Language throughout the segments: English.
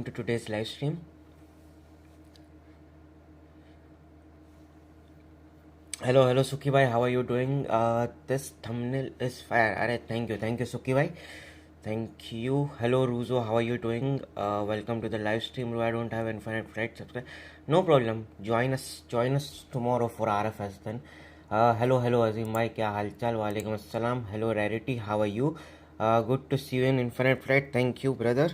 to today's live stream. Hello, Suki bhai, how are you doing? This thumbnail is fire. Alright, thank you, Suki bhai. Thank you. Hello, Ruzo, how are you doing? Welcome to the live stream. I don't have infinite flight. Subscribe. No problem. Join us tomorrow for RFS then. Hello, Azim bhai, kya hal chal? Walaikum assalam. Hello, Rarity, how are you? Good to see you in infinite flight. Thank you, brother.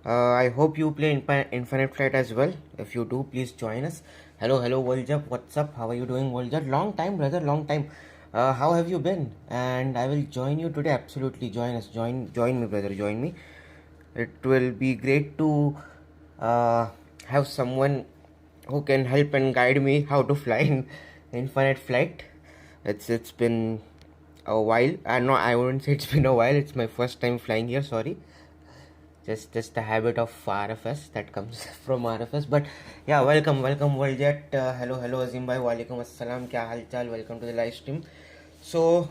I hope you play infinite flight as well. If you do, please join us. Hello, Voljab. What's up? How are you doing, Voljab? Long time, brother. Long time. How have you been? And I will join you today. Absolutely, join us. Join me, brother. Join me. It will be great to have someone who can help and guide me how to fly in infinite flight. It's been a while. No, I wouldn't say it's been a while. It's my first time flying here. Sorry. Just the habit of RFS that comes from RFS. But yeah, welcome Worldjet. Hello Azim bhai, walaikum assalam, kya hal chal? Welcome to the live stream. So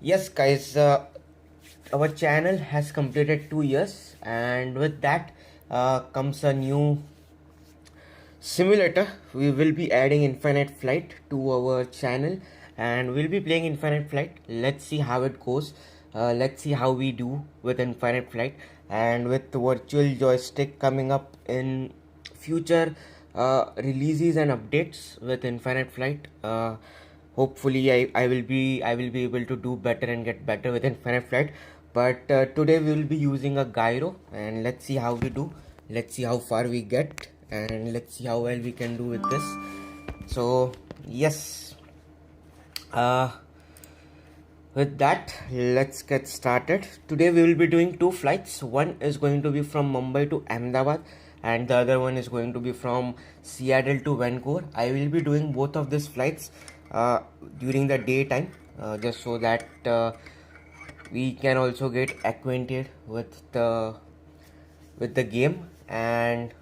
yes guys, our channel has completed 2 years, and with that comes a new simulator. We will be adding infinite flight to our channel and we'll be playing infinite flight. Let's see how it goes. Let's see how we do with infinite flight. And with the virtual joystick coming up in future releases and updates with infinite flight, hopefully I will be able to do better and get better with infinite flight. But today we will be using a gyro, and let's see how we do. Let's see how far we get, and let's see how well we can do with this. So yes, with that, let's get started. Today we will be doing 2 flights. One is going to be from Mumbai to Ahmedabad, and the other one is going to be from Seattle to Vancouver. I will be doing both of these flights during the daytime, just so that we can also get acquainted with the game. And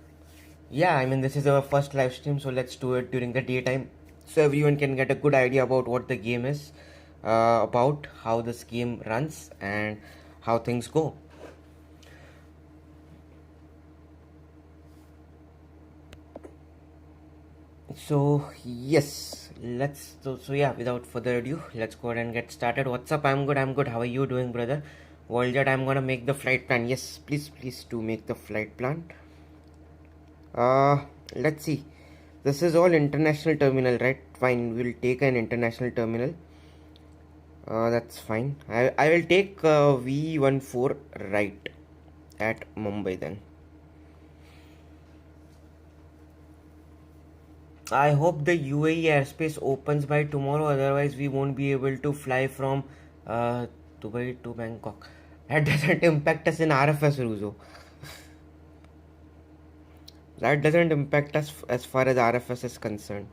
yeah, I mean, this is our first live stream, so let's do it during the daytime so everyone can get a good idea about what the game is, about how this game runs and how things go. So yes, so yeah, without further ado, let's go ahead and get started. What's up? I'm good. How are you doing, brother? Worldjet, I'm gonna make the flight plan. Yes, please do make the flight plan. Let's see. This is all international terminal, right? Fine, we'll take an international terminal. That's fine. I will take V14 right at Mumbai then. I hope the UAE airspace opens by tomorrow, otherwise we won't be able to fly from Dubai to Bangkok. That doesn't impact us in RFS, Ruzo. That doesn't impact us as far as RFS is concerned.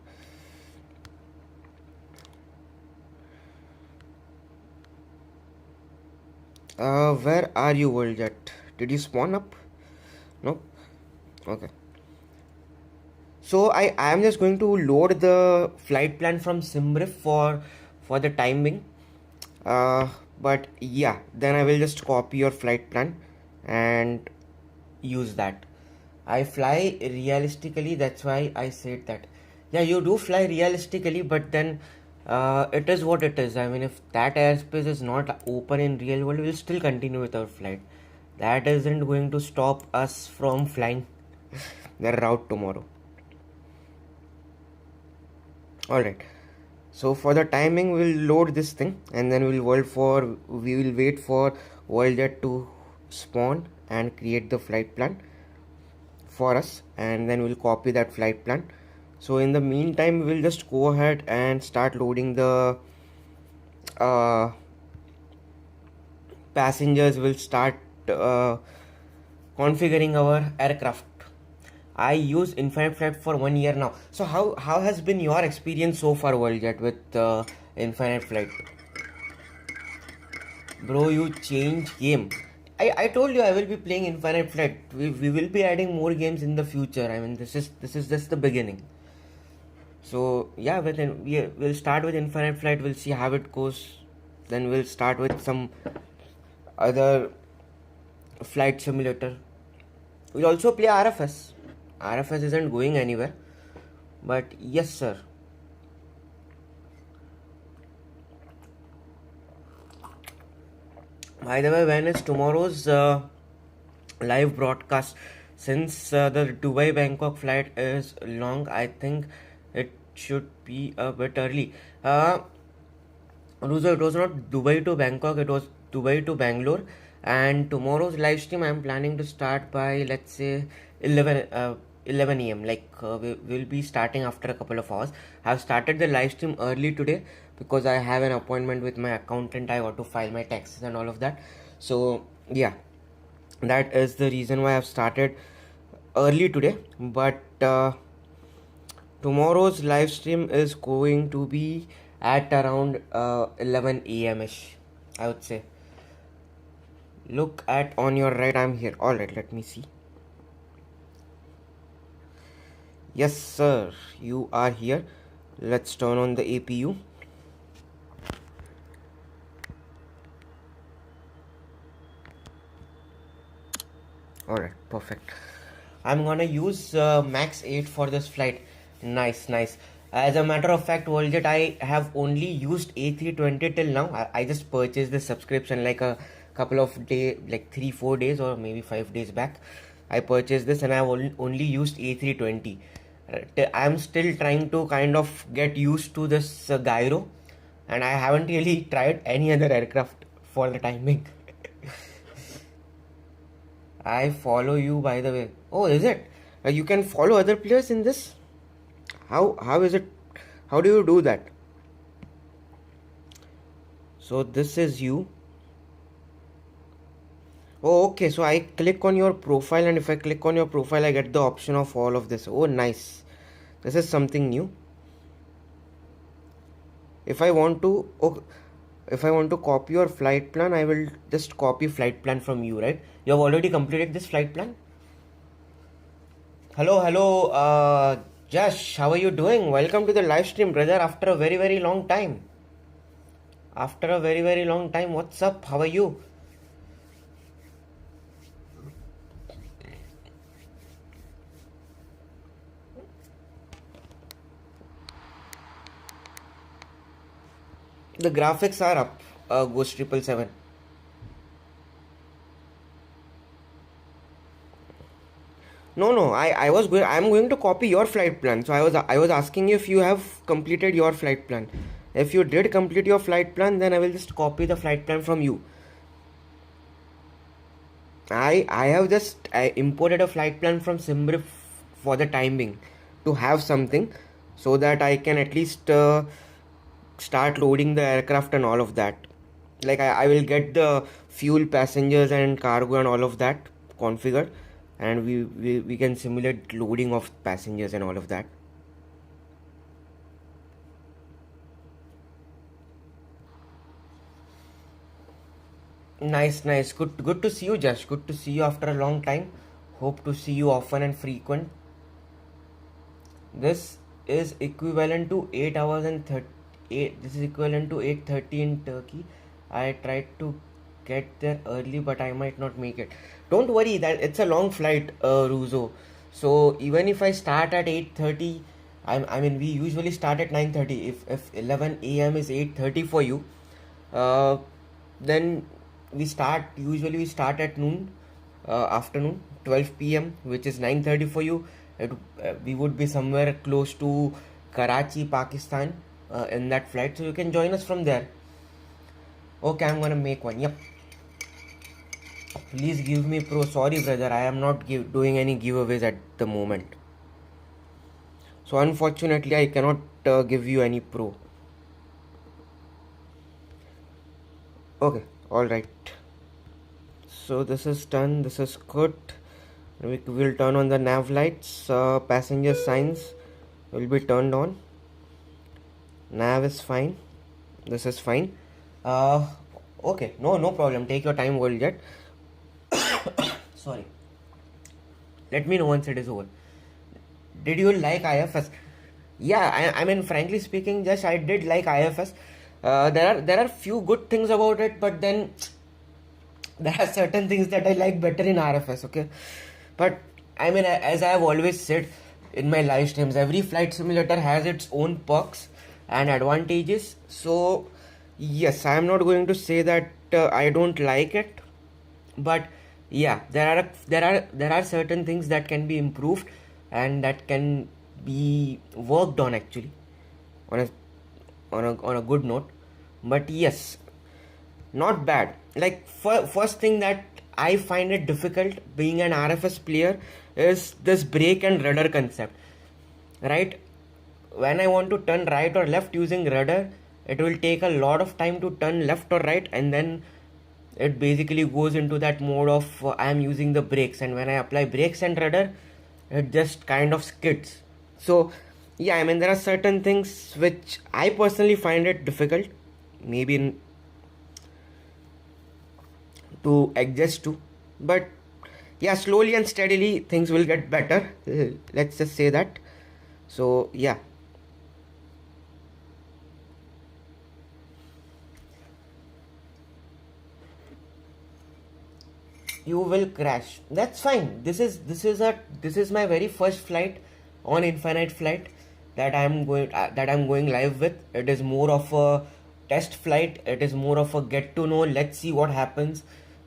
Where are you, Worldjet? Did you spawn up? No? Okay. So I am just going to load the flight plan from SimRiff for the time being. But yeah, then I will just copy your flight plan and use that. I fly realistically, that's why I said that. Yeah, you do fly realistically, but then it is what it is. I mean, if that airspace is not open in real world, we'll still continue with our flight. That isn't going to stop us from flying the route tomorrow. Alright, so for the timing, we'll load this thing and then we will wait for Worldjet to spawn and create the flight plan for us, and then we'll copy that flight plan. So in the meantime, we'll just go ahead and start loading the passengers. Will start configuring our aircraft. I use infinite flight for 1 year now. So how has been your experience so far, Worldjet, with infinite flight? Bro, you change game. I told you I will be playing infinite flight. We will be adding more games in the future. I mean, this is just the beginning. So yeah, we'll start with infinite flight. We'll see how it goes. Then we'll start with some other flight simulator. We'll also play RFS. RFS isn't going anywhere. But yes, sir. By the way, when is tomorrow's live broadcast? Since the Dubai Bangkok flight is long, I think it should be a bit early. Ruzo, it was not Dubai to Bangkok, it was Dubai to Bangalore. And tomorrow's live stream I'm planning to start by, let's say, 11 a.m. Like we'll be starting after a couple of hours. I've started the live stream early today because I have an appointment with my accountant. I got to file my taxes and all of that. So yeah, that is the reason why I've started early today. But tomorrow's live stream is going to be at around 11 a.m. ish, I would say. Look at on your right, I'm here. Alright, let me see. Yes, sir, you are here. Let's turn on the APU. Alright, perfect. I'm gonna use Max 8 for this flight. Nice. As a matter of fact, Worldjet, I have only used A320 till now. I just purchased the subscription like a couple of days, like 3-4 days or maybe 5 days back. I purchased this and I've only used A320. I'm still trying to kind of get used to this gyro, and I haven't really tried any other aircraft for the time being. I follow you, by the way. Oh, is it? You can follow other players in this? How is it? How do you do that? So this is you. Oh, okay. So I click on your profile, and if I click on your profile, I get the option of all of this. Oh, nice. This is something new. If I want to copy your flight plan, I will just copy flight plan from you, right? You have already completed this flight plan? Hello, Josh, how are you doing? Welcome to the live stream, brother, after a very, very long time. What's up? How are you? The graphics are up, Ghost 777. No, I'm going to copy your flight plan. So I was asking you if you have completed your flight plan. If you did complete your flight plan, then I will just copy the flight plan from you. I have just imported a flight plan from Simbrief for the time being to have something so that I can at least start loading the aircraft and all of that. Like I will get the fuel, passengers and cargo and all of that configured, and we can simulate loading of passengers and all of that. Nice. Good to see you, Josh. Good to see you after a long time. Hope to see you often and frequent. This is equivalent to 8 hours and 38. This is equivalent to 8:30 in Turkey. I tried to get there early, but I might not make it. Don't worry, that it's a long flight, Ruzo. So even if I start at 8:30, I mean we usually start at 9:30. If 11 a.m. is 8:30 for you, then we start at noon, afternoon, 12 p.m., which is 9:30 for you. We would be somewhere close to Karachi, Pakistan, in that flight, so you can join us from there. Okay, I'm gonna make one. Yep. Please give me pro. Sorry, brother, I am not doing any giveaways at the moment. So unfortunately, I cannot give you any pro. Okay, alright. So this is done. This is good. We will turn on the nav lights. Passenger signs will be turned on. Nav is fine. This is fine. Okay, no problem. Take your time, Worldjet. Sorry. Let me know once it is over. Did you like IFS? Yeah, I mean, frankly speaking, just I did like IFS. There are few good things about it, but then there are certain things that I like better in RFS. Okay, but I mean, as I have always said in my live streams, every flight simulator has its own perks and advantages. So, yes, I am not going to say that I don't like it, but yeah, there are certain things that can be improved and that can be worked on actually on a on a good note. But yes, not bad. Like first thing that I find it difficult being an RFS player is this brake and rudder concept, right? When I want to turn right or left using rudder, it will take a lot of time to turn left or right, and then it basically goes into that mode of I am using the brakes, and when I apply brakes and rudder, it just kind of skids. So yeah, I mean, there are certain things which I personally find it difficult, maybe to adjust to, but yeah, slowly and steadily things will get better. Let's just say that. So yeah, you will crash. That's fine. This is my very first flight on Infinite Flight that I'm going live with. It is more of a test flight. It is more of a get to know. Let's see what happens.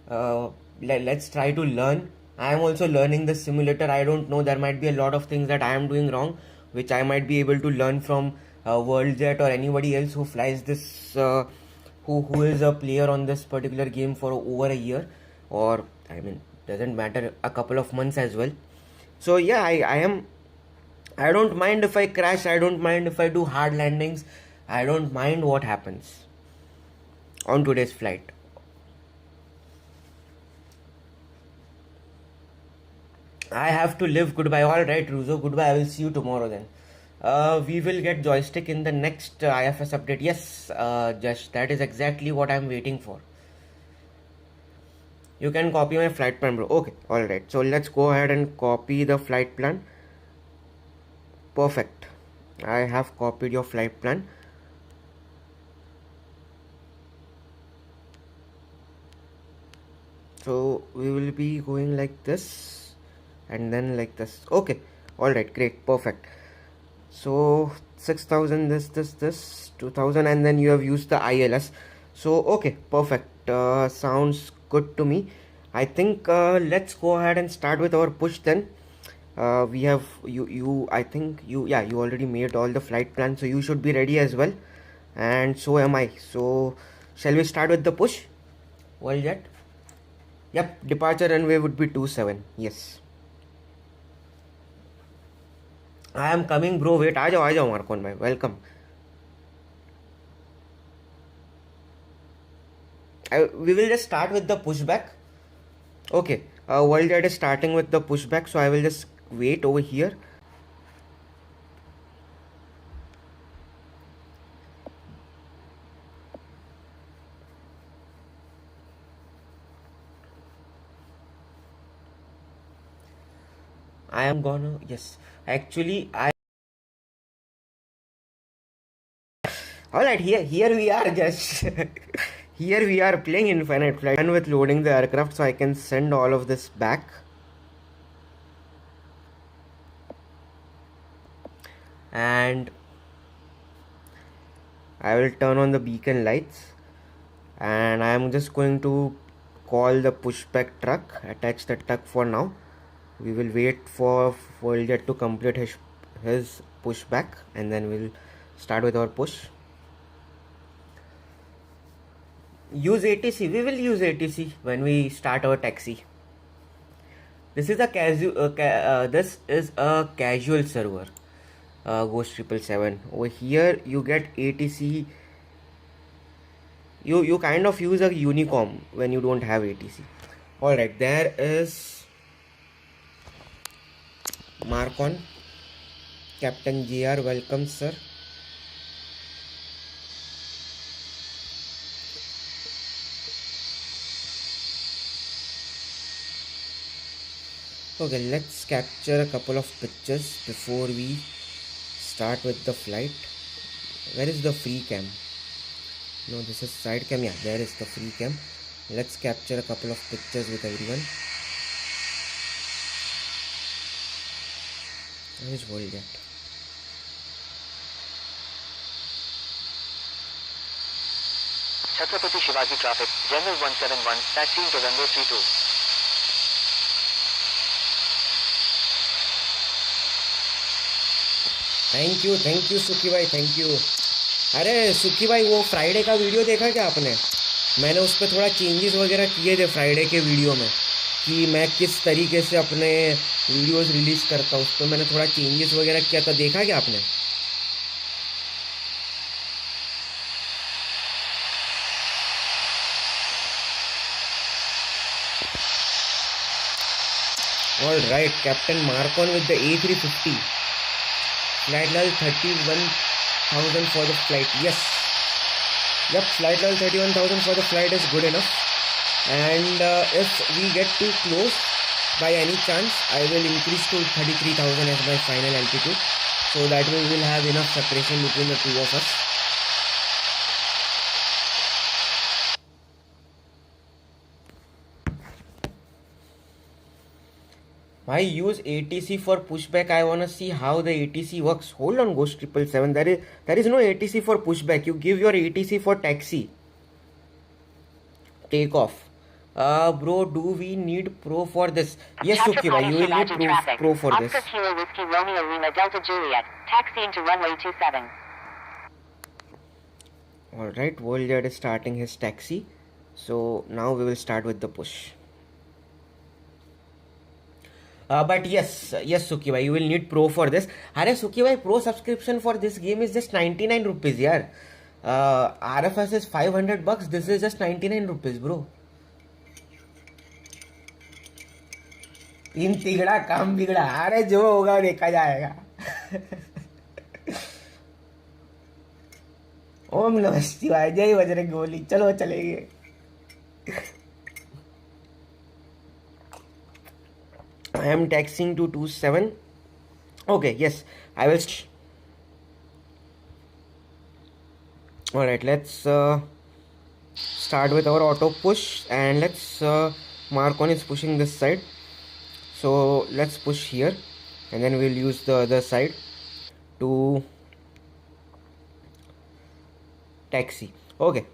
Let's try to learn. I am also learning the simulator. I don't know, there might be a lot of things that I am doing wrong, which I might be able to learn from WorldJet or anybody else who flies this, who is a player on this particular game for over a year, or I mean, doesn't matter, a couple of months as well. So yeah, I don't mind if I crash. I don't mind if I do hard landings. I don't mind what happens on today's flight. I have to live. Goodbye. All right, Ruzo. Goodbye. I will see you tomorrow then. We will get joystick in the next IFS update. Yes, just that is exactly what I'm waiting for. You can copy my flight plan, bro. Okay. All right. So let's go ahead and copy the flight plan. Perfect. I have copied your flight plan. So we will be going like this and then like this. Okay, all right, great, perfect. So 6,000, this 2,000, and then you have used the ILS. So okay, perfect. Sounds good to me. I think let's go ahead and start with our push then. We have you I think you already made all the flight plans, so you should be ready as well, and so am I. So shall we start with the push? Worldjet? Yep, departure runway would be 27. Yes, I am coming, bro. Wait, आ जाओ मार्कोन भाई, welcome. We will just start with the pushback. Okay, Worldjet is starting with the pushback, so I will just wait over here. I am gonna, yes, actually I. Alright, here we are, just here we are playing Infinite Flight and with loading the aircraft, so I can send all of this back. And I will turn on the beacon lights, and I am just going to call the pushback truck, attach the truck for now. We will wait for Worldjet to complete his pushback, and then we'll start with our push. Use ATC. We will use ATC when we start our taxi. This is a casual server. Ghost 777. Over here you get ATC. You kind of use a Unicom when you don't have ATC. All right, there is Marcon, Captain JR. Welcome, sir. Okay, let's capture a couple of pictures before we start with the flight. Where is the free cam? No, this is side cam. Yeah, there is the free cam. Let's capture a couple of pictures with everyone. Where is Voljet? Chhatrapati Shivaji traffic, General 171, taxiing to runway 32. Thank you सुखी भाई, thank you. अरे सुखी भाई, वो Friday का video देखा क्या आपने? मैंने उस पर थोड़ा चेंजेस वगैरह किए थे फ्राइडे के वीडियो में, कि मैं किस तरीके से अपने वीडियोस रिलीज़ करता हूँ। उस पर मैंने थोड़ा चेंजेस वगैरह किया था, देखा क्या आपने? All right, Captain Marcon with the A350. Flight level 31,000 for the flight. Yes. Yep, flight level 31,000 for the flight is good enough. And if we get too close, by any chance, I will increase to 33,000 as my final altitude. So that way we will have enough separation between the two of us. Why use ATC for pushback? I wanna see how the ATC works. Hold on, Ghost 777. There is no ATC for pushback. You give your ATC for taxi. Takeoff. Bro, do we need pro for this? Yes, Suki bhai, you will need pro for this. Oscar Kilo Whiskey Romeo Lima Delta Juliet, taxiing to runway 27. Alright, Voljet is starting his taxi. So now we will start with the push. But yes, Suki bhai, you will need pro for this. Arey Suki bhai, pro subscription for this game is just 99 rupees, yaar. RFS is 500 bucks. This is just 99 rupees, bro. तीन तिगड़ा काम बिगड़ा। अरे जो होगा देखा जाएगा। ओम नमः शिवाय, जय बजरंग बली। चलो चलेंगे। I am taxiing to 27. Okay, yes, I will. Alright, let's start with our auto push, and let's Marcon is pushing this side, so let's push here, and then we'll use the other side to taxi. Okay,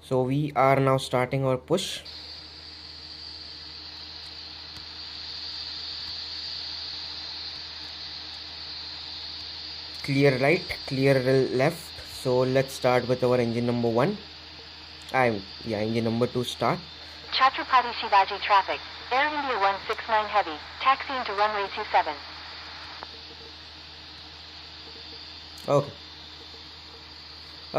so we are now starting our push. Clear right, clear left. So let's start with our engine number 1. Engine number 2 start. Chhatrapati Shivaji traffic, Air India 169 heavy, taxiing to runway 27. Okay.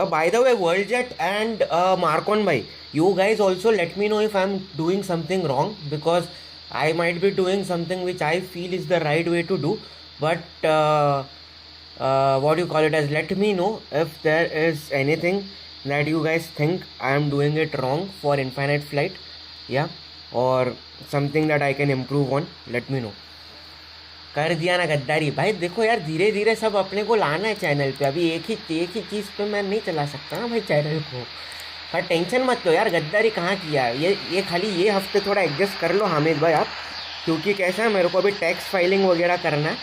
By the way, Worldjet and Marcon bhai, you guys also let me know if I'm doing something wrong, because I might be doing something which I feel is the right way to do, but what do you call it as, let me know if there is anything that you guys think I am doing it wrong for infinite flight, yeah, or something that I can improve on. Let me know. कर दिया ना गद्दारी भाई। देखो यार, धीरे धीरे सब अपने को लाना है चैनल पे। अभी एक ही चीज़ पे मैं नहीं चला सकता ना भाई चैनल को। पर टेंशन मत लो यार, गद्दारी कहाँ किया है। ये खाली ये हफ्ते थोड़ा एडजस्ट कर लो हामिद भाई आप, क्योंकि कैसा है, मेरे को अभी टैक्स फाइलिंग वगैरह करना है,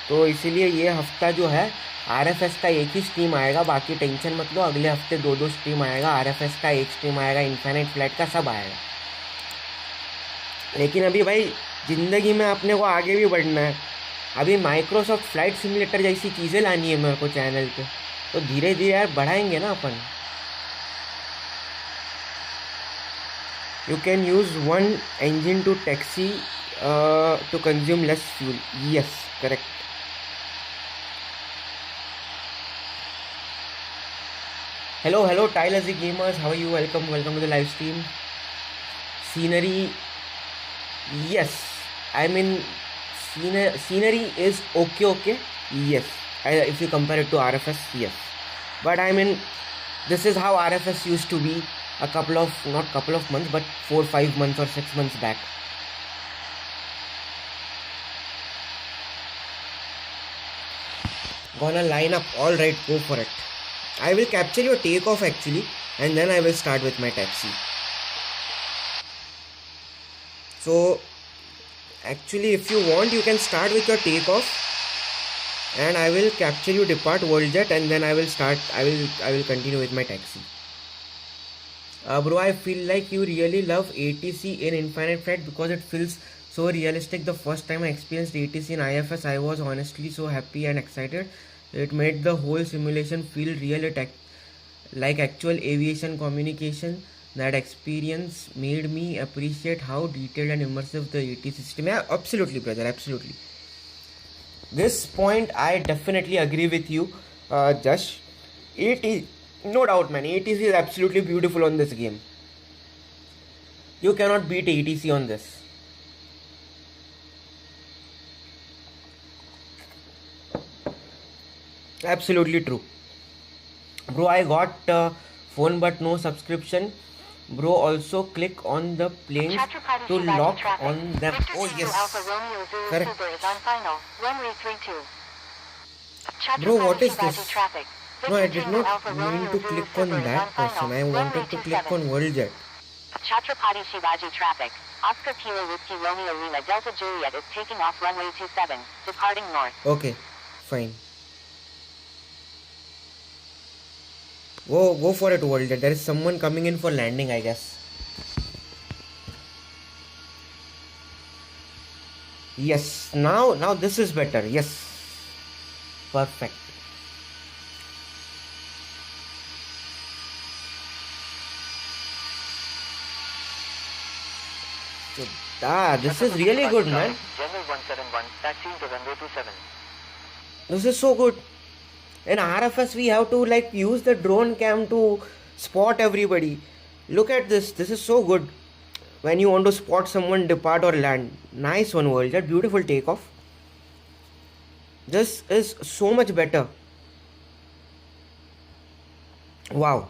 तो इसीलिए ये हफ्ता जो है RFS का एक ही स्ट्रीम आएगा। बाकी टेंशन मत लो, अगले हफ्ते 2 स्ट्रीम आएगा। RFS का एक स्ट्रीम आएगा, इन्फिनिट फ्लाइट का सब आएगा। लेकिन अभी भाई ज़िंदगी में अपने को आगे भी बढ़ना है। अभी माइक्रोसॉफ्ट फ्लाइट सिमुलेटर जैसी चीज़ें लानी है मेरे को चैनल पे, तो धीरे धीरे यार बढ़ाएंगे ना अपन। You can use 1 engine to taxi to consume less fuel. Yes, correct. Hello Tyler Z Gamers, how are you? Welcome to the live stream. Scenery, yes, I mean scenery is okay, yes, if you compare it to RFS, yes, but I mean this is how RFS used to be not couple of months, but 4-5 months or 6 months back. Gonna line up. All right, go for it. I will capture your takeoff actually, and then I will start with my taxi. So actually, if you want, you can start with your takeoff, and I will capture you depart WorldJet, and then I will continue with my taxi. Bro, I feel like you really love ATC in Infinite Flight because it feels so realistic. The first time I experienced ATC in IFS, I was honestly so happy and excited. It made the whole simulation feel real, like actual aviation communication. That experience made me appreciate how detailed and immersive the ATC system is. Yeah, absolutely, brother, absolutely. This point I definitely agree with you. Just ATC, no doubt, man. ATC is absolutely beautiful on this game. You cannot beat ATC on this. Absolutely true. Bro, I got phone but no subscription. Bro, also click on the planes to lock on them. Oh yes, correct. Bro, what is this? No, I did not mean to click on that person. I wanted to click on WorldJet. Chhatrapati Shivaji traffic. Oscar Kilo Whiskey Romeo Lima Delta Juliet is taking off runway 27, departing north. Okay, fine. Go for it, WorldJet. There is someone coming in for landing, I guess. Yes, now this is better. Yes, perfect. So, this is really good, man. General 171, taxiing to runway 27. This is so good. In RFS, we have to like use the drone cam to spot everybody. Look at this. This is so good. When you want to spot someone depart or land. Nice one, WorldJet. Beautiful takeoff. This is so much better. Wow.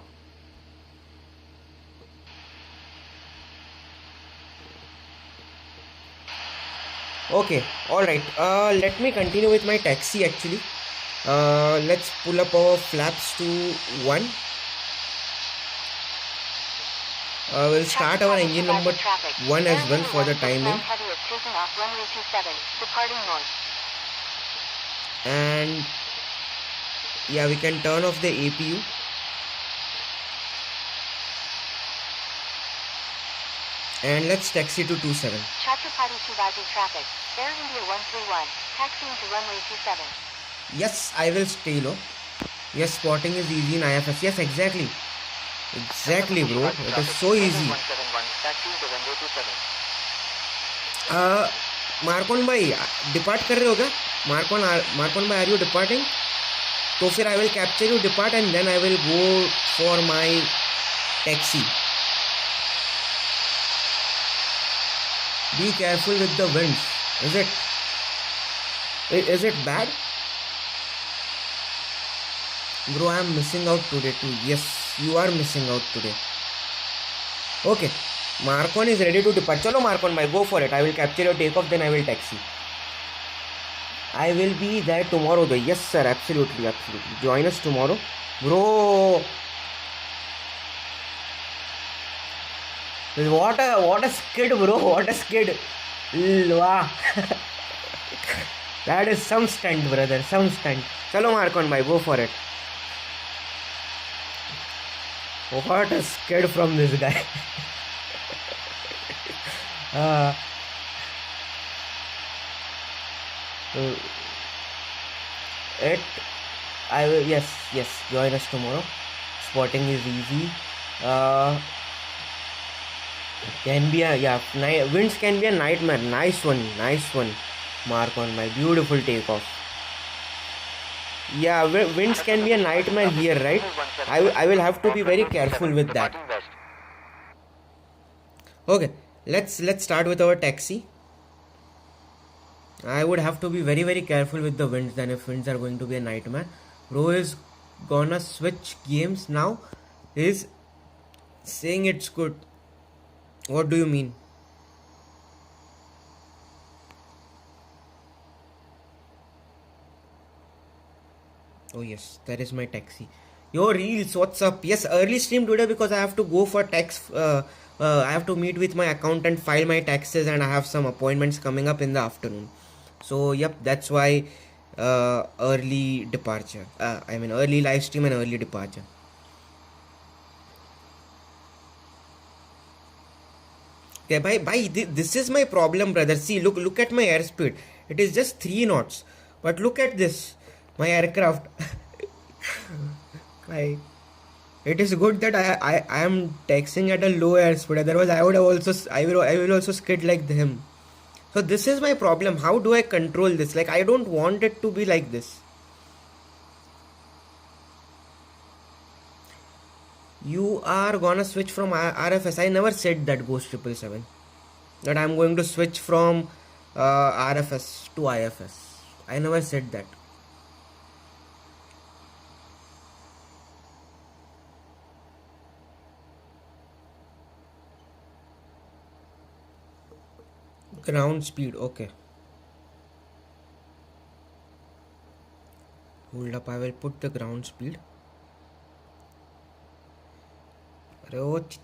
Okay, alright. Let me continue with my taxi actually. Let's pull up our flaps to 1. We'll start our engine number 1 as well for the timing. And yeah, we can turn off the APU. And let's taxi to 27. Chhatrapati Shivaji traffic. Air India 131, taxiing to runway 27. Yes, I will stay low. Yes, spotting is easy in IFS. Yes, exactly. Exactly, bro. It is so easy. Marcon bhai, depart कर रहे हो क्या? Marcon bhai, are you departing? तो फिर I will capture you depart and then I will go for my taxi. Be careful with the winds. Is it bad? Bro, I am missing out today too. Yes, you are missing out today. Okay, Marcon is ready to depart. Chalo Marcon bhai, go for it. I will capture your takeoff, then I will taxi. I will be there tomorrow though. Yes sir, absolutely, absolutely. Join us tomorrow. Bro, what a skid, bro. What a skid. Wow. That is some stunt, brother. Some stunt. Chalo Marcon bhai, go for it. What a skid from this guy. I will, yes, join us tomorrow. Spotting is easy. Can be winds can be a nightmare. Nice one, Marcon, my beautiful takeoff. Yeah, winds can be a nightmare here, right? I will have to be very careful with that. Okay, let's start with our taxi. I would have to be very, very careful with the winds then if winds are going to be a nightmare. Bro is gonna switch games now. He's saying it's good. What do you mean? Oh yes, that is my taxi. Yo Reels, what's up? Yes, early stream today because I have to go for tax. I have to meet with my accountant, file my taxes, and I have some appointments coming up in the afternoon. So yep, that's why early departure. I mean early live stream and early departure. Okay, this is my problem, brother. See, look at my airspeed. It is just 3 knots. But look at this, my aircraft. It is good that I am taxing at a low airspeed. Otherwise, I will also skid like him. So this is my problem. How do I control this? Like, I don't want it to be like this. You are gonna switch from RFS. I never said that, Ghost 777. That I'm going to switch from RFS to IFS. I never said that. Ground speed, okay. Hold up, I will put the ground speed. Wait,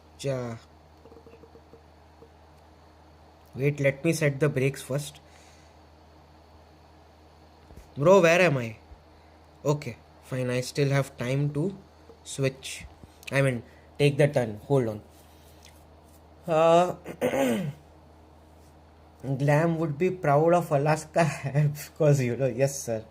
let me set the brakes first. Bro, where am I? Okay, fine, I still have time to switch. I mean, take the turn. Hold on. Glam would be proud of Alaska because yes, sir.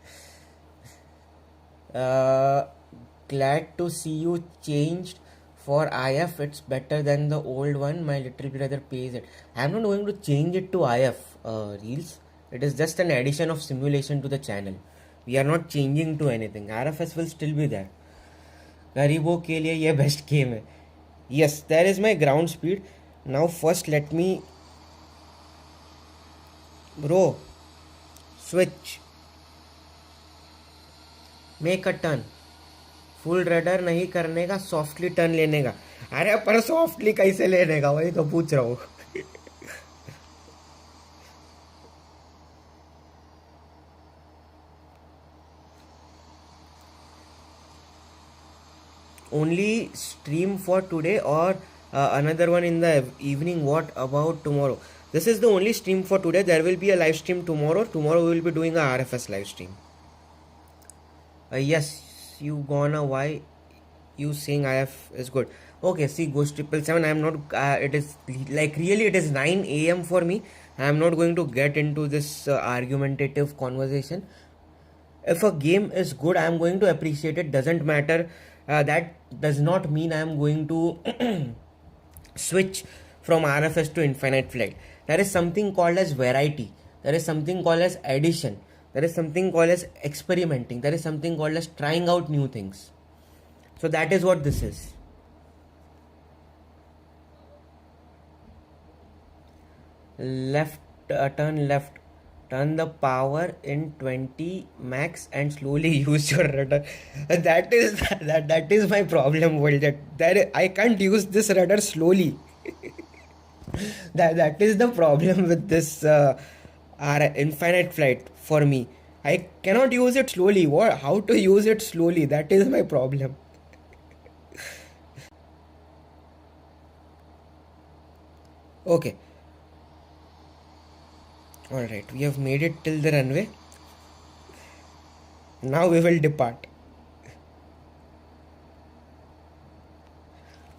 Glad to see you changed for IF. It's better than the old one. My little brother pays it. I'm not going to change it to IF reels. It is just an addition of simulation to the channel. We are not changing to anything. RFS will still be there. गरीबों के लिए ये best game है. Yes, there is my ground speed. Now first let me, bro, switch, make a turn. Full rudder नहीं करने का, softly turn लेने का. अरे पर सॉफ्टली कैसे लेने का, वही तो पूछ रहा हूँ. Only stream for today or another one in the evening? What about tomorrow? This is the only stream for today. There will be a live stream tomorrow. Tomorrow we will be doing a RFS live stream. Yes, you gonna, why you saying IF is good? Okay, see, Ghost 777, I am not, it is like really it is 9 AM for me. I am not going to get into this argumentative conversation. If a game is good, I am going to appreciate it. Doesn't matter. That does not mean I am going to switch from RFS to infinite flight. There is something called as variety. There is something called as addition. There is something called as experimenting. There is something called as trying out new things. So that is what this is. Left, turn left. Turn the power in 20 max and slowly use your rudder. That is my problem. Well, that I can't use this rudder slowly. that is the problem with this infinite flight for me. I cannot use it slowly. How to use it slowly? That is my problem. Okay. Alright, we have made it till the runway. Now we will depart.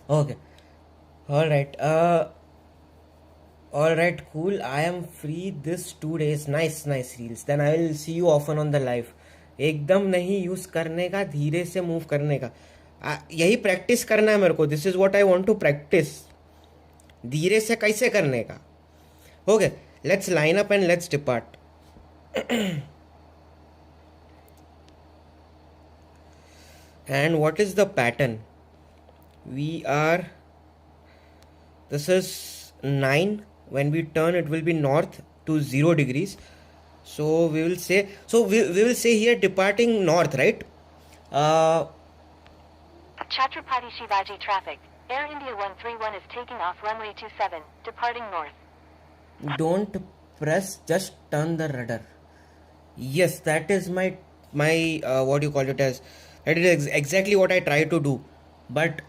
Okay. Alright. Alright, cool. I am free this 2 days. Nice reels. Then I will see you often on the live. एकदम नहीं use करने का, धीरे से move करने का. यही practice करना है मेरे को. This is what I want to practice. धीरे से कैसे करने का. Okay, let's line up and let's depart. And what is the pattern? This is 9. When we turn, it will be north to 0 degrees. So we will say here departing north, right? Chhatrapati Shivaji traffic. Air India 131 is taking off runway 27, departing north. Don't press, just turn the rudder. Yes, that is my what do you call it as? That is exactly what I try to do, but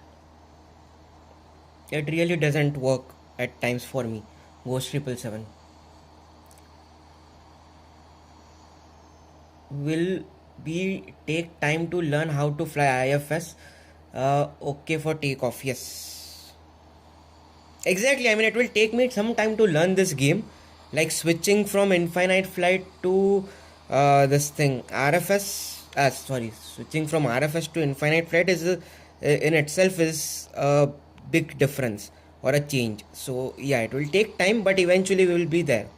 it really doesn't work at times for me. Ghost 777. will be take time to learn how to fly IFS. Okay for takeoff. Yes. Exactly. I mean, it will take me some time to learn this game, like switching from infinite flight to this thing RFS. Sorry, switching from RFS to infinite flight is in itself is a big difference or a change. So yeah, it will take time, but eventually we will be there.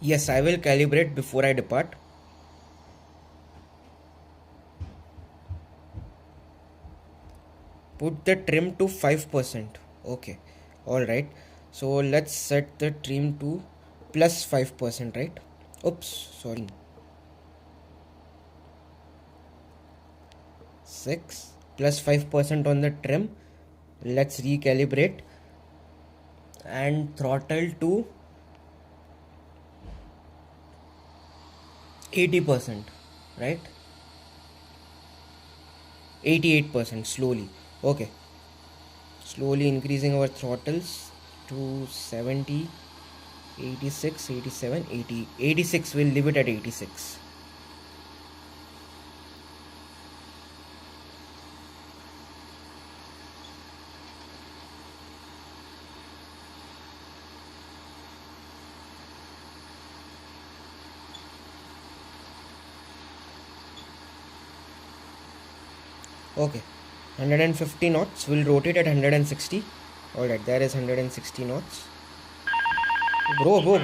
Yes, I will calibrate before I depart. Put the trim to 5%. Okay, all right. So let's set the trim to plus 5%, right? Oops, sorry. 6 plus 5% on the trim. Let's recalibrate and throttle to 80%, right? 88% slowly. Okay, slowly increasing our throttles to 70, 86, 87, 80, 86. We'll leave it at 86. Okay, 150 knots. We'll rotate at 160. All right, there is 160 knots. Bro. No,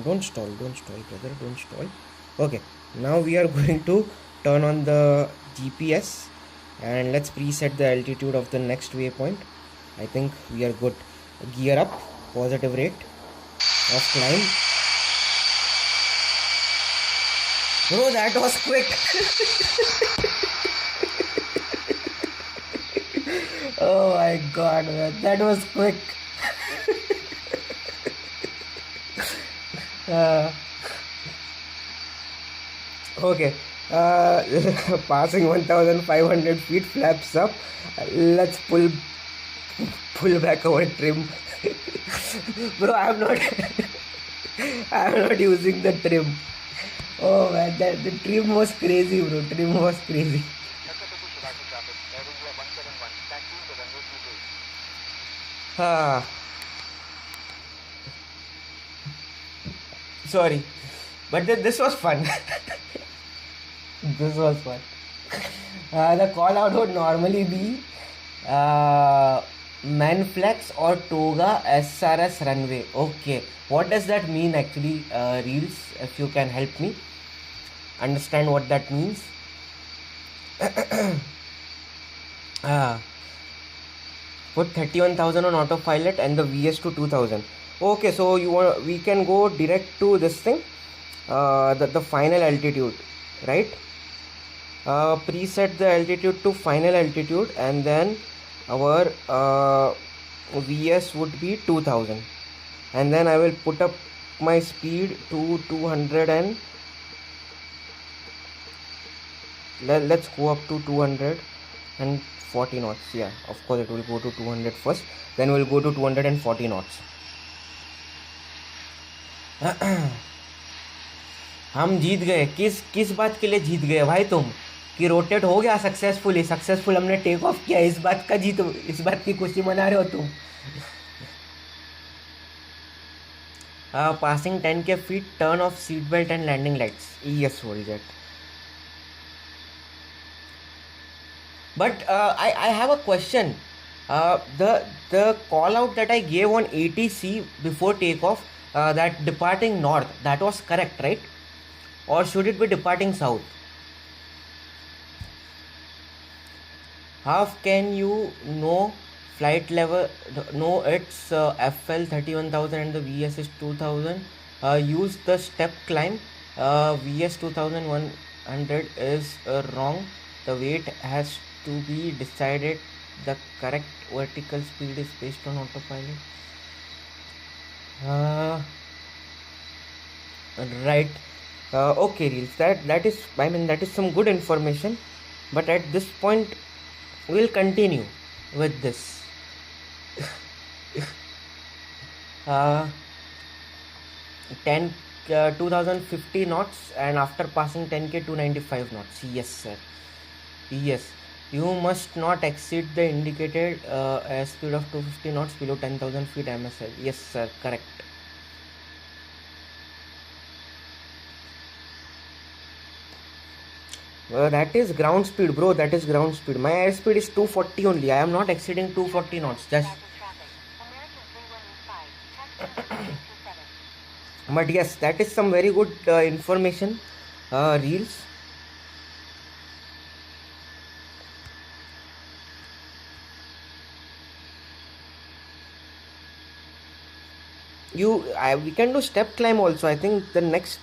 don't stall, brother, don't stall. Okay, now we are going to turn on the GPS and let's preset the altitude of the next waypoint. I think we are good. Gear up, positive rate of climb. Bro, that was quick. Oh my god, man, that was quick. Okay, passing 1500 feet, flaps up. Let's pull back our trim. Bro, I'm not using the trim. Oh man, the trim was crazy, bro. Trim was crazy. Sorry, but this was fun. This was fun. The call out would normally be Manflex or Toga SRS runway. Okay, what does that mean actually, Reels? If you can help me understand what that means. Put 31,000 on autopilot and the VS to 2000. Okay, so we can go direct to this thing, the final altitude, right? Preset the altitude to final altitude and then our VS would be 2000, and then I will put up my speed to 200 and let's go up to 240 knots. Yeah, of course it will go to 200 first, then we'll go to 240 knots. हम जीत गए. किस बात के लिए जीत गए भाई तुम? कि रोटेट हो गया सक्सेसफुल हमने टेक ऑफ किया. इस बात की खुशी मना रहे हो तुम? Passing 10k feet, turn off seatbelt and landing lights. Yes, hold it. But I have a question. The call out that I gave on ATC before takeoff, that departing north, that was correct, right? Or should it be departing south? How can you know flight level? No, it's FL 31,000 and the VS is 2000. Use the step climb. VS 2100 is wrong. The weight has to be decided. The correct vertical speed is based on autopilot. Right. Okay, Reels. That is, I mean, that is some good information. But at this point, we'll continue with this. 10 2050 knots, and after passing 10k 295 knots. Yes, sir. Yes. You must not exceed the indicated speed of 250 knots below 10,000 feet MSL. Yes, sir. Correct. That is ground speed, bro. That is ground speed. My airspeed is 240 only. I am not exceeding 240 knots. Just. But yes, that is some very good information. Reels. We can do step climb also. I think the next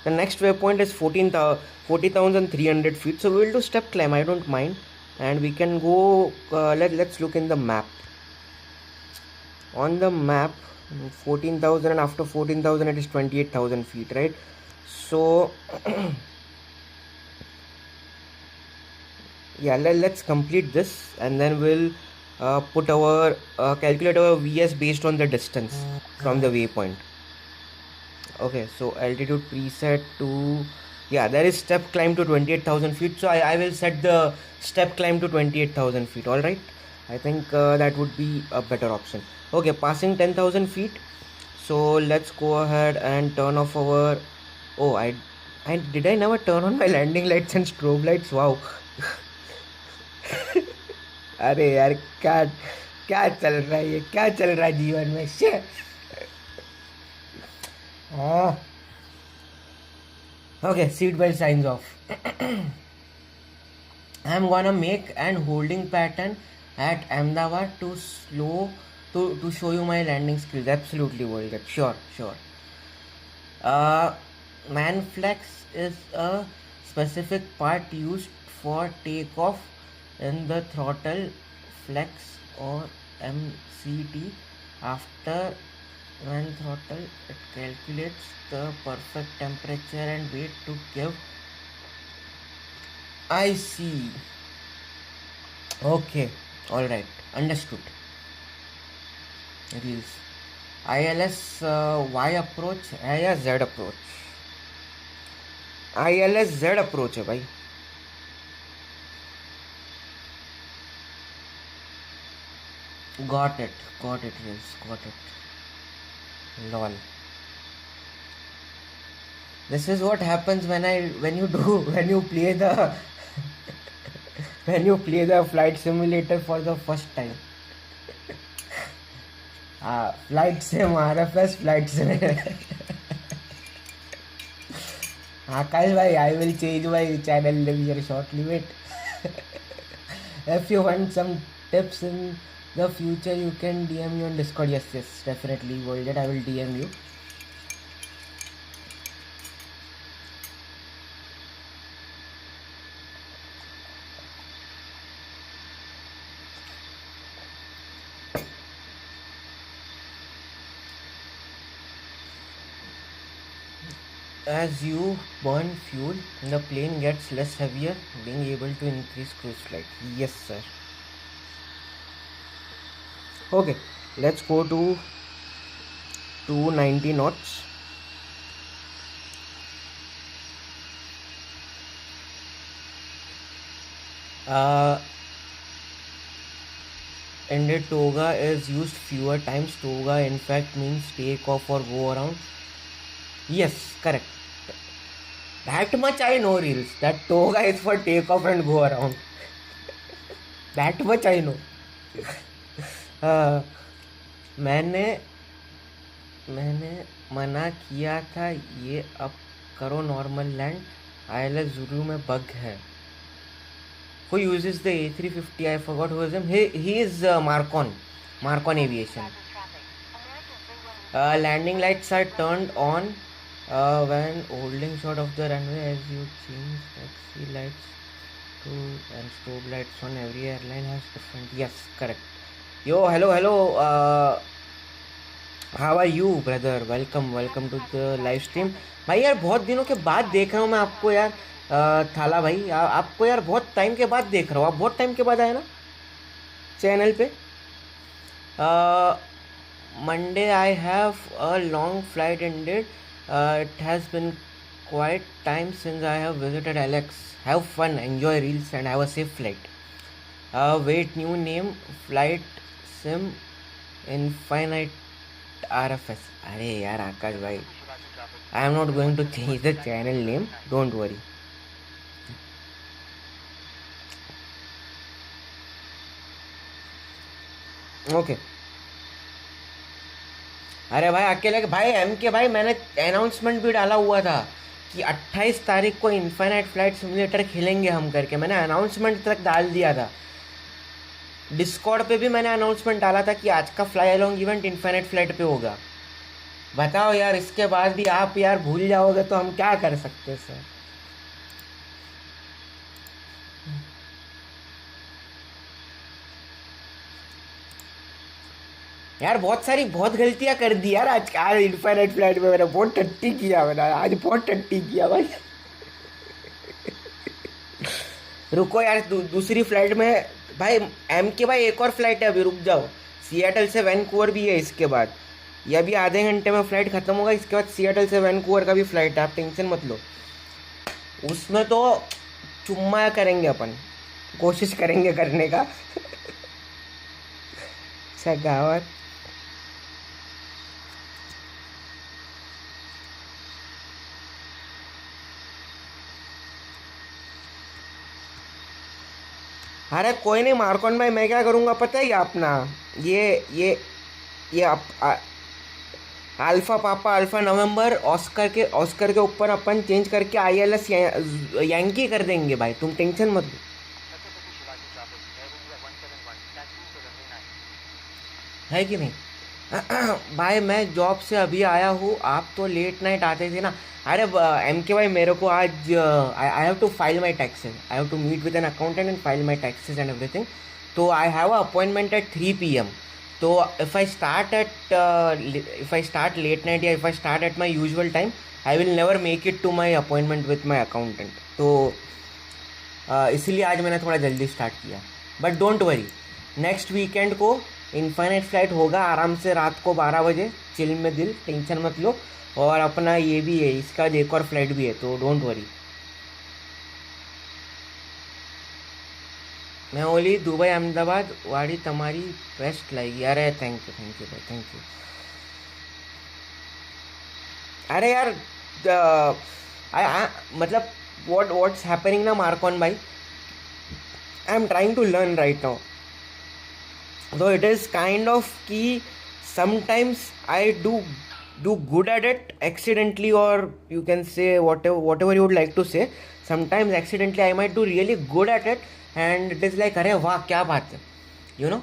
waypoint is 40,300 feet. So we will do step climb. I don't mind, and we can go. Let's look in the map. On the map, 14,000, and after 14,000 it is 28,000 feet, right? So yeah, let's complete this, and then we'll put our calculate our VS based on the distance from the waypoint. Okay, so altitude preset to, yeah, there is step climb to 28,000 feet. So I will set the step climb to 28,000 feet. All right, I think that would be a better option. Okay, passing 10,000 feet. So let's go ahead and turn off our. Oh, I did I never turn on my landing lights and strobe lights? Wow. अरे यार, क्या क्या चल रहा है, ये क्या चल रहा है जीवन में से? Okay, seatbelt signs off. I'm gonna make an holding pattern at Ahmedabad to show you my landing skills. Absolutely, Volgat. Sure. Manflex is a specific part used for takeoff in the throttle flex or MCT. After when throttle, it calculates the perfect temperature and weight to give. I see. Okay, alright, understood. Reels. ILS Y approach है या Z approach? ILS Z approach है भाई. Got it, Reels, got it. Lol. This is what happens when you play the when you play the flight simulator for the first time. Flight sim RFS flight sim. Akash bhai, I will change my channel name here shortly. Wait. If you want some tips in the future, you can DM me on Discord. Yes, definitely. World, I will DM you. As you burn fuel, the plane gets less heavier, being able to increase cruise flight. Yes, sir. Okay, let's go to 290 knots. Ended toga is used fewer times. Toga in fact means take off or go around. Yes, correct. That much I know, Reels. That toga is for take off and go around. That much I know. मैंने मना किया था ये अब करो normal land. ILS Zulu में bug है. Who uses the A350? I forgot who is him. He is Marcon Aviation. Landing lights are turned on when holding short of the runway. As you change taxi lights to and strobe lights on every airline has different. Yes, correct. Yo, hello. How are you brother? Welcome welcome to the live stream. भाई यार बहुत दिनों के बाद देख रहा हूँ मैं आपको यार। थाला भाई आपको यार बहुत टाइम के बाद देख रहा हूँ। आप बहुत टाइम के बाद आए ना चैनल पे। Monday I have a long flight ended. It has been quite time since I have visited Alex. Have fun, enjoy reels, and have a safe flight. Wait, new name, flight sim, infinite RFS. अरे यार आकाश भाई, I am not going to change the channel name. Don't worry. Okay. अरे भाई अकेले भाई M K भाई मैंने announcement भी डाला हुआ था कि 28 तारीख को इन्फाइनाइट फ्लाइट सिमुलेटर खेलेंगे हम करके। मैंने अनाउंसमेंट तक डाल दिया था। डिस्कॉर्ड पे भी मैंने अनाउंसमेंट डाला था कि आज का fly along event infinite flight पे होगा। बताओ यार, इसके बाद भी आप यार भूल जाओगे तो हम क्या कर सकते हैं सर। यार बहुत गलतियां कर दी यार। आज इन्फाइनाइट फ्लाइट में मैंने बहुत टट्टी किया। मैंने आज बहुत टट्टी किया भाई। रुको यार, दूसरी फ्लाइट में भाई एम के भाई एक और फ्लाइट है अभी, रुक जाओ। सियाटल से वैनकूवर भी है इसके बाद। ये अभी आधे घंटे में फ्लाइट ख़त्म होगा, इसके बाद सियाटल से वैनकूवर का भी फ्लाइट है, आप टेंशन मत लो। उसमें तो चुम्मा करेंगे अपन, कोशिश करेंगे करने का। सगावत। अरे कोई नहीं मार्कॉन भाई, मैं क्या करूँगा पता है क्या अपना, ये ये ये अल्फा पापा अल्फा नवंबर ऑस्कर के ऊपर अपन चेंज करके ILS यांकी कर देंगे भाई, तुम टेंशन मत लो। है कि नहीं? भाई मैं जॉब से अभी आया हूँ, आप तो लेट नाइट आते थे ना। अरे एम के भाई मेरे को आज I have to file my taxes, I have to meet with an accountant and file my taxes and everything. तो I have a appointment at 3 PM। तो if I start late night या if I start at my usual time, I will never make it to my appointment with my accountant. तो इसीलिए आज मैंने थोड़ा जल्दी start किया। But don't worry, next weekend को इन्फाइनाइट फ्लाइट होगा आराम से रात को 12 बजे, चिल में दिल, टेंशन मत लो। और अपना ये भी है, इसका एक और फ्लाइट भी है, तो डोंट वरी। मैं ओली दुबई अहमदाबाद वाड़ी तुम्हारी बेस्ट लाएगी। अरे थैंक यू भाई, थैंक यू। अरे यार मतलब व्हाट्स हैपनिंग ना मार्कॉन भाई, I am trying to learn right now. So it is kind of key. Sometimes I do good at it accidentally, or you can say whatever you would like to say. Sometimes accidentally I might do really good at it, and it is like अरे वाह क्या बात है, you know.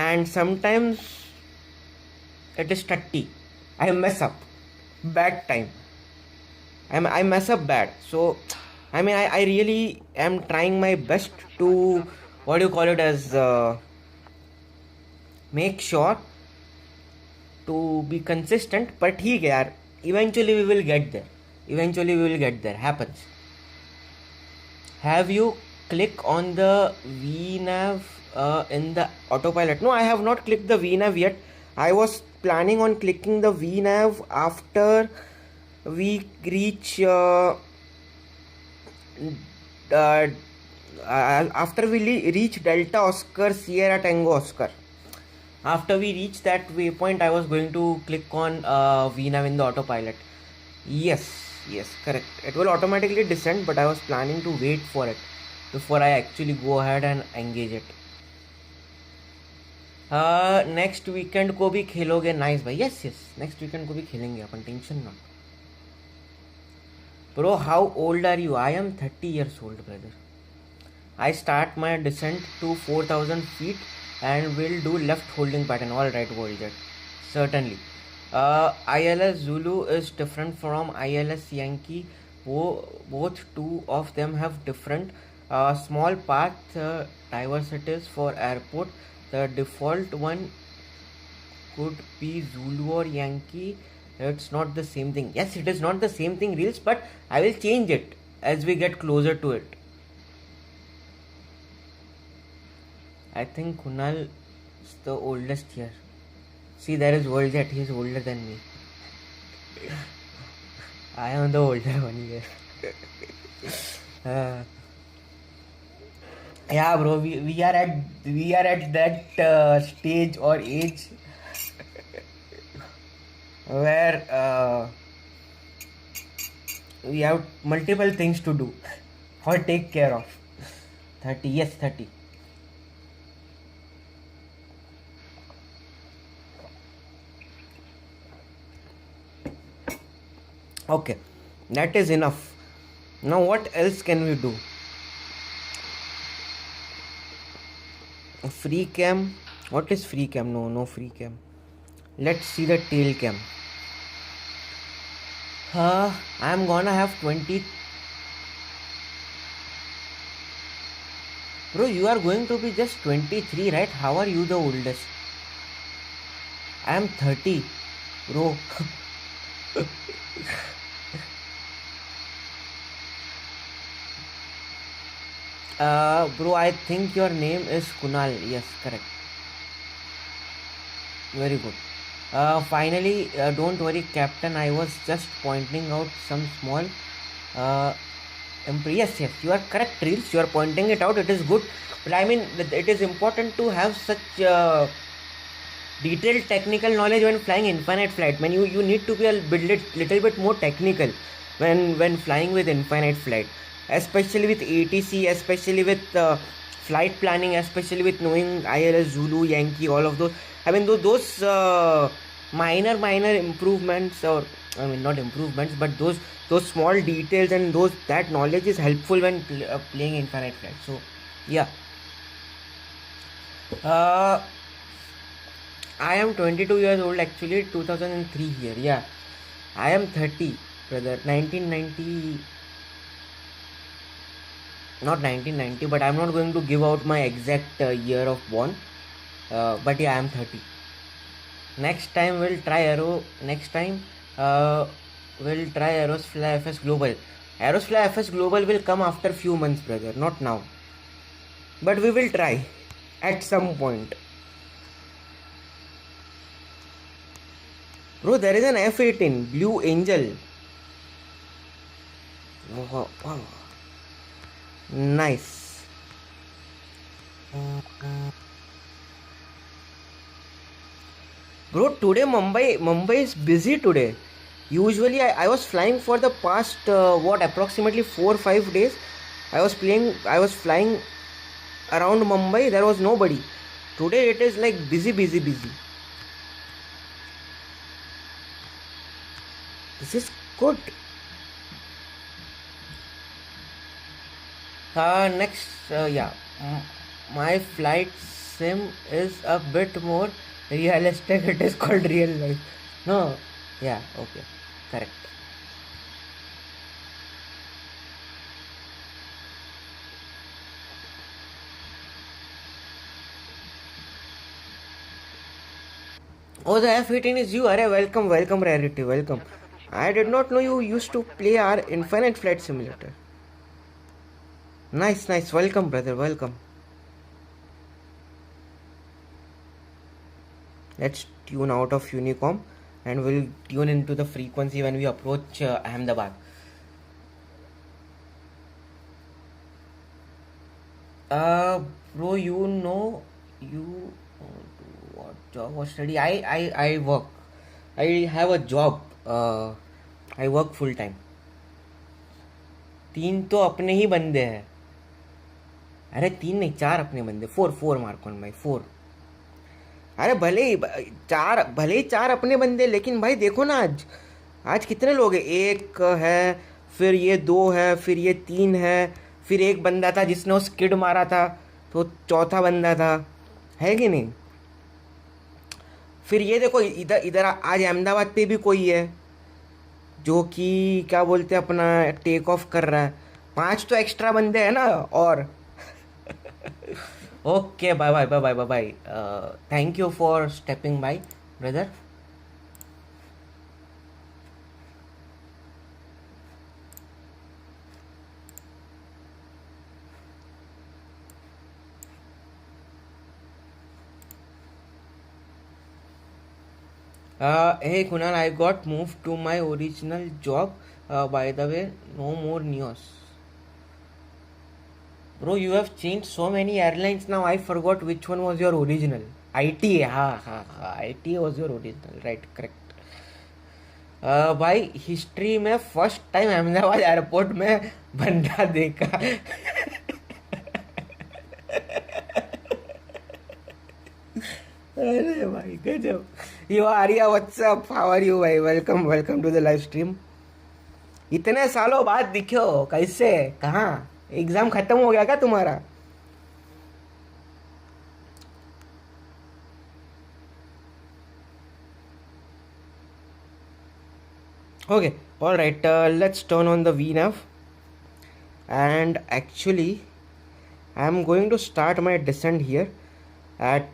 And sometimes it is tutty. I mess up bad time. I mess up bad. So I mean I really am trying my best to, what do you call it, as make sure to be consistent. But ठीक है यार, eventually we will get there, happens. Have you click on the VNav in the autopilot? No, I have not clicked the VNav yet. I was planning on clicking the VNav after we reach reach Delta Oscar Sierra Tango Oscar. After we reach that waypoint, I was going to click on VNav in the autopilot. Yes, correct. It will automatically descend, but I was planning to wait for it before I actually go ahead and engage it. Next weekend को भी खेलोगे? Nice भाई, yes next weekend को भी खेलेंगे अपन, tension ना। Bro how old are you? I am 30 years old brother. I start my descent to 4,000 feet and will do left holding pattern. All right, Voljet. Certainly. ILS Zulu is different from ILS Yankee. Both two of them have different small path diversities for airport. The default one could be Zulu or Yankee. It's not the same thing. Yes, it is not the same thing, Reels, but I will change it as we get closer to it. I think Kunal is the oldest here. See, there is World Jet. He is older than me. I am the older one here. Yeah, bro. We are at that stage or age where we have multiple things to do or take care of. 30, yes, 30. Okay, that is enough. Now what else can we do? Free cam. What is free cam? No free cam. Let's see the tail cam. I'm gonna have 20. Bro, you are going to be just 23, right? How are you the oldest? I am 30, bro. Bro, I think your name is Kunal. Yes, correct. Very good. Finally, don't worry, Captain. I was just pointing out some small. Yes, you are correct, Reels. You are pointing it out. It is good. But I mean, it is important to have such detailed technical knowledge when flying infinite flight. Man, you need to be a little bit more technical when flying with infinite flight. Especially with ATC, especially with flight planning, especially with knowing ILS, Zulu, Yankee, all of those. I mean, those minor improvements, or I mean, not improvements, but those small details and that knowledge is helpful when playing infinite flight. So, yeah. I am 22 years old, actually, 2003 here. Yeah, I am 30, brother. 1990. Not 1990, but I'm not going to give out my exact year of born. But yeah, I'm 30. Next time we'll try Aerosfly FS Global. Aerosfly FS Global will come after few months, brother, not now. But we will try at some point. Bro, there is an F-18 Blue Angel. Oh, wow. Nice. Bro, today Mumbai is busy today. Usually I was flying for the past approximately 4 or 5 days. I was flying around Mumbai. There was nobody. Today it is like busy. This is good. Next, yeah, my flight sim is a bit more realistic. It is called real life. No, yeah, okay, correct. Oh, the F-18 is you. Arey, welcome, Rarity, welcome. I did not know you used to play our Infinite Flight Simulator. Nice, welcome, brother, welcome. Let's tune out of Unicom and we'll tune into the frequency when we approach Ahmedabad. Bro, what job or study? I work. I have a job. I work full time. 3 तो अपने ही बंदे हैं. अरे 3 नहीं, 4 अपने बंदे. 4 मार्कन भाई, 4. अरे भले ही 4 अपने बंदे, लेकिन भाई देखो ना, आज कितने लोग हैं. 1 है, फिर ये 2 है, फिर ये 3 है, फिर एक बंदा था जिसने वो स्किड मारा था, तो 4था बंदा था, है कि नहीं. फिर ये देखो, इधर आज अहमदाबाद पे भी कोई है जो कि क्या बोलते हैं, अपना टेक ऑफ कर रहा है. 5 तो एक्स्ट्रा बंदे हैं ना. और okay, bye. Thank you for stepping by. Brother? Hey Kunal, I got moved to my original job. By the way, no more news. Bro, you have changed so many airlines now. I forgot which one was your original. ITA, हाँ ITA was your original, right? Correct. भाई history में first time Ahmedabad airport में बंदा देखा. अरे भाई गजब. Yo Arya, what's up, how are you भाई? Welcome to the live stream. इतने सालों बाद दिखे हो, कैसे, कहाँ? एग्जाम खत्म हो गया क्या तुम्हारा? Okay, all right. Let's turn on the VNav, and actually, I'm going to start my descent here at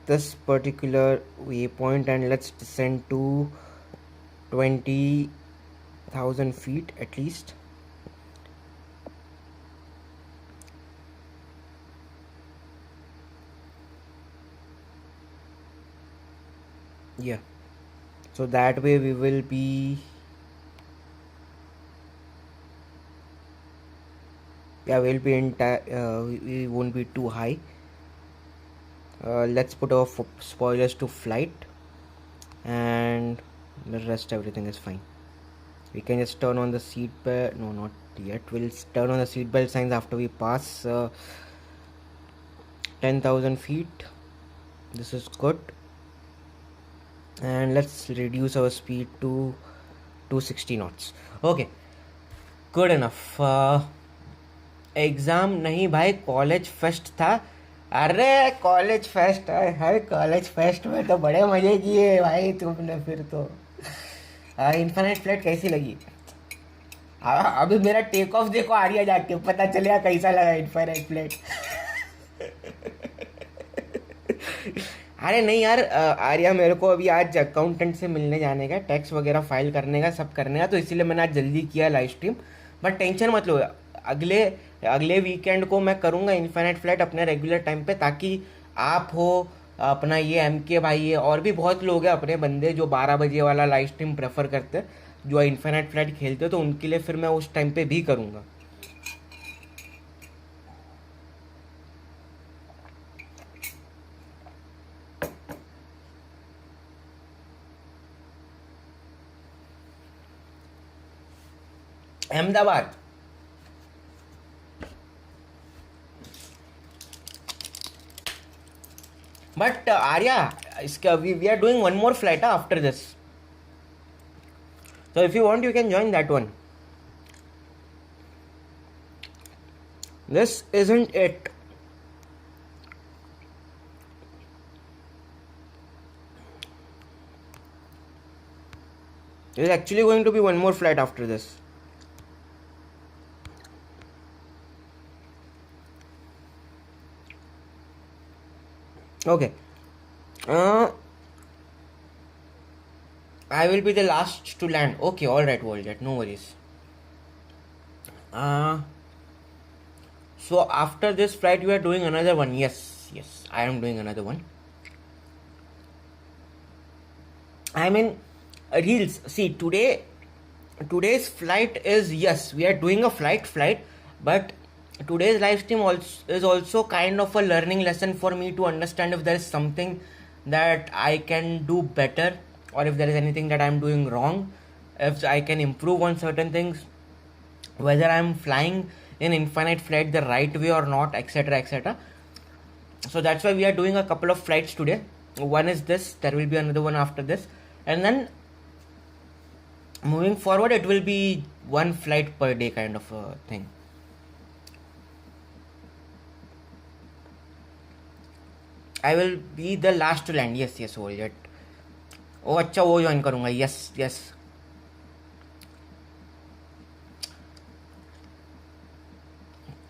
this particular waypoint, and let's descend to 20,000 feet at least. Yeah, so that way we will be, yeah, we'll be in we won't be too high. Let's put our spoilers to flight, and the rest everything is fine. We can just turn on the seat belt. No, not yet. We'll turn on the seat belt signs after we pass 10,000 feet. This is good. And let's reduce our speed to 260 knots. Okay, good enough. Exam नहीं भाई, college fest था. अरे college fest है, college fest में तो बड़े मज़े किए भाई तुमने. फिर तो इन्फिनिट फ्लाइट कैसी लगी? अभी मेरा टेक ऑफ देखो आर्या, जाके पता चलेगा कैसा लगा इन्फिनिट फ्लाइट. अरे नहीं यार आर्या, मेरे को अभी आज अकाउंटेंट से मिलने जाने का, टैक्स वगैरह फाइल करने का, सब करने का, तो इसीलिए मैंने आज जल्दी किया लाइव स्ट्रीम. बट टेंशन मत लो, अगले वीकेंड को मैं करूँगा इन्फिनिट फ्लाइट अपने रेगुलर टाइम पे, ताकि आप हो, अपना ये MK भाई है, और भी बहुत लोग हैं अपने बंदे जो 12 बजे वाला लाइव स्ट्रीम प्रेफर करते हैं, जो इन्फिनिट फ्लाइट खेलते हैं, तो उनके लिए फिर मैं उस टाइम पे भी करूँगा. Ahmedabad. But Arya, we are doing one more flight after this. So if you want, you can join that one. This isn't it. There is actually going to be one more flight after this. Okay. I will be the last to land. Okay, alright, Voljet, no worries. So after this flight, you are doing another one. Yes, I am doing another one. I mean, Reels. See, today's flight is, yes, we are doing a flight, but today's live stream is also kind of a learning lesson for me to understand if there is something that I can do better, or if there is anything that I am doing wrong, if I can improve on certain things, whether I am flying in infinite flight the right way or not, etc, etc. So that's why we are doing a couple of flights today. One is this, there will be another one after this, and then moving forward it will be one flight per day kind of a thing. I will be the last to land. Yes, Voljet. Oh, अच्छा वो join करूँगा. Yes.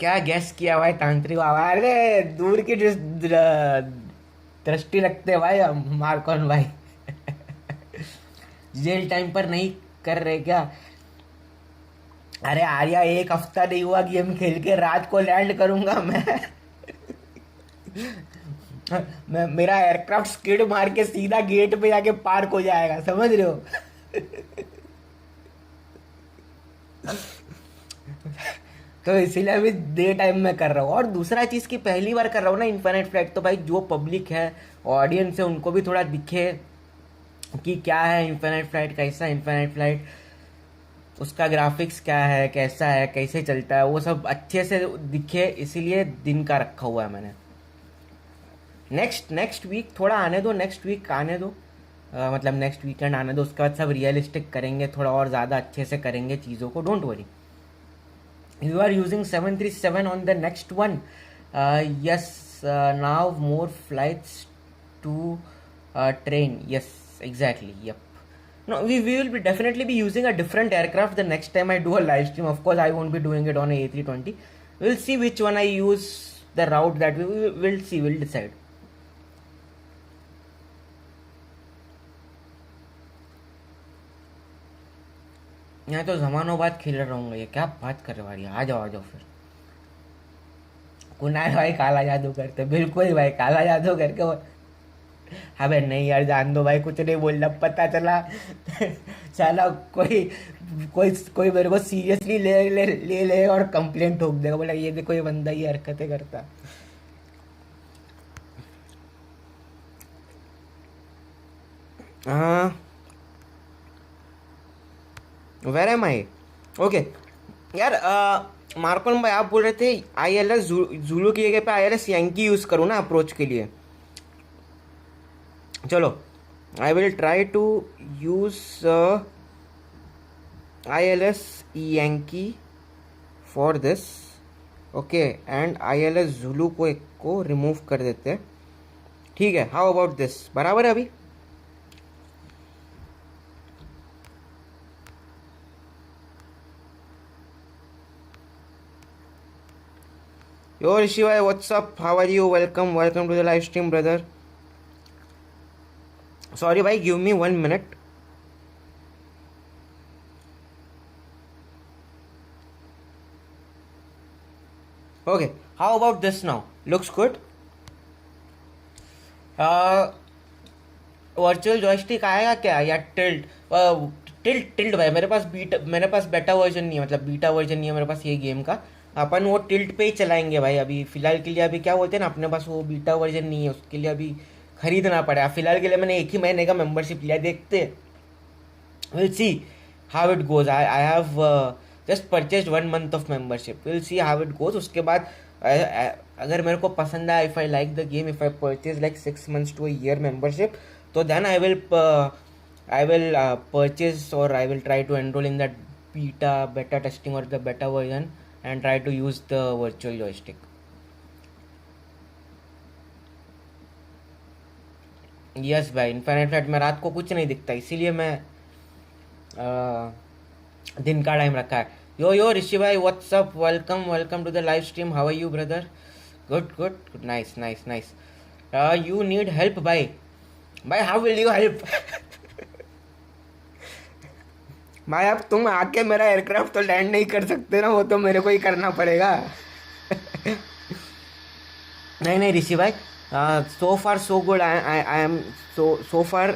क्या gas किया भाई तांत्रिक बाबा? अरे दूर की दृष्टि रखते भाई हम, मार्कॉन भाई। जेल टाइम पर नहीं कर रहे क्या? अरे आर्या, एक हफ्ता नहीं हुआ गेम खेल के, रात को लैंड करूंगा मैं। मैं मेरा एयरक्राफ्ट स्किड मार के सीधा गेट पे जाके पार्क हो जाएगा, समझ रहे हो? तो इसीलिए अभी डे टाइम में कर रहा हूँ। और दूसरा चीज़ की पहली बार कर रहा हूँ ना इन्फिनिट फ्लाइट, तो भाई जो पब्लिक है, ऑडियंस है, उनको भी थोड़ा दिखे कि क्या है इन्फिनिट फ्लाइट, कैसा इन्फिनिट फ्लाइट, उसका ग्राफिक्स क्या है, कैसा है, कैसे चलता है, वो सब अच्छे से दिखे, इसीलिए दिन का रखा हुआ है मैंने। नेक्स्ट वीक थोड़ा आने दो, नेक्स्ट वीक आने दो, मतलब नेक्स्ट वीकेंड आने दो, उसके बाद सब रियलिस्टिक करेंगे, थोड़ा और ज़्यादा अच्छे से करेंगे चीज़ों को, don't worry. You are using 737 on the next one? Yes, now more flights to train. Yes, exactly. Yep. No, we will be definitely be using a different aircraft the next time I do a live stream. Of course, I won't be doing it on a A320. We'll see which one I use, the route that we will see. We'll decide. यहाँ तो जमानों बाद खेल रहा हूँ, ये क्या बात कर रहे भाई? आ जाओ फिर। कुनाल भाई काला जादू करते, बिल्कुल भाई काला जादू करके वो। अबे नहीं यार, जान दो भाई, कुछ नहीं बोलना, पता चला साला कोई कोई कोई मेरे को सीरियसली ले और कंप्लेंट ठोक देगा, बोला ये देखो ये बंदा ये हरकतें करता। हाँ, वेर एम आई? ओके यार, मार्कोन भाई आप बोल रहे थे ILS जूलू की जगह पे ILS यंकी यूज़ करूँ ना अप्रोच के लिए। चलो, I will try to use ILS yankee for this, okay, and ILS zulu को एक को रिमूव कर देते हैं, ठीक है? How about this? बराबर है अभी? Yo Rishi bhai, what's up? How are you? Welcome to the live stream, brother. Sorry bhai, give me 1 minute. Okay, how about this now? Looks good. Virtual joystick आएगा क्या या tilt? Tilt भाई, मेरे पास beta version नहीं है, मतलब beta version नहीं है मेरे पास ये गेम का। अपन वो टिल्ट पे ही चलाएंगे भाई, अभी फिलहाल के लिए। अभी क्या बोलते हैं ना, अपने पास वो बीटा वर्जन नहीं है, उसके लिए अभी खरीदना पड़ेगा। फिलहाल के लिए मैंने 1 ही महीने का मेंबरशिप लिया, देखते will see how it goes. I have just purchase 1 month of membership, will see how it goes. उसके बाद अगर मेरे को पसंद आया, if I like the game, if I purchase like 6 months to a year membership, तो then I will purchase और I will try to enrol in that beta testing or the beta version and try to use the virtual joystick. Yes भाई, infinite flight में रात को कुछ नहीं दिखता, इसीलिए मैं दिन का टाइम रखा है। यो ऋषि भाई, what's up? Welcome to the live stream. How are you brother? Good, nice. You need help भाई? How will you help? भाई अब तुम आके मेरा एयरक्राफ्ट तो लैंड नहीं कर सकते ना, वो तो मेरे को ही करना पड़ेगा। नहीं ऋषि भाई, so far so good. I am so far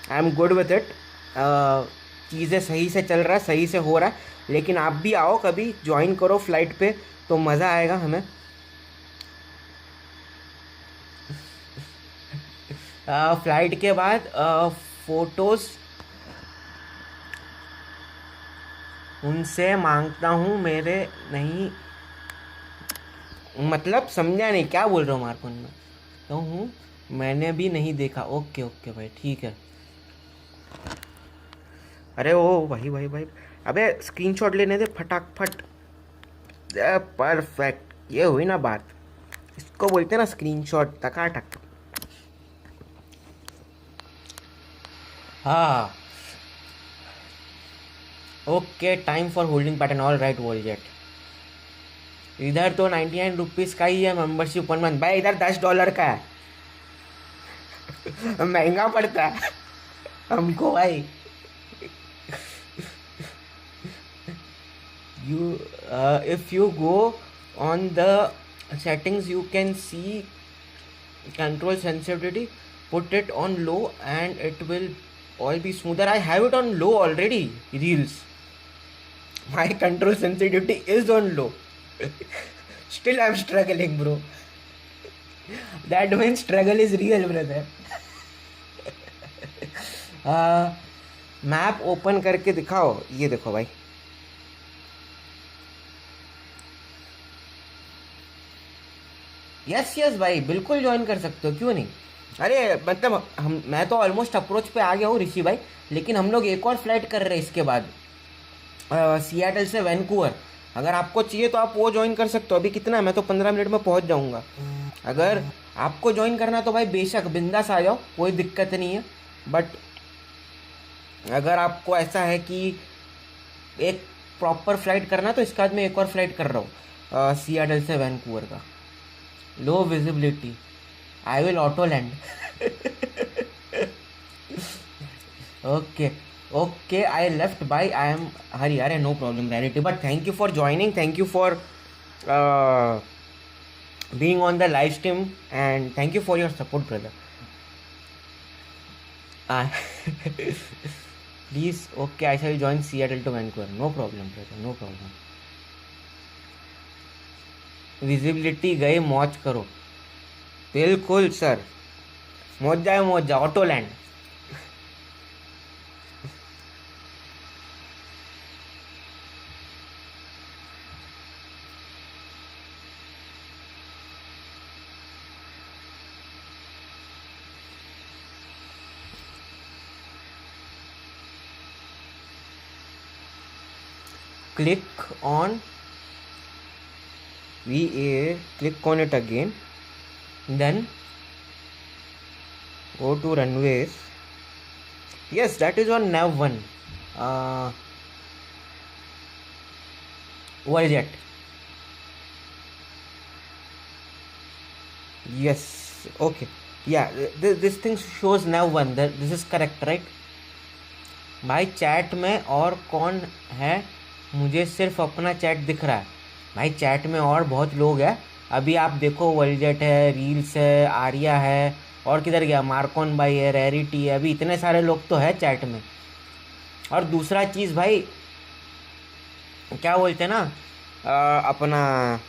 I am good with it. चीज़ें सही से चल रहा है, सही से हो रहा है, लेकिन आप भी आओ कभी, ज्वाइन करो फ्लाइट पे, तो मज़ा आएगा हमें। फ्लाइट के बाद फोटोज़ उनसे मांगता हूँ, मेरे नहीं, मतलब समझा नहीं क्या बोल रहा हूँ मार्कोन में तो हूँ, मैंने भी नहीं देखा। ओके भाई, ठीक है। अरे ओ भाई, अबे स्क्रीनशॉट लेने दे फटाफट। परफेक्ट, ये हुई ना बात, इसको बोलते हैं ना स्क्रीनशॉट, टकाटक। हाँ, okay, time for holding pattern, all right Worldjet. इधर तो 99 रुपीज़ का ही है मेंबरशिप 1 month भाई, इधर $10 का है। महंगा पड़ता है हमको भाई। you if you go on the settings you can see control sensitivity, put it on low and it will all be smoother. I have it on low already, reels. My control sensitivity is on low. Still I'm struggling, bro. That means struggle is real, brother. Map open करके दिखाओ, ये देखो भाई। Yes भाई, बिल्कुल join कर सकते हो, क्यों नहीं। अरे मतलब मैं तो ऑलमोस्ट अप्रोच पे आ गया हूँ ऋषि भाई, लेकिन हम लोग एक और फ्लाइट कर रहे हैं इसके बाद, सियाटल से वैंकूवर। अगर आपको चाहिए तो आप वो ज्वाइन कर सकते हो। अभी कितना है, मैं तो 15 मिनट में पहुँच जाऊँगा। अगर आपको ज्वाइन करना तो भाई बेशक बिंदास आ जाओ, कोई दिक्कत नहीं है। बट अगर आपको ऐसा है कि एक प्रॉपर फ्लाइट करना, तो इसके बाद मैं एक और फ्लाइट कर रहा हूँ सियाटल से वैंकूवर का। Low visibility, I will auto land. Okay I left bye, I am Hari. अरे no problem Rarity, but thank you for joining, thank you for being on the live stream and thank you for your support, brother. Please, okay, I shall join Seattle to Vancouver. No problem, brother, no problem. Visibility गई, मौज करो। बिल्कुल sir, मौज जाए auto land. click on VAAH, click on it again, then go to runways. Yes, that is on nav 1, Worldjet. Yes, okay, yeah, this thing shows nav 1, this is correct, right? भाई chat में और कौन है, मुझे सिर्फ अपना chat दिख रहा है। भाई चैट में और बहुत लोग हैं। अभी आप देखो, वर्ल्डजेट है, रील्स है, आर्या है, और किधर गया, मार्कॉन भाई है, रैरिटी है। अभी इतने सारे लोग तो है चैट में। और दूसरा चीज़ भाई, क्या बोलते हैं ना, अपना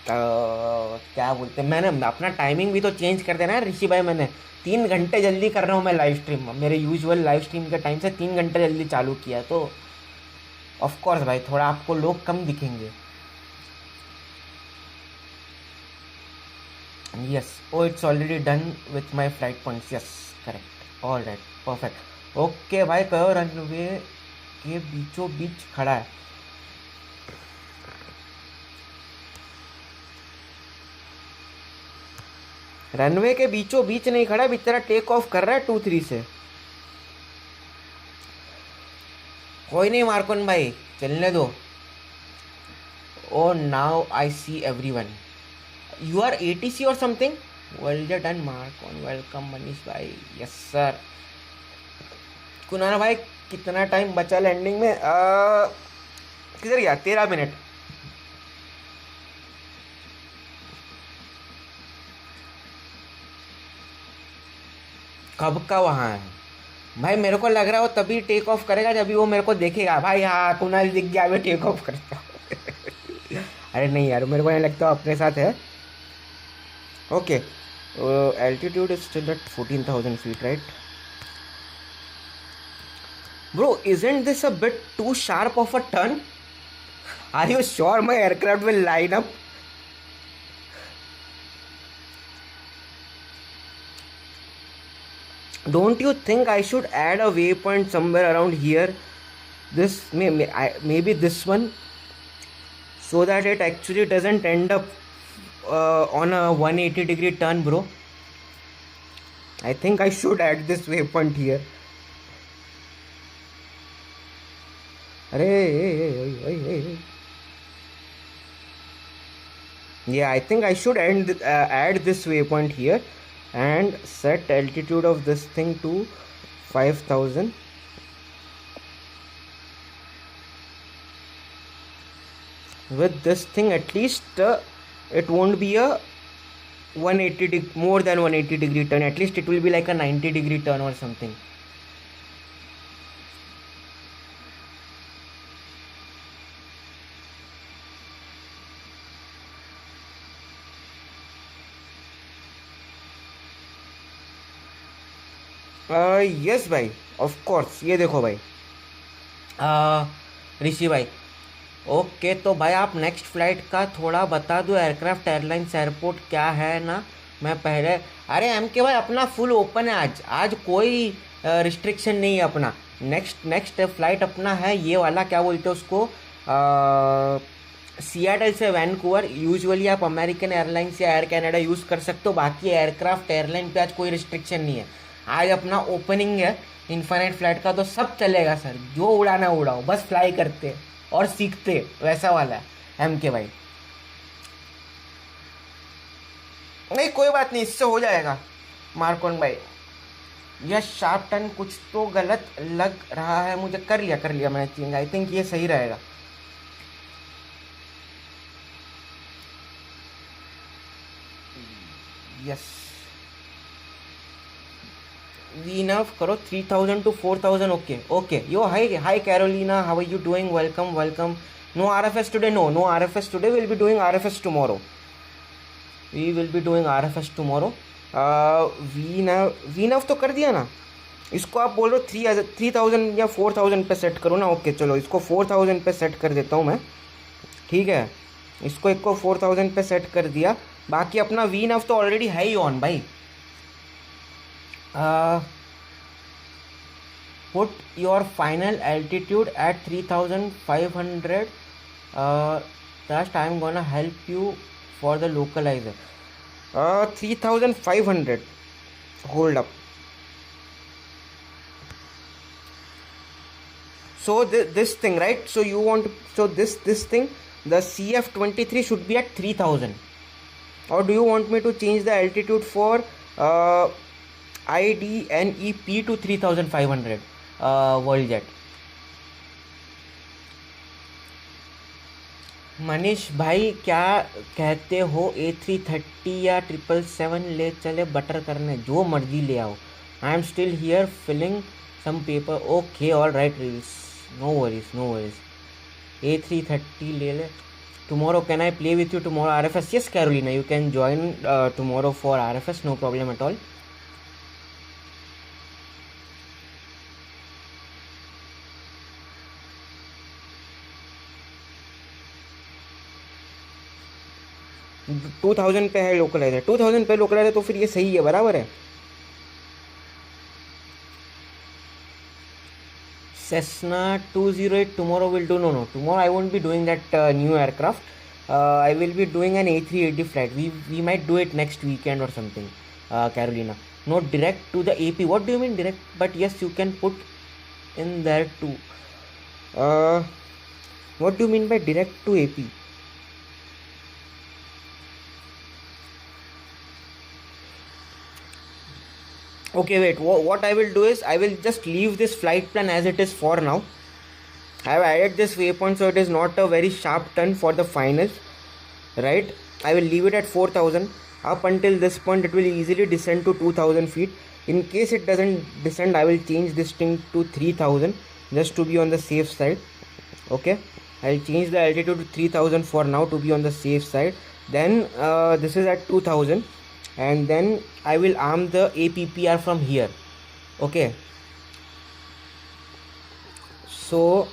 क्या बोलते हैं, मैंने अपना टाइमिंग भी तो चेंज कर देना है ऋषि भाई। मैंने 3 घंटे जल्दी कर रहा हूँ मैं लाइव स्ट्रीम। मेरे यूजुअल लाइव स्ट्रीम के टाइम से 3 घंटे जल्दी चालू किया, तो ऑफ कोर्स भाई थोड़ा आपको लोग कम दिखेंगे। Yes, oh it's already done with my flight points. Yes correct, all right, perfect. Okay भाई, कहो रनवे के बीचों बीच खड़ा है। रनवे के बीचों बीच नहीं खड़ा, बेचारा टेक ऑफ कर रहा है 2-3 से। कोई नहीं मार्कन भाई, चलने दो। Oh now I see everyone, you are ATC और समथिंग। वर्ल्डजेट एंड मार्कन, वेलकम मनीष भाई। Yes sir. कुनारा भाई, कितना टाइम बचा लैंडिंग में? किधर गया? 13 मिनट। कब का वहाँ है भाई? मेरे को लग रहा है वो तभी टेक ऑफ करेगा जब वो मेरे को देखेगा। भाई हाँ, कुनाल दिख गया, मैं टेक ऑफ करता हूँ। अरे नहीं यार, मेरे को नहीं लगता अपने साथ है। Okay, altitude is still at 14,000 feet, right bro? Isn't this a bit too sharp of a turn? Are you sure my aircraft will line up? Don't you think I should add a waypoint somewhere around here? This maybe this one, so that it actually doesn't end up on a 180-degree turn, bro. I think I should add this waypoint here. Hey. Yeah, I think I should add this waypoint here. and set altitude of this thing to 5000. With this thing, at least it won't be a 180 more than 180 degree turn. At least it will be like a 90 degree turn or something. Yes भाई, of course. ये देखो भाई, ऋषि भाई. Okay, तो भाई आप next flight का थोड़ा बता दो. एयरक्राफ्ट एयरलाइंस एयरपोर्ट क्या है ना. मैं पहले, अरे एम के भाई अपना फुल ओपन है. आज कोई रिस्ट्रिक्शन नहीं है अपना. नेक्स्ट फ्लाइट अपना है ये वाला, क्या बोलते हैं उसको, सियाटल से वैनकूवर. यूजुअली आप अमेरिकन एयरलाइंस या एयर कैनेडा यूज़ कर सकते हो. बाकी एयरक्राफ्ट एयरलाइन पे आज कोई रिस्ट्रिक्शन नहीं है. आज अपना ओपनिंग है इन्फाइनाइट फ्लाइट का, तो सब चलेगा सर. जो उड़ाना उड़ाओ, बस फ्लाई करते और सीखते, वैसा वाला है एम के भाई. नहीं कोई बात नहीं, इससे हो जाएगा मार्कोन भाई. यह शार्प टर्न कुछ तो गलत लग रहा है मुझे. कर लिया मैंने चेंज. आई थिंक ये सही रहेगा. यस, वीनव करो 3000 to 4000. Okay. Yo hi Carolina, how are you doing? Welcome. No RFS today. No RFS today. Will be doing RFS tomorrow. We will be doing RFS tomorrow. वीनव तो कर दिया ना. इसको आप बोल रहे हो 3000 या 4000 पे सेट करो ना. ओके चलो, इसको 4000 पे सेट कर देता हूँ मैं. ठीक है, इसको 4000 पे सेट कर दिया. बाकी अपना वीनव तो ऑलरेडी है ही ऑन भाई. put your final altitude at 3500. Just I'm gonna help you for the localizer. 3500. Hold up. So this thing, right? So you want to, so this thing, the CF23 should be at 3000. Or do you want me to change the altitude for IDNEP to 3500 world jet? Manish भाई क्या कहते हो? A330 या 777 ले चले butter करने? जो मर्जी ले आओ. I am still here filling some paper. Okay all right reels, no worries. A330 ले ले. Tomorrow can I play with you tomorrow RFS? Yes Carolina, you can join tomorrow for RFS, no problem at all. $2000 पे है लोकलाइजर. 2000 पे लोकलाइजर तो फिर ये सही है, बराबर है. Cessna 208 tomorrow will do. No, tomorrow I won't be doing that new aircraft. I will be doing an A380 flight. We might do it next weekend or something. Carolina, no direct to the AP. What do you mean direct? But yes, you can put in there too. What do you mean by direct to AP? Okay wait, what I will do is I will just leave this flight plan as it is for now. I have added this waypoint so it is not a very sharp turn for the finals, right? I will leave it at 4000. Up until this point it will easily descend to 2000 feet. In case it doesn't descend, I will change this thing to 3000 just to be on the safe side. Okay, I'll change the altitude to 3000 for now to be on the safe side. Then this is at 2000, and then I will arm the APPR from here. Okay, so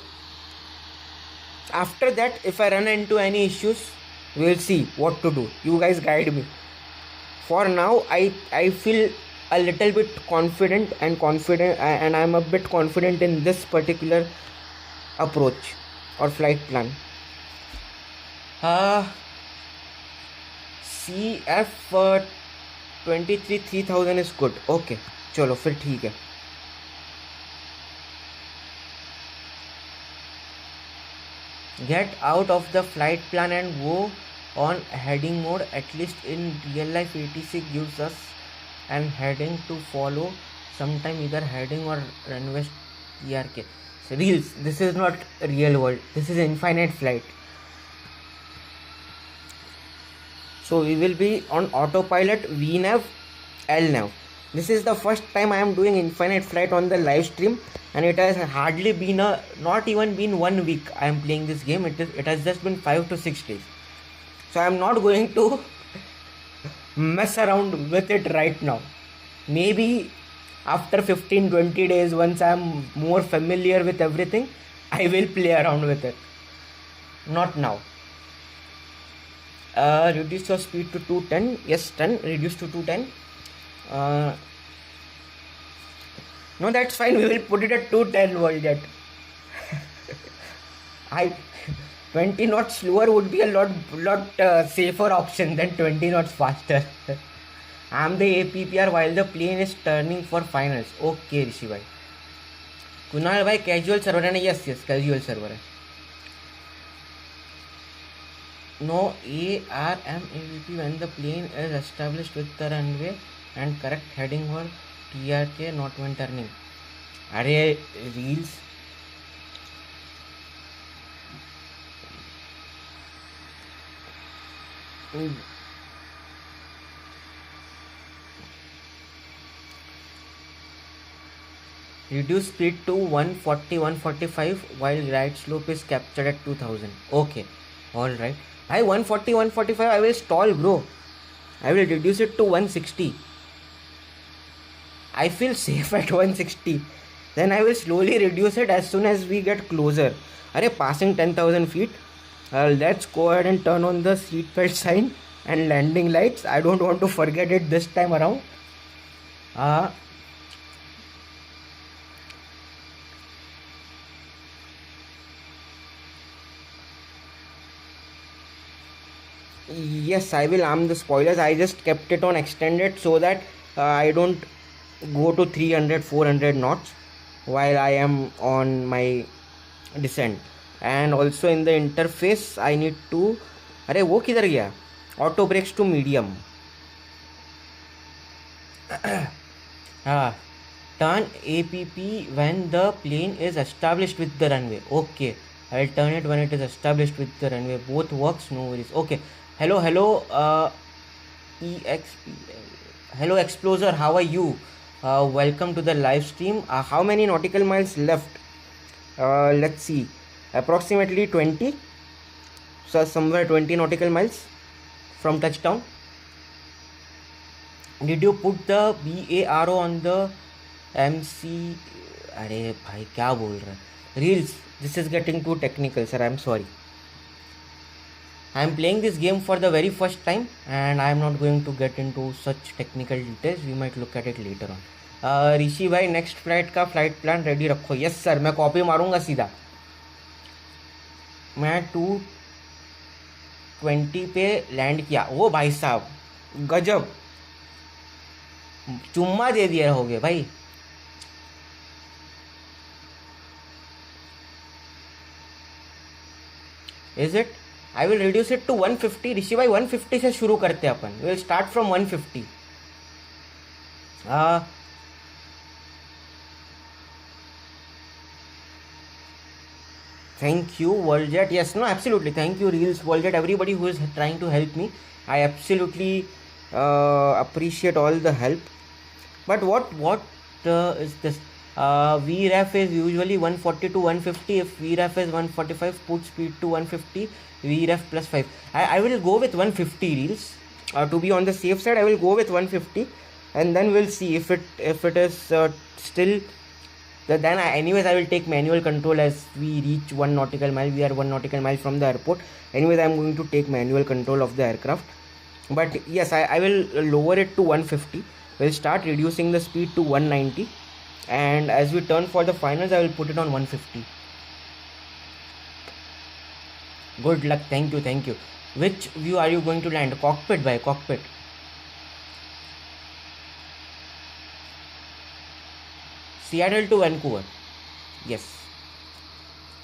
after that if I run into any issues, we'll see what to do. You guys guide me. For now I feel a little bit confident and I'm a bit confident in this particular approach or flight plan. CF 23 3000 is good. Okay, चलो फिर ठीक है. Get out of the flight plan and go on heading mode. At least in real life ATC gives us and heading to follow sometime either heading or runway TRK. So reels, this is not real world, this is infinite flight. So we will be on autopilot VNAV LNAV. This is the first time I am doing infinite flight on the live stream, and it has hardly been not even been 1 week I am playing this game. It has just been 5 to 6 days. So I am not going to mess around with it right now. Maybe after 15-20 days, once I am more familiar with everything, I will play around with it. Not now. Reduce your speed to 210. Yes, 10. Reduce to 210. No, that's fine. We will put it at 210 world jet. 20 knots slower would be a lot safer option than 20 knots faster. I am the APPR while the plane is turning for finals. Okay, Rishi bhai. Kunal bhai, casual server है ना? Yes, casual server है. No ARM AVP when the plane is established with the runway and correct heading or TRK, not when turning. Arey reels. Reduce speed to 140-145 while right slope is captured at 2000. Okay, alright. I 140-145 I will stall, bro. I will reduce it to 160. I feel safe at 160. Then I will slowly reduce it as soon as we get closer. Arey, passing 10,000 feet. Let's go ahead and turn on the seatbelt sign and landing lights. I don't want to forget it this time around. Yes, I will arm the spoilers. I just kept it on extended so that I don't go to 300-400 knots while I am on my descent. And also in the interface I need to, अरे वो किधर गया? Auto brakes to medium. Turn APP when the plane is established with the runway. Okay, I will turn it when it is established with the runway. Both works, no worries. Okay. Hello, hello Exploser, how are you? Welcome to the live stream. How many nautical miles left? Let's see, approximately 20. So somewhere 20 nautical miles from touchdown. Did you put the BARO on the MC? अरे भाई क्या बोल रहा है? Reels, this is getting too technical, sir. I'm sorry. I am playing this game for the very first time and I am not going to get into such technical details. We might look at it later on. ऋषि भाई, next flight का flight plan ready रखो. Yes sir, मैं copy मारूंगा सीधा. मैं 220 पे land किया. वो भाई साहब गजब, चुम्मा दे दिया होगे भाई. Is it? I will reduce it to 150. ऋषि भाई 150 से शुरू करते हैं अपन. We will start from 150. Thank you Worldjet. Yes, no, absolutely. Thank you Reels, Worldjet, everybody who is trying to help me. I absolutely appreciate all the help. But what is this? VREF is usually 140 to 150. If VREF is 145, put speed to 150. VREF plus 5. I will go with 150 Reels. To be on the safe side, I will go with 150, and then we'll see if it is still. Then anyways I will take manual control as we reach 1 nautical mile. We are 1 nautical mile from the airport. Anyways, I am going to take manual control of the aircraft. But yes, I will lower it to 150. We'll start reducing the speed to 190. And as we turn for the finals, I will put it on 150. Good luck. Thank you. Which view are you going to land? Cockpit by cockpit. Seattle to Vancouver. Yes.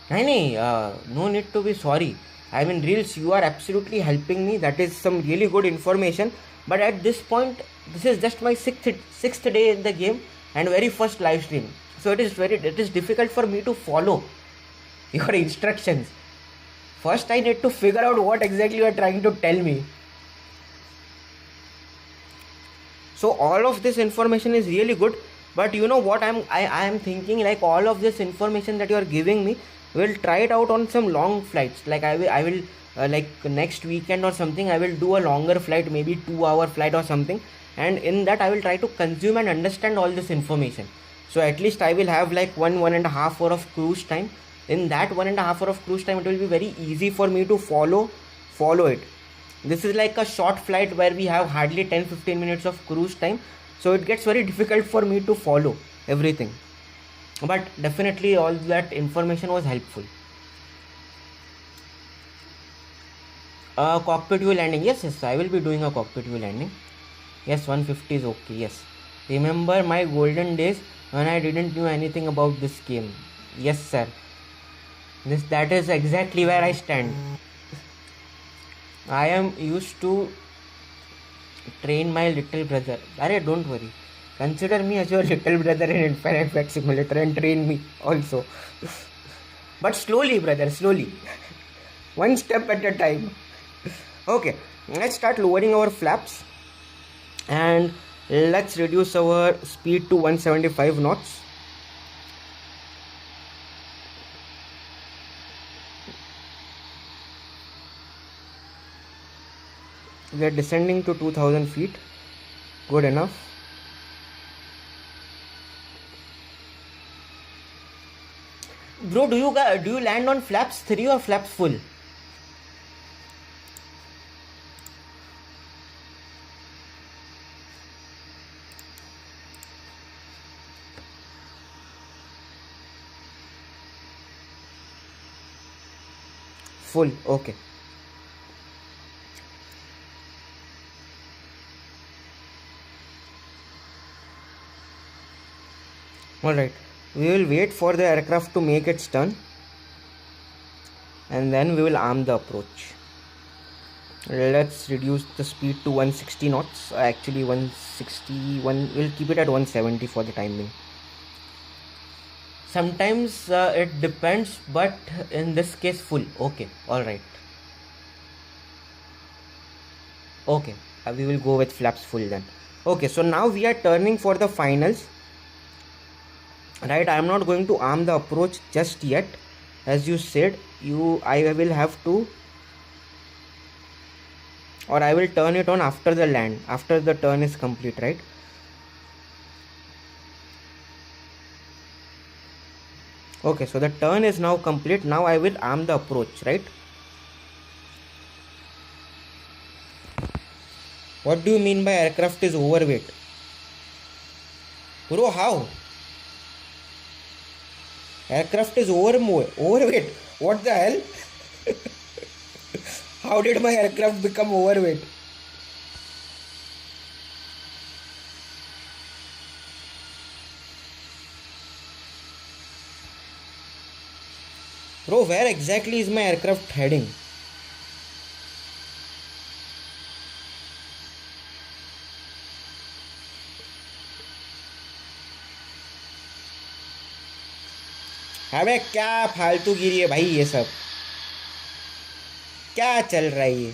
No need to be sorry. I mean, Reels, you are absolutely helping me. That is some really good information. But at this point, this is just my sixth day in the game and very first live stream. So it is difficult for me to follow your instructions. First, I need to figure out what exactly you are trying to tell me. So all of this information is really good. But you know what I am thinking, like all of this information that you are giving me, we'll try it out on some long flights. Like I will like next weekend or something, I will do a longer flight, maybe 2-hour flight or something, and in that I will try to consume and understand all this information. So at least I will have like 1.5 hour of cruise time. In that 1.5 hour of cruise time, it will be very easy for me to follow it. This is like a short flight where we have hardly 10-15 minutes of cruise time, so it gets very difficult for me to follow everything. But definitely all that information was helpful. Cockpit view landing. Yes, I will be doing a cockpit view landing. Yes, 150 is okay. Yes. Remember my golden days when I didn't know anything about this game. Yes, sir. That is exactly where I stand. I am used to train my little brother. Arey, don't worry. Consider me as your little brother in Infinite Flight Simulator and train me also. But slowly, brother, slowly. One step at a time. Okay, let's start lowering our flaps. And let's reduce our speed to 175 knots. We are descending to 2000 feet. Good enough. Bro, do you land on flaps 3 or flaps full? Full, okay. Alright, we will wait for the aircraft to make its turn and then we will arm the approach. Let's reduce the speed to 160 knots. Actually 161, we'll keep it at 170 for the time being. Sometimes it depends, but in this case full. Okay, alright. Okay, we will go with flaps full then. Okay, so now we are turning for the finals. Right, I am not going to arm the approach just yet. As you said, I will have to, or I will turn it on after the land, after the turn is complete, right? Okay, so the turn is now complete. Now I will arm the approach, right? What do you mean by aircraft is overweight? Bro, how? Aircraft is overweight. What the hell? How did my aircraft become overweight? Bro, where exactly is my aircraft heading? अबे क्या फालतू गिरी है भाई, ये सब क्या चल रहा है ये?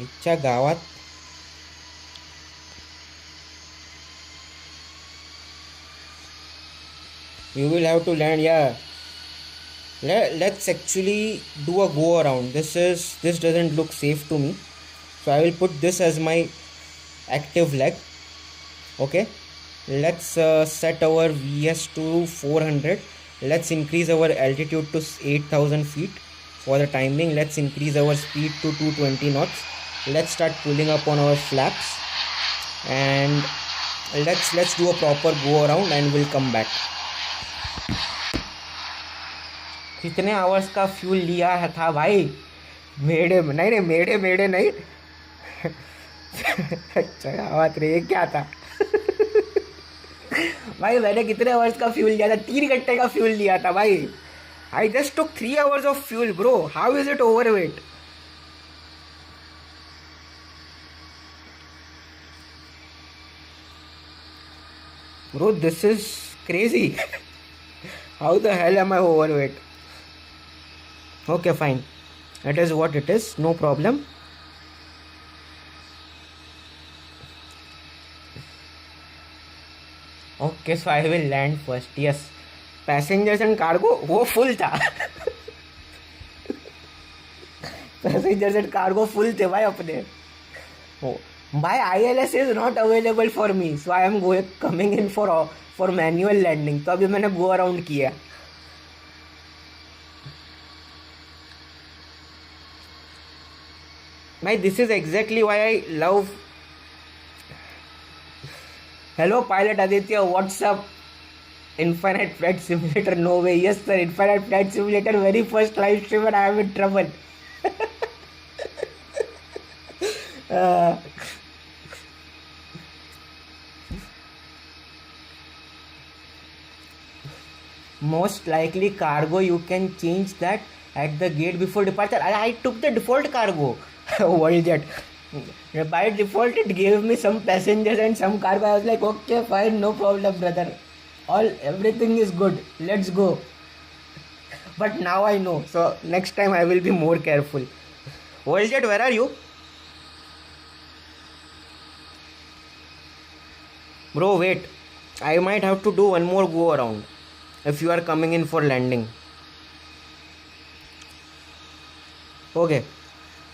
अच्छा गावात you will have to land. Yeah, let's actually do a go around. This doesn't look safe to me, so I will put this as my active leg. Okay, let's set our VS to 400. Let's increase our altitude to 8000 feet for the time being. Let's increase our speed to 220 knots. Let's start pulling up on our flaps and let's do a proper go around and we'll come back. कितने hours का fuel लिया है था भाई? मेरे नहीं नहीं, मेरे नहीं। अच्छा आवाज रे, ये क्या था? भाई मैंने कितने आवर्स का फ्यूल लिया था? 3 घंटे का फ्यूल लिया था भाई। I just took 3 hours of fuel bro, how is it over weight? Bro, this is crazy. How the hell am I overweight? Okay, fine. It is what it is. No problem. Okay, so I will land first. Yes. Passengers and cargo, वो full था. Passengers and cargo full थे भाई अपने. Oh. My ILS is not available for me, so I am coming in for manual landing. तो अभी मैंने go around किया. भाई this is exactly why I love. Hello pilot Aditya, what's up? Infinite Flight Simulator, no way. Yes sir, Infinite Flight Simulator, very first live stream and I am in trouble. Most likely cargo, you can change that at the gate before departure. I took the default cargo. Worldjet. By default it gave me some passengers and some cargo. I was like, okay fine, no problem brother, everything is good, let's go. But now I know, so next time I will be more careful. Worldjet, where are you? Bro wait, I might have to do one more go around if you are coming in for landing. Okay,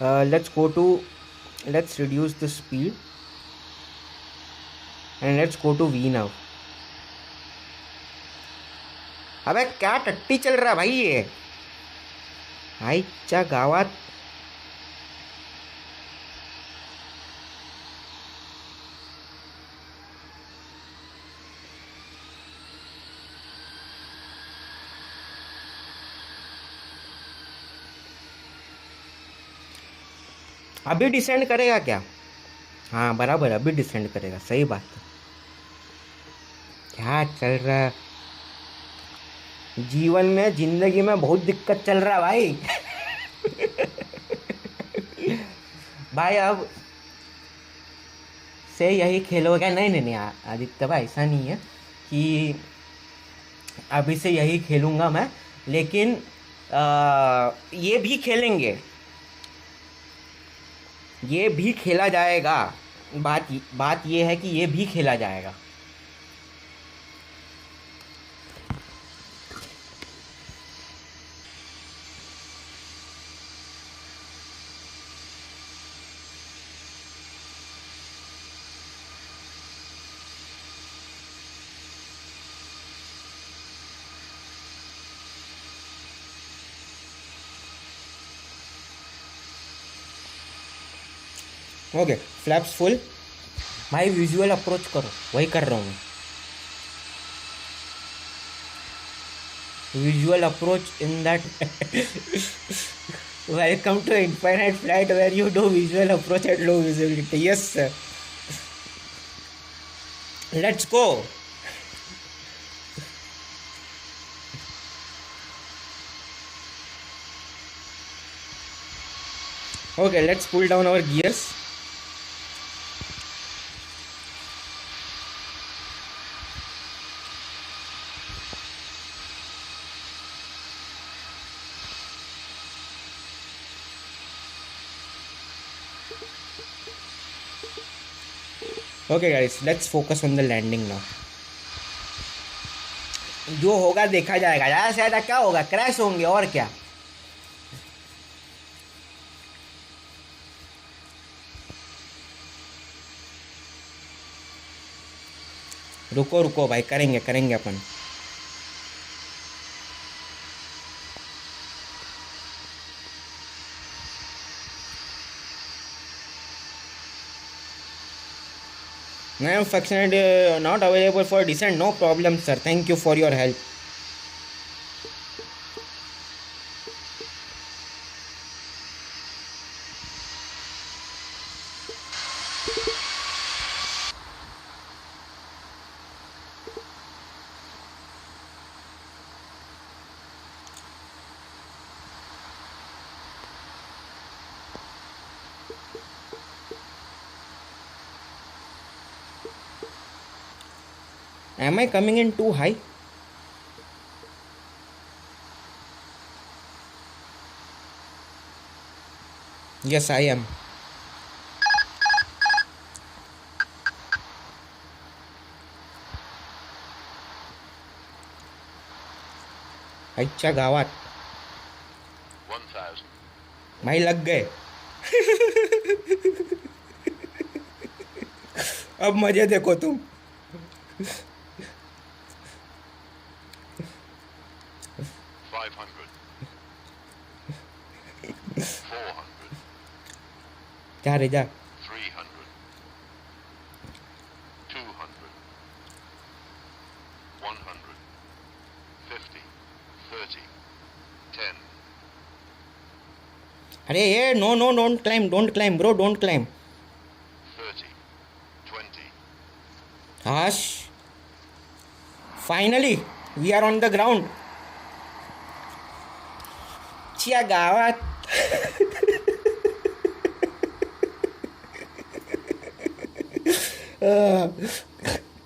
let's reduce the speed and let's go to V now. अबे क्या टट्टी चल रहा है भाई ये? आईच्या गावात. अभी डिसेंड करेगा क्या? हाँ बराबर, अभी डिसेंड करेगा, सही बात है. क्या चल रहा है जीवन में, जिंदगी में बहुत दिक्कत चल रहा है भाई. भाई अब से यही खेलोगे? नहीं नहीं नहीं आदित्य भाई, ऐसा नहीं है कि अभी से यही खेलूँगा मैं, लेकिन ये भी खेलेंगे, ये भी खेला जाएगा. बात ये है कि ये भी खेला जाएगा. Okay, flaps full. भाई विजुअल अप्रोच करो, वही कर रहा हूँ मैं. Visual approach in that. Welcome to infinite flight where you do visual approach at low visibility. Yes sir, let's go. Okay, let's pull down our gears. Okay guys, let's focus on the landing now. जो होगा देखा जाएगा. ज़्यादा से ज़्यादा क्या होगा? Crash होंगे और क्या. रुको रुको भाई, करेंगे अपन. I am functionally not available for descent. No problem sir, thank you for your help. Am I coming in too high? Yes, I am. अच्छा गावात 1000. भाई लग गए. अब मजे देखो तुम. 500. 400. जा रे जा. 300. 200. 100. 50. 30. 10. अरे ये no no don't climb bro, don't climb. 30. 20. हाश, finally we are on the ground. चिया गावात.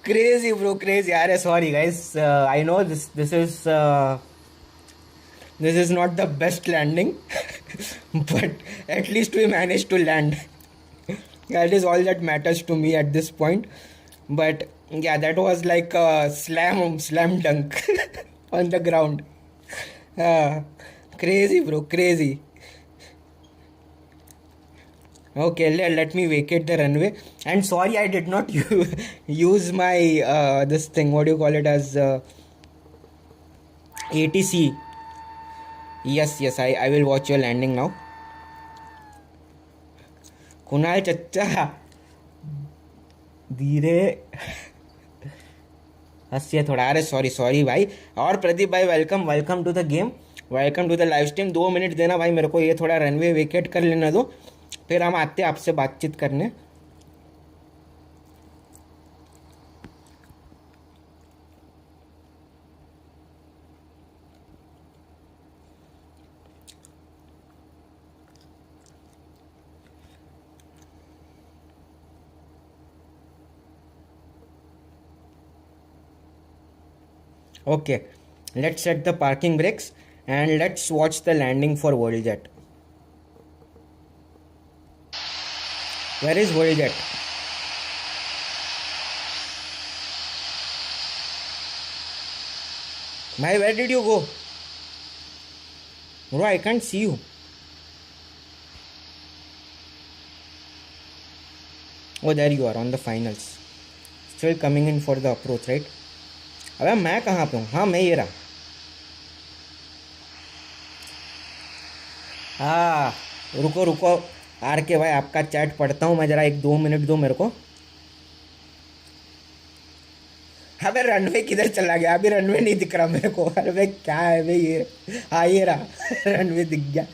Crazy bro, crazy. Are sorry guys, I know this is not the best landing. But at least we managed to land. That is all that matters to me at this point. But yeah, that was like a slam dunk on the ground. Crazy bro, crazy. Okay, let me vacate the runway. And sorry, I did not use my this thing. What do you call it as ATC? Yes, I will watch your landing now. Kunal चच्चा धीरे हंसिए थोड़ा. अरे sorry भाई. और प्रदीप भाई welcome to the game, welcome to the live stream. 2 minute देना भाई मेरे को, ये थोड़ा रनवे वेकेट कर लेना दो, फिर हम आते हैं आपसे बातचीत करने. Okay, let's set the parking brakes and let's watch the landing for Worldjet. Where is Worldjet? Bhai, where did you go? Bro, I can't see you. Oh, there you are on the finals. Still coming in for the approach, right? अबे मैं कहाँ पे हूँ? हाँ मैं ये रहा. हाँ रुको आर के भाई, आपका चैट पढ़ता हूँ मैं जरा. 1-2 मिनट दो मेरे को. अबे रनवे किधर चला गया? अभी रनवे नहीं दिख रहा मेरे को. अरे क्या है भाई ये? हाँ ये रहा. रनवे दिख गया.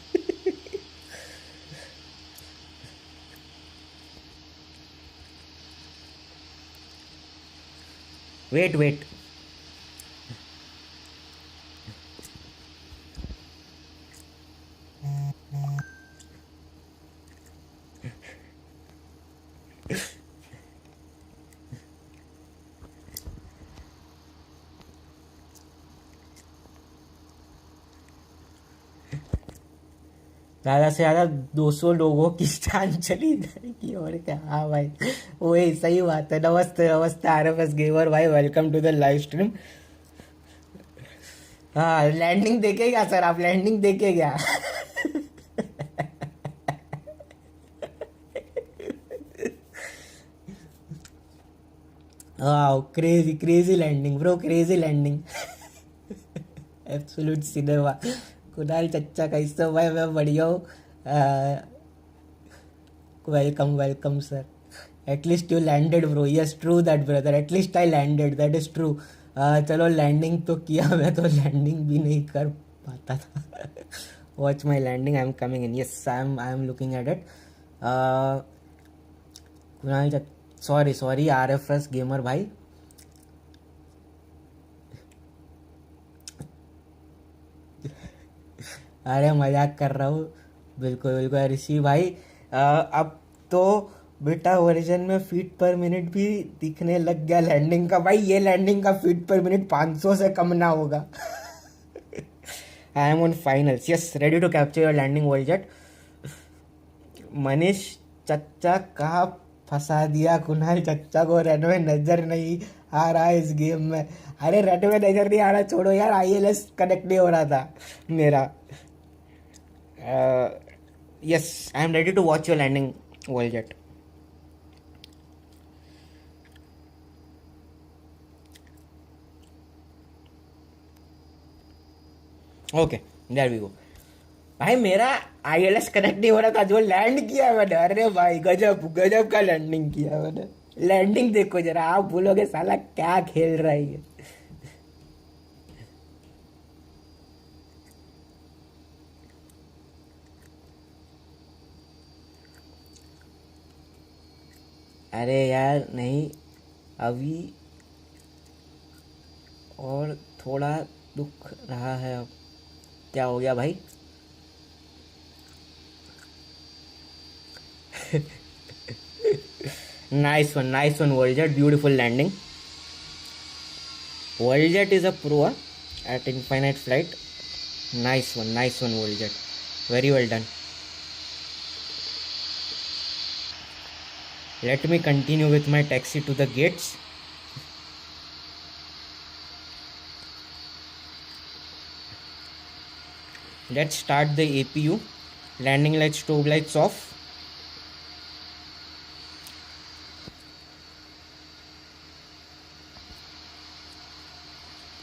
वेट ज़्यादा से ज़्यादा 200 लोगों की जान चली जाएगी. और क्या? हाँ भाई वही सही बात है. नमस्ते RFS गेमर भाई, welcome to the live stream. हाँ लैंडिंग देखे क्या सर? आप लैंडिंग देखे क्या? हाँ crazy landing bro, crazy landing. Absolute cinema. Kunal चच्चा कैसे हो भाई? मैं बढ़िया हूँ. Welcome sir. At least you landed bro. Yes true that brother, at least I landed, that is true. चलो लैंडिंग तो किया, मैं तो लैंडिंग भी नहीं कर पाता था. Watch my landing, I am coming in. Yes I am looking at it. Kunal चच्चा, सॉरी RFS गेमर भाई. अरे मजाक कर रहा हूँ. बिल्कुल ऋषि भाई. अब तो बेटा वर्जन में फीट पर मिनट भी दिखने लग गया लैंडिंग का। भाई ये लैंडिंग का फीट पर मिनट 500 से कम ना होगा। I am on finals, yes, ready to capture your landing world. Manish चच्चा कहाँ फंसा दिया कुणाल चच्चा को, रनवे नजर नहीं आ रहा है इस गेम में। अरे रनवे नजर नहीं आ रहा, छोड़ो यार, आईएलएस कनेक्ट नहीं हो रहा था मेरा। Yes, I am ready to watch your landing world. Okay, there we go. भाई मेरा आईएलएस कनेक्ट नहीं हो रहा था, जो लैंड किया मैंने, अरे भाई गजब गजब का लैंडिंग किया मैंने। लैंडिंग देखो जरा, आप बोलोगे साला क्या खेल रहा है ये। अरे यार नहीं, अभी और थोड़ा दुख रहा है। अब क्या हो गया भाई? Nice one, Worldjet. Beautiful landing. Worldjet is a pro at infinite flight. Nice one, Worldjet. Very well done. Let me continue with my taxi to the gates. Let's start the APU. Landing lights, strobe lights off.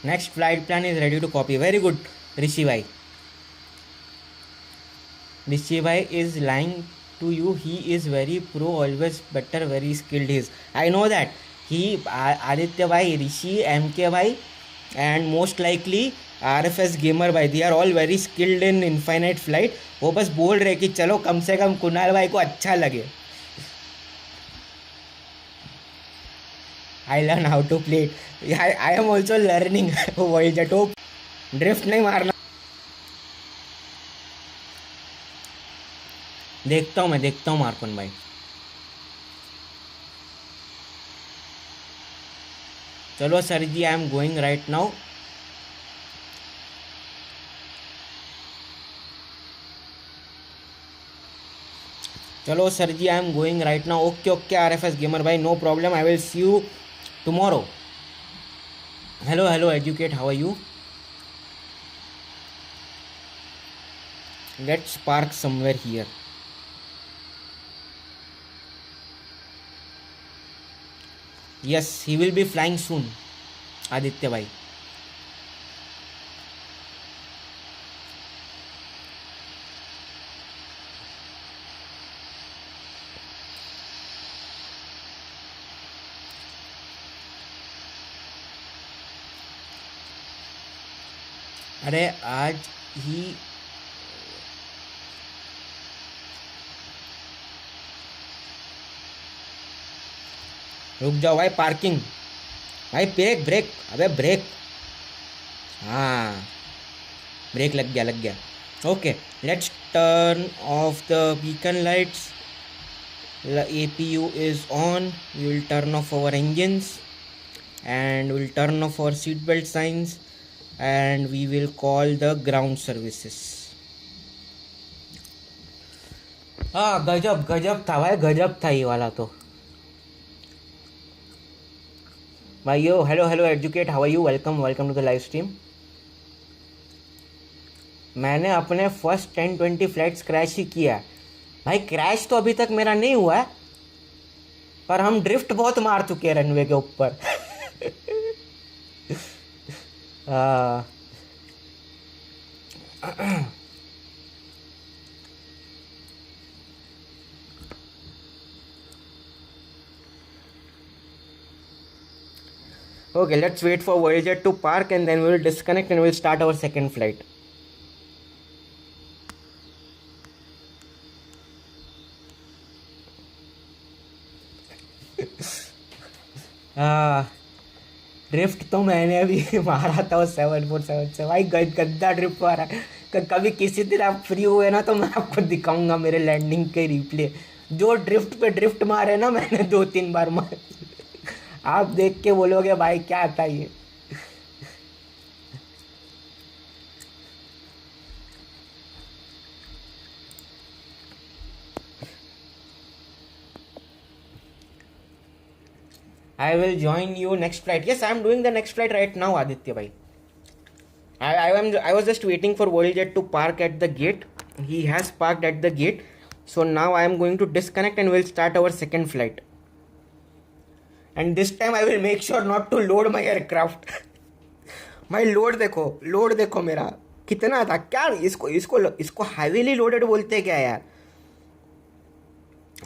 Next flight plan is ready to copy. Very good, Rishi bhai. Rishi bhai is lying to you. He is very pro, always better, very skilled. He is. I know that. He, Aditya bhai, Rishi, MK bhai, and most likely RFS Gamer bhai. They are all very skilled in infinite flight. वो बस बोल रहे कि चलो कम से कम कुणाल भाई को अच्छा लगे. I learn how to play it. I am also learning Worldjet. Drift नहीं मारना. देखता हूँ मार्कन भाई. चलो sir ji, I am going right now. चलो sir ji, I am going right now. Okay RFS gamer भाई, no problem. I will see you tomorrow. Hello educate, how are you? Let's park somewhere here. Yes, he will be flying soon, Aditya bhai. अरे आज ही रुक जाओ भाई, parking भाई, break अबे break. हाँ, break लग गया. Okay, let's turn off the beacon lights. The APU is on. We will turn off our engines and we will turn off our seatbelt signs and we will call the ground services. हाँ, गजब था भाई, गजब था ये वाला तो. भाइयों, hello educate, how are you? Welcome to the live stream. मैंने अपने फर्स्ट 10-20 फ्लाइट्स क्रैश ही किया भाई. क्रैश तो अभी तक मेरा नहीं हुआ है, पर हम ड्रिफ्ट बहुत मार चुके हैं रनवे के ऊपर. Okay, let's wait for Voyager to park and then we will disconnect and we will start our second flight. Drift तो मैंने अभी मारा था 747 से भाई, गद्दा ड्रिफ्ट मारा. कभी किसी दिन आप फ्री हुए ना तो मैं आपको दिखाऊंगा मेरे लैंडिंग के रिप्ले. जो ड्रिफ्ट पे ड्रिफ्ट मारे ना मैंने 2-3 बार मारे, आप देख के बोलोगे भाई क्या था ये। I will join you next flight. Yes, I am doing the next flight right now, Aditya bhai. I was just waiting for Voljet to park at the gate. He has parked at the gate. So now I am going to disconnect and we'll start our second flight. And this time I will make sure not to load my aircraft. My load देखो मेरा कितना था क्या, इसको heavily loaded बोलते हैं क्या यार?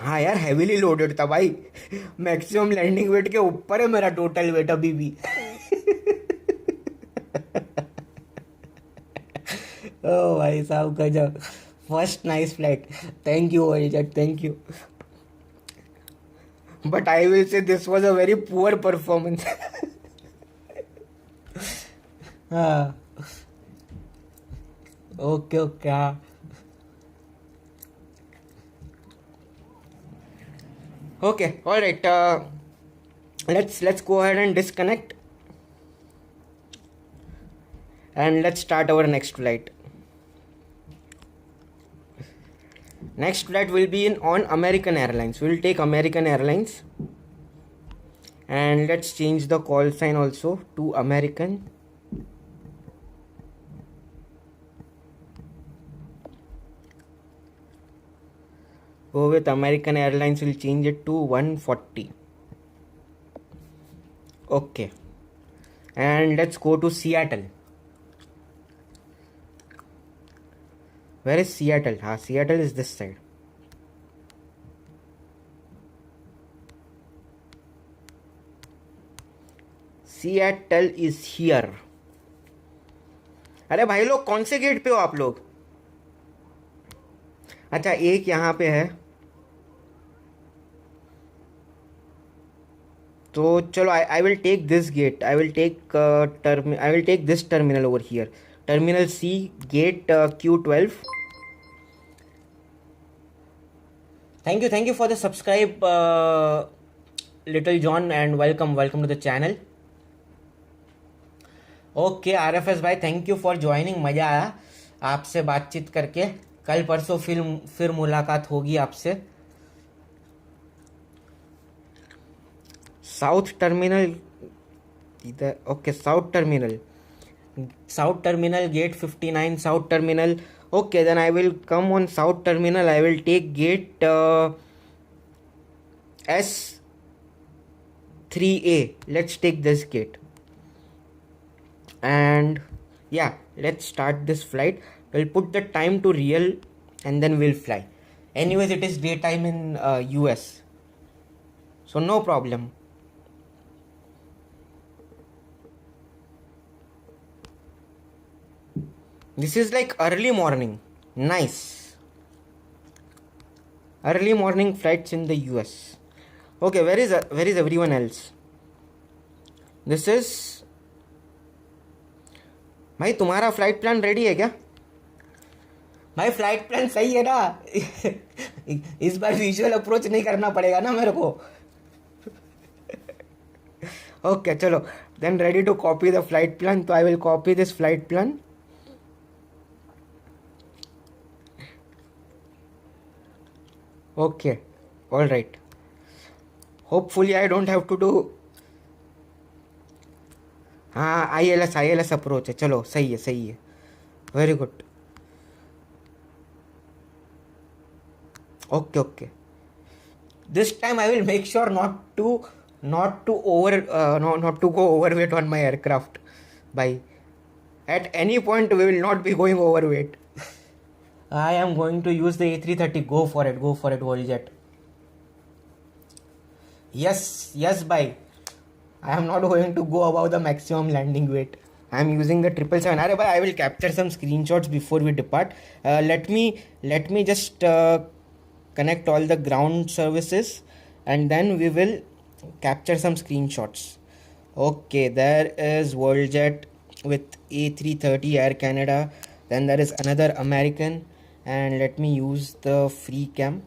हाँ यार heavily loaded था भाई, maximum landing weight के ऊपर है मेरा total weight अभी भी। ओ भाई साहब गजब, first nice flight, thank you ओरिजेट, thank you, but I will say this was a very poor performance. हाँ ओके ओके हाँ okay all right, let's go ahead and disconnect and let's start our next flight. Next flight will be on American Airlines. We'll take American Airlines and let's change the call sign also to American. Go with American Airlines, we'll change it to 140. Okay, and let's go to Seattle. Where is Seattle? Seattle is this side. Seattle is here. अरे भाई लोग कौन से gate पे हो आप लोग? अच्छा एक यहाँ पे है, तो चलो I will take this gate. I will take this terminal over here. Terminal C, gate Q12. Thank you for the subscribe, Little John, and welcome to the channel. Okay RFS भाई, थैंक यू फॉर ज्वाइनिंग, मज़ा आया आपसे बातचीत करके, कल परसों फिर मुलाकात होगी आपसे। साउथ टर्मिनल इधर, okay south terminal gate 59 south terminal. Okay, then I will come on South Terminal. I will take gate S3A. Let's take this gate. And yeah, let's start this flight. We'll put the time to real and then we'll fly. Anyways, it is daytime in US. So no problem. This is like early morning. Nice. Early morning flights in the US. Okay, where is everyone else? This is, भाई तुम्हारा flight plan ready है क्या? भाई flight plan सही है ना? इस बार visual approach नहीं करना पड़ेगा ना मेरे को? ओके चलो, then ready to copy the flight plan. तो I will copy this flight plan. Okay, all right. Hopefully I don't have to do. हाँ ILS अप्रोच है, चलो सही है, very good. Okay, this time I will make sure not to go overweight on my aircraft. Bye. At any point we will not be going overweight. I am going to use the A330. Go for it, Voljet. Yes, bye. I am not going to go above the maximum landing weight. I am using the 777. Arey bhai, I will capture some screenshots before we depart. Let me just connect all the ground services and then we will capture some screenshots. Okay, there is Voljet with A330 Air Canada. Then there is another American, and let me use the free cam.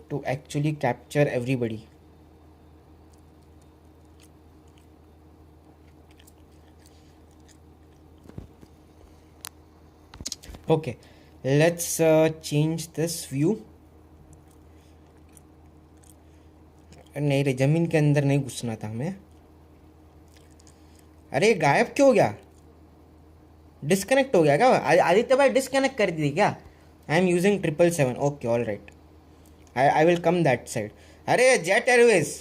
to actually capture everybody. Okay, let's change this view. नहीं रे, जमीन के अंदर नहीं घुसना था हमें. अरे गायब क्यों हो गया? डिस्कनेक्ट हो गया क्या? आदित्य भाई डिस्कनेक्ट कर दी क्या? I am using 777. Okay, all right. I will come that side. अरे Jet Airways.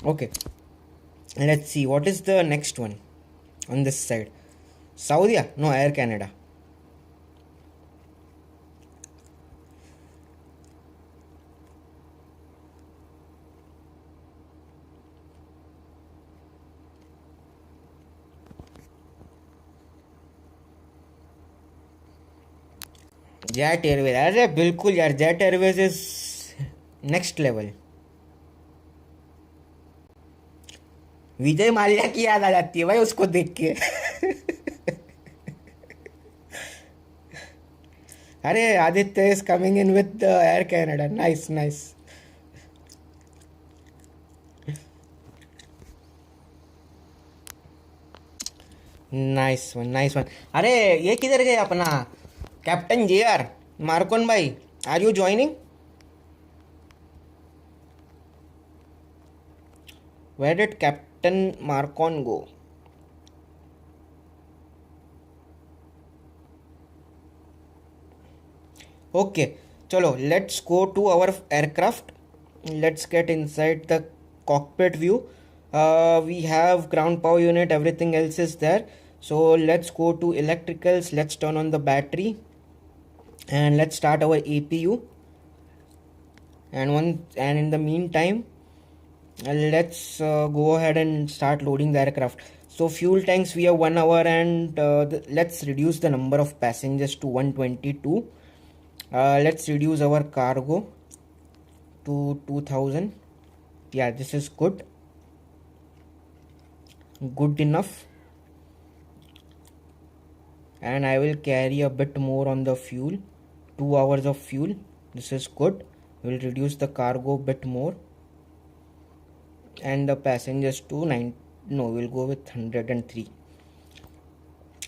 Okay, let's see what is the next one on this side. Saudi? No, Air Canada. Jet Airways. अरे बिल्कुल यार, Jet Airways is next level. Vijay Mallya की याद आ जाती है भाई उसको देख के. अरे Aditya is coming in with Air Canada. Nice nice. Nice one, nice one. अरे ये किधर गए अपना कैप्टन JR मार्कोन भाई? Are you joining? Where did Captain Marcon go? Okay, chalo, let's go to our aircraft. Let's get inside the cockpit view. We have ground power unit, everything else is there. So let's go to electricals. Let's turn on the battery and let's start our APU. And in the meantime, let's go ahead and start loading the aircraft. So fuel tanks, we have 1 hour, and let's reduce the number of passengers to 122. Let's reduce our cargo to 2000. Yeah, this is good enough. And I will carry a bit more on the fuel, 2 hours of fuel. This is good. We'll reduce the cargo a bit more, and the passengers to 9. No, we'll go with 103.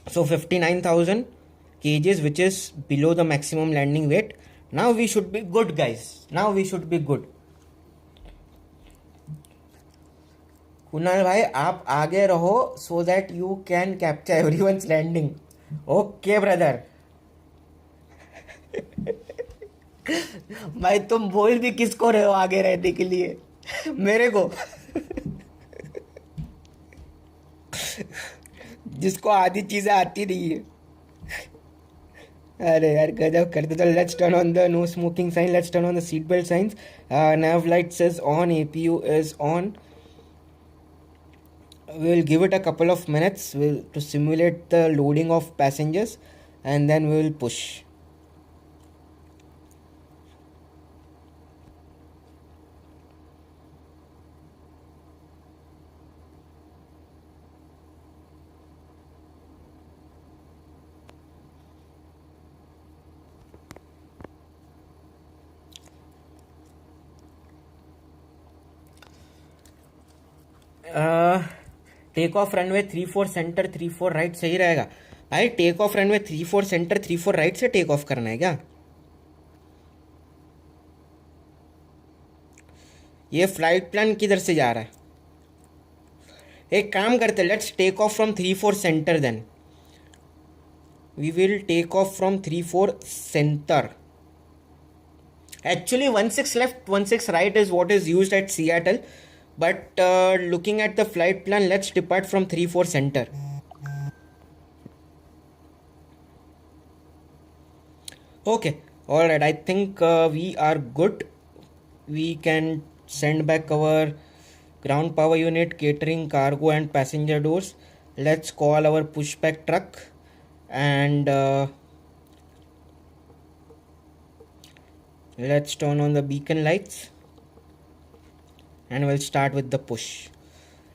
So 59,000 kgs, which is below the maximum landing weight. Now we should be good, guys. Now we should be good. Kunal bhai, आप आगे रहो so that you can capture everyone's landing. Okay, brother. भाई तुम बोल भी किसको रहे हो आगे रहने के लिए? मेरे को. जिसको आधी चीजें आती नहीं है. अरे यार गजब करते. तो let's turn on the no smoking sign. Let's turn on the seat belt signs. nav lights is on, APU is on. We will give it a couple of minutes to simulate the loading of passengers, and then we will push. Take off runway 34 centre 34 right सही रहेगा. भाई take off runway 34 centre 34 right से take off करना है क्या? ये flight plan किधर से जा रहा है? एक काम करते, let's take off from 34 centre. Then we will take off from 34 centre. Actually 16 left 16 right is what is used at Seattle, but looking at the flight plan, let's depart from 34 center. Okay, all right, I think we are good. We can send back our ground power unit, catering, cargo and passenger doors. Let's call our pushback truck and let's turn on the beacon lights and we'll start with the push.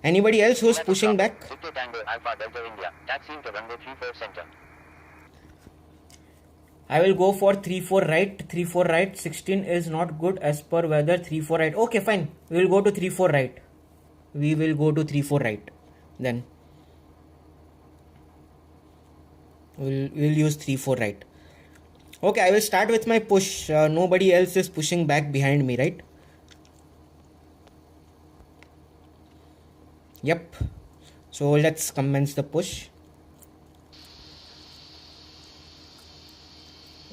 Anybody else who's pushing back? Victor Tango Alpha Delta India, taxiing to runway 34 center. I will go for 3-4 right, 3-4 right. 16 is not good as per weather. 3-4 right. Okay, fine. We will go to 3-4 right. We will go to 3-4 right. Then we'll use 3-4 right. Okay, I will start with my push. Nobody else is pushing back behind me, right? Yep. So let's commence the push.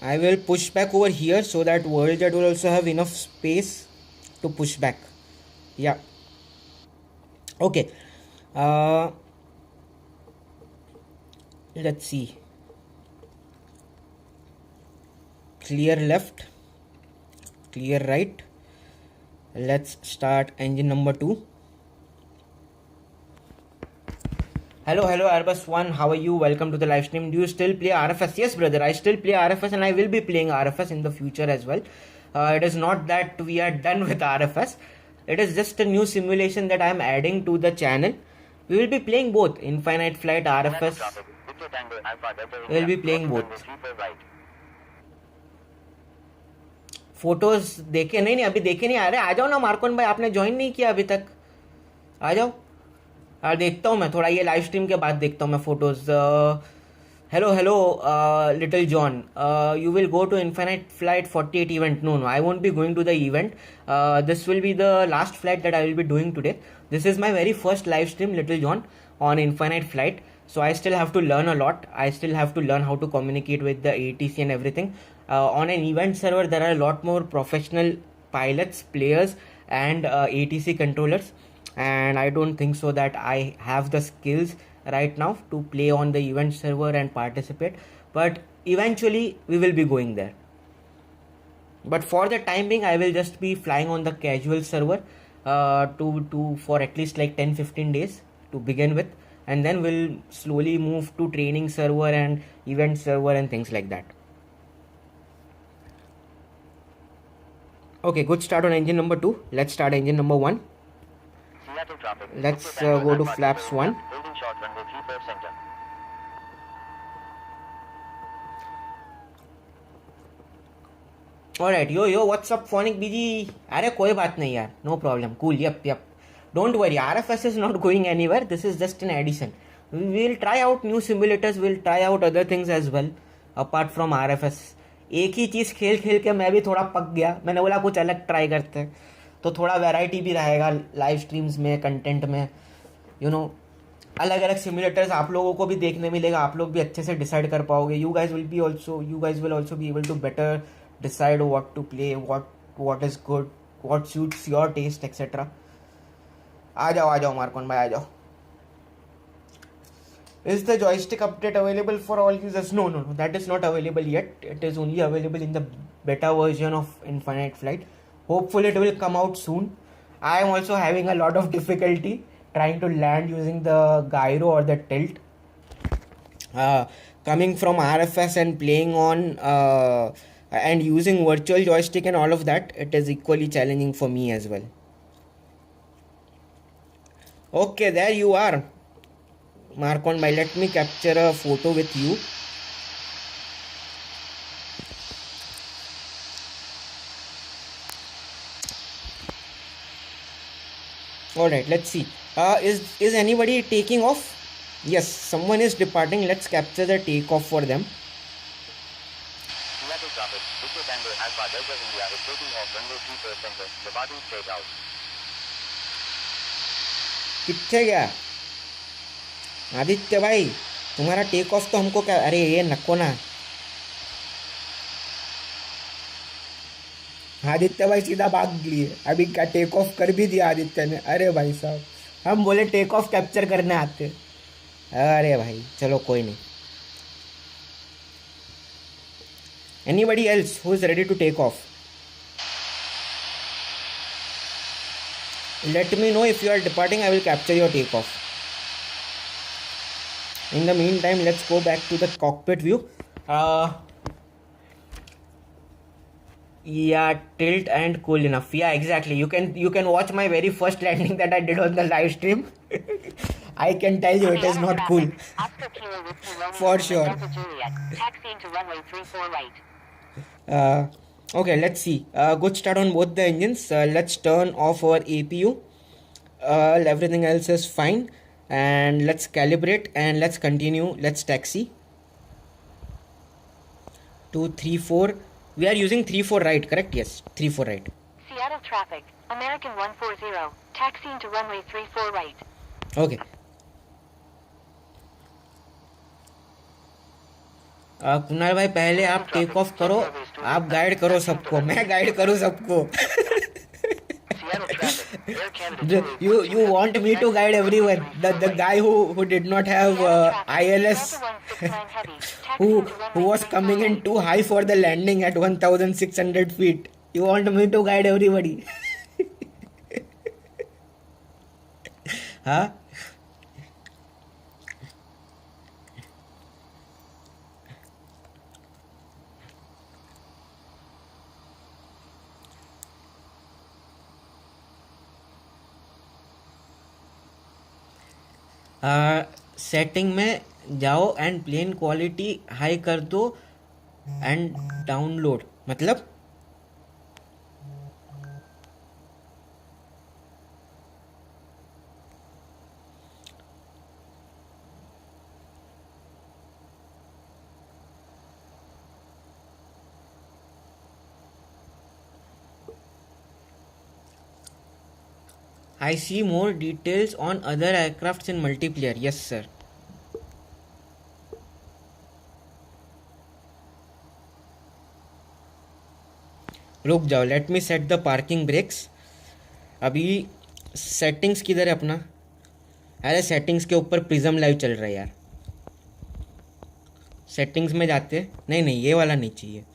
I will push back over here so that Worldjet will also have enough space to push back. Yeah. Okay. Let's see. Clear left. Clear right. Let's start engine number 2. Hello Airbus 1, how are you? Welcome to the live stream. Do you still play RFS? Yes brother, I still play RFS and I will be playing RFS in the future as well. It is not that we are done with RFS. It is just a new simulation that I am adding to the channel. We will be playing both Infinite Flight, RFS. We will be playing both. Photos देखे नहीं अभी देखे नहीं आ रहे. आ जाओ ना मार्कोन भाई, आपने ज्वाइन नहीं किया अभी तक. आ जाओ. देखता हूँ मैं थोड़ा, ये लाइव स्ट्रीम के बाद देखता हूँ मैं photos. Hello little John, you will go to Infinite Flight 48 event. No I won't be going to the event. This will be the last flight that I will be doing today. This is my very first live stream, Little John, on Infinite Flight. So I still have to learn a lot. I still have to learn how to communicate with the ATC and everything. On an event server, there are a lot more professional pilots, players, and ATC controllers. And I don't think so that I have the skills right now to play on the event server and participate. But eventually, we will be going there. But for the time being, I will just be flying on the casual server. For at least like 10-15 days to begin with, and then we'll slowly move to training server and event server and things like that. Okay, good start on engine number 2. Let's start engine number 1. Let's go to flaps 1. Alright, yo, what's up, Phonic BG? अरे कोई बात नहीं यार, no problem, cool, yep. Don't worry, RFS is not going anywhere. This is just an addition. We'll try out new simulators. We'll try out other things as well, apart from RFS. एक ही चीज़ खेल के मैं भी थोड़ा पक गया. मैंने बोला कुछ अलग ट्राई करते हैं, तो थोड़ा वैरायटी भी रहेगा लाइव स्ट्रीम्स में, कंटेंट में. अलग अलग सिमुलेटर्स आप लोगों को भी देखने मिलेगा. आप लोग भी अच्छे से डिसाइड कर पाओगे. You guys will also be able to better decide what to play, what is good, what suits your taste, etc. आ जाओ मार्कोन भाई, आ जाओ. Is the joystick update available for all users? No, that is not available yet. It is only available in the beta version of Infinite Flight. Hopefully it will come out soon. I am also having a lot of difficulty trying to land using the gyro or the tilt. Coming from RFS and playing on and using virtual joystick and all of that, it is equally challenging for me as well. Okay, there you are, Marcon bhai. Let me capture a photo with you. Alright, let's see. Is anybody taking off? Yes, someone is departing. Let's capture the takeoff for them. कितने गया आदित्य भाई? तुम्हारा take off तो हमको क्या, अरे ये नको ना. आदित्य भाई सीधा भाग लिए. अभी क्या टेक ऑफ कर भी दिया आदित्य ने. अरे भाई साहब, हम बोले टेक ऑफ कैप्चर करने आते. अरे भाई चलो कोई नहीं. Anybody else who is ready to take off? Let me know if you are departing. I will capture your takeoff. In the meantime, let's go back to the cockpit view. Yeah, tilt and cool enough. Yeah, exactly. You can watch my very first landing that I did on the live stream. I can tell you it is Seattle not cool. traffic. Oscar Kilo Whiskey Romeo For Lima sure. Delta Juliet. Taxiing to runway 34 right. Uh, okay, let's see. Good start on both the engines. Let's turn off our APU. Everything else is fine. And let's calibrate and let's continue. Let's taxi. 2, 3, 4. We are using 3, 4 right, correct? Yes, 3, 4 right. Seattle traffic. American 140. Taxiing to runway 34 right. Okay. Kunal भाई पहले आप take off करो, आप guide करो सबको, मैं guide करूँ सबको. you want me to guide everyone? The guy who did not have ILS, who was coming in too high for the landing at 1,600 feet. You want me to guide everybody? हाँ. Setting में जाओ and plane quality high कर दो and download. मतलब I see more details on other aircrafts in multiplayer. Yes, sir. रुक जाओ, let me set the parking brakes. अभी settings किधर है अपना? अरे सेटिंग्स के ऊपर प्रिज्म लाइव चल रहा है यार. सेटिंग्स में जाते, नहीं नहीं ये वाला नहीं चाहिए.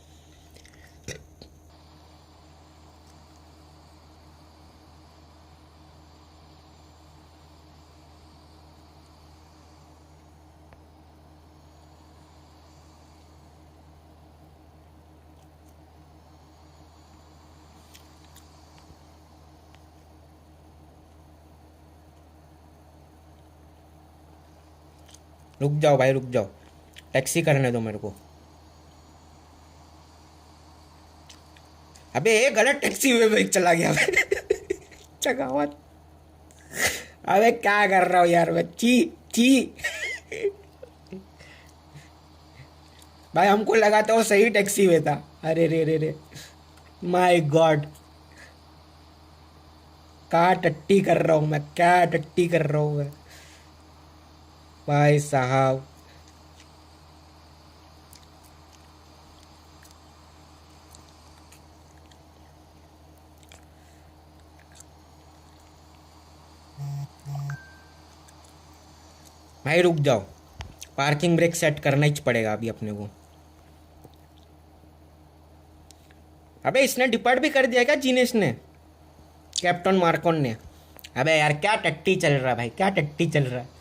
रुक जाओ भाई, रुक जाओ, टैक्सी करने दो मेरे को. अबे ये गलत टैक्सी में चला गया. चगावत. अबे क्या कर रहा हूँ यार मैं. ची ची. भाई हमको लगा था वो सही टैक्सी में था. अरे रे रे रे, माय गॉड. क्या टट्टी कर रहा हूँ मैं, क्या टट्टी कर रहा हूँ मैं भाई साहब. भाई रुक जाओ, पार्किंग ब्रेक सेट करना ही पड़ेगा अभी अपने को. अबे इसने डिपार्ट भी कर दिया क्या जीनेश ने, कैप्टन मार्कोन ने? अबे यार क्या टट्टी चल रहा है भाई, क्या टट्टी चल रहा है.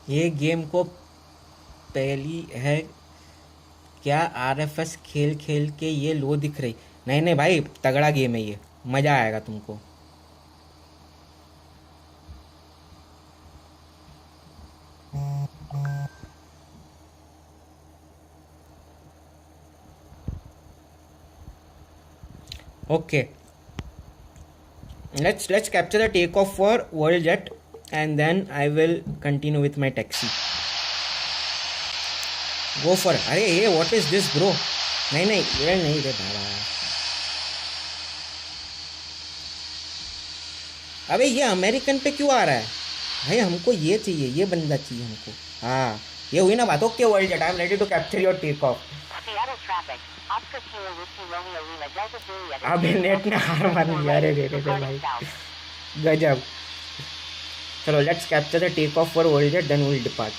ये गेम को पहली है क्या? आरएफएस खेल खेल के ये लो दिख रही. नहीं नहीं भाई, तगड़ा गेम है ये, मज़ा आएगा तुमको. Okay, let's capture the takeoff for world jet and then I will continue with my taxi. Go for. अरे ये what is this bro? नहीं नहीं ये नहीं रे बाबा. अबे ये अमेरिकन पे क्यों आ रहा है भाई? हमको ये चाहिए, ये बंदा चाहिए हमको. हाँ ये हुई ना बात. Okay world jet, I am ready to capture your take off. अबे नेट ने हार मान लिया. अरे रे रे भाई गजब. चलो let's capture the take off for world jet then we will depart.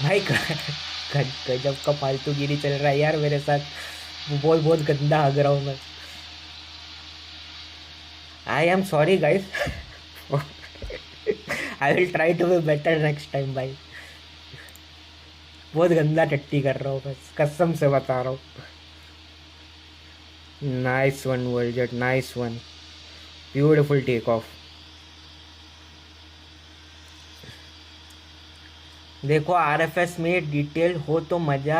भाई गजब का फालतूगिरी चल रहा है यार मेरे साथ, बहुत बहुत गंदा हग रहा हूँ मैं. I am sorry guys. I will try to be better next time भाई. बहुत गंदा टट्टी कर रहा हूँ बस, कसम से बता रहा हूँ. Nice one world, nice one, beautiful take off. देखो आरएफएस में डिटेल हो तो मज़ा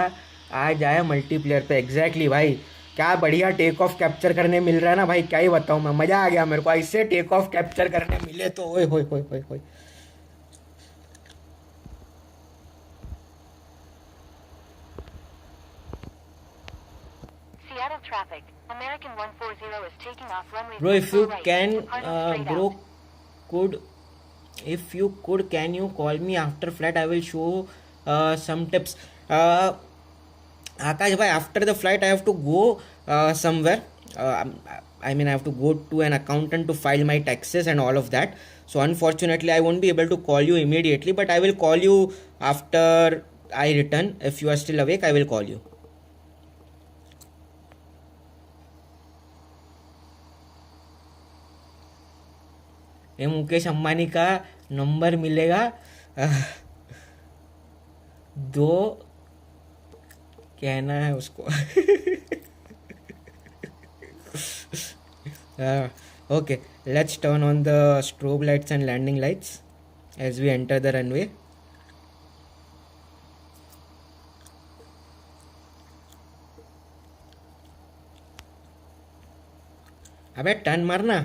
आ जाए मल्टीप्लेयर पे. एग्जैक्टली भाई, क्या बढ़िया टेक ऑफ कैप्चर करने मिल रहा है ना भाई, क्या ही बताऊँ मैं. मज़ा आ गया मेरे को, ऐसे टेक ऑफ कैप्चर करने मिले तो ओए होए होए होए होए. Seattle traffic. American 140 is taking off runway Bro, if you 34 right, can, departing straight bro, out. could, if you could, can you call me after flight? I will show some tips. Akash bhai, after the flight I have to go somewhere. I mean, I have to go to an accountant to file my taxes and all of that. So unfortunately I won't be able to call you immediately, but I will call you after I return. If you are still awake, I will call you. ये मुकेश अंबानी का number मिलेगा. दो कहना है उसको. Okay, let's turn on the strobe lights and landing lights as we enter the runway. अबे turn मारना.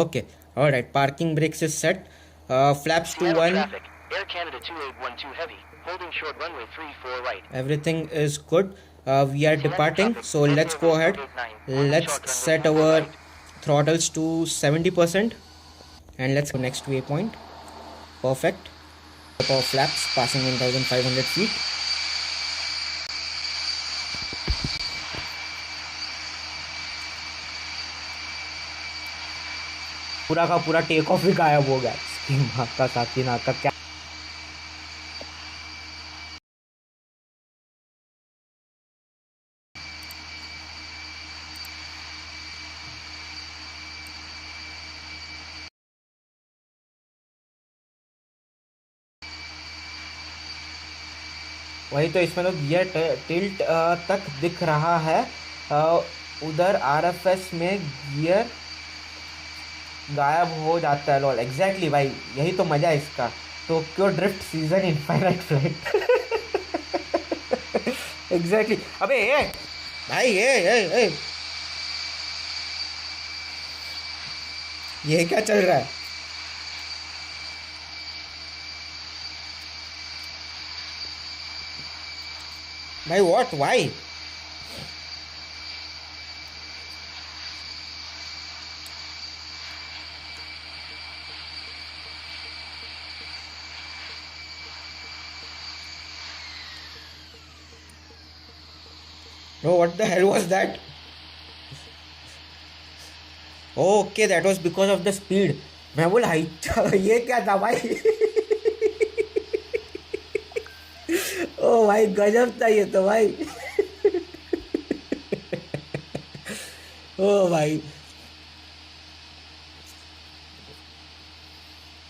Okay, all right. Parking brakes is set. Flaps to Seattle one. traffic. Air Canada 2812 heavy. Holding short runway 34 right. Everything is good. We are departing. traffic. So let's go ahead. 189. Let's Short runway set 34 our right. throttles to 70%, and let's go next waypoint. Perfect. Our flaps passing 1500 feet. पूरा का पूरा take off ही गायब हो गया. इसकी माँ का साकी नाक का क्या. वही तो, इसमें तो गियर टिल्ट तक दिख रहा है. उधर आरएफएस में गियर गायब हो जाता है. लॉल, एग्जैक्टली भाई, यही तो मजा है इसका. Tokyo drift season infinite flight. Exactly. अबे ये भाई, ये क्या चल रहा है भाई? What, why? Bro, what the hell was that? Okay, that was because of the speed. मैं बोला ये क्या था भाई? ओ भाई, गजब था ये तो भाई. ओ भाई,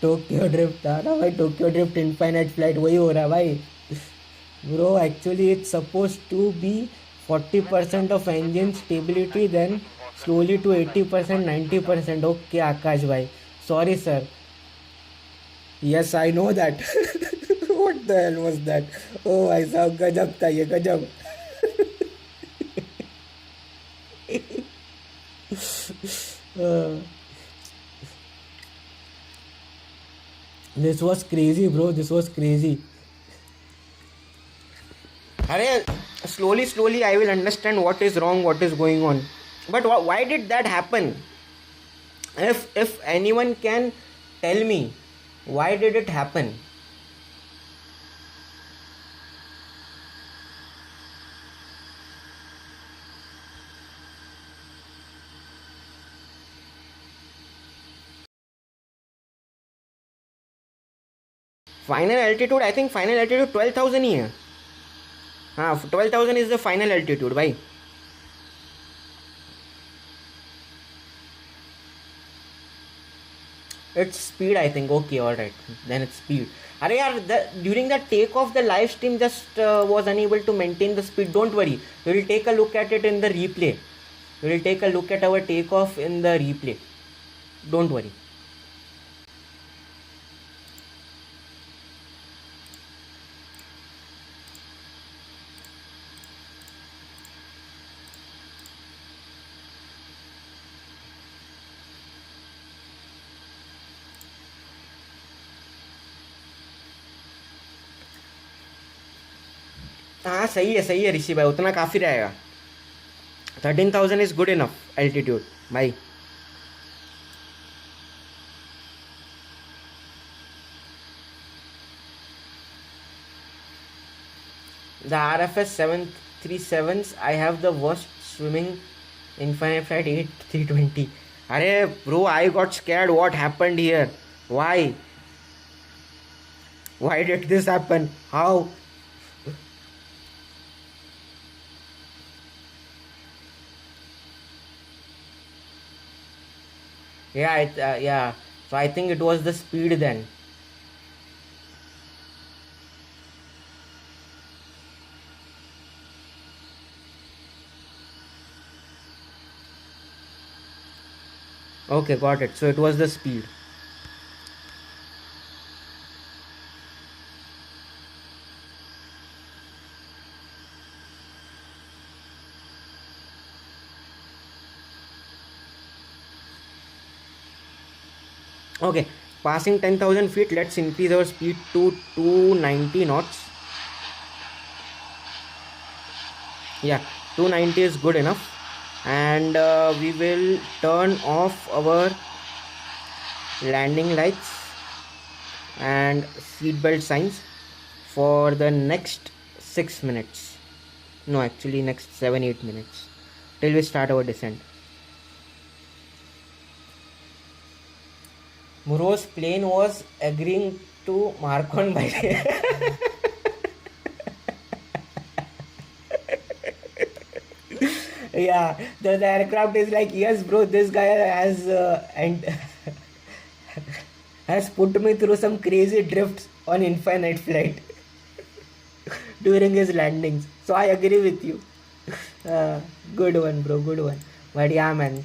टोक्यो ड्रिफ्ट था ना भाई. टोक्यो ड्रिफ्ट इनफाइनाइट फ्लाइट वही हो रहा है भाई. Bro, actually it's supposed to be 40% of engine stability, then slowly to 80%, 90%. Okay, Akash bhai. Sorry, sir. Yes, I know that. What the hell was that? Oh, भाई साहब, गजब था ये, गजब. This was crazy, bro. This was crazy. अरे slowly I will understand what is wrong, what is going on. But why did that happen? If anyone can tell me Why did it happen? Final altitude, I think final altitude 12,000 ही है. हाँ 12,000 is the final altitude भाई. It's speed, I think. Okay, alright. Then it's speed. अरे यार, during the take off, the live stream just was unable to maintain the speed. Don't worry. We will take a look at it in the replay. We will take a look at our takeoff in the replay. Don't worry. हाँ सही है ऋषि भाई, उतना काफ़ी रहेगा. 13,000 is good enough altitude भाई. The RFS 737s, I have the worst swimming infinite flight 8320. अरे bro, I got scared. What happened here? Why? Why did this happen? How? Yeah. So I think it was the speed then. Okay, got it. So it was the speed. Okay, passing 10,000 feet, let's increase our speed to 290 knots. Yeah, 290 is good enough. And we will turn off our landing lights and seatbelt signs for the next 6 minutes. No, actually next 7-8 minutes till we start our descent. Muro's plane was agreeing to mark on by yeah, the aircraft is like, yes bro, this guy has and has put me through some crazy drifts on infinite flight during his landings. So I agree with you. Good one bro, good one. But yeah man,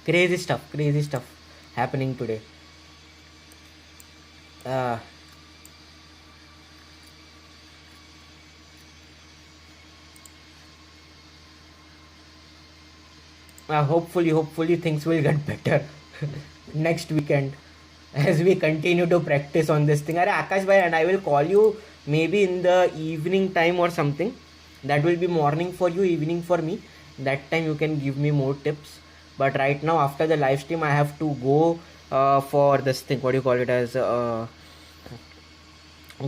crazy stuff happening today. Hopefully things will get better next weekend as we continue to practice on this thing. Akash bhai, and I will call you maybe in the evening time or something. That will be morning for you, evening for me. That time you can give me more tips. But right now, after the live stream, I have to go for this thing. What do you call it as?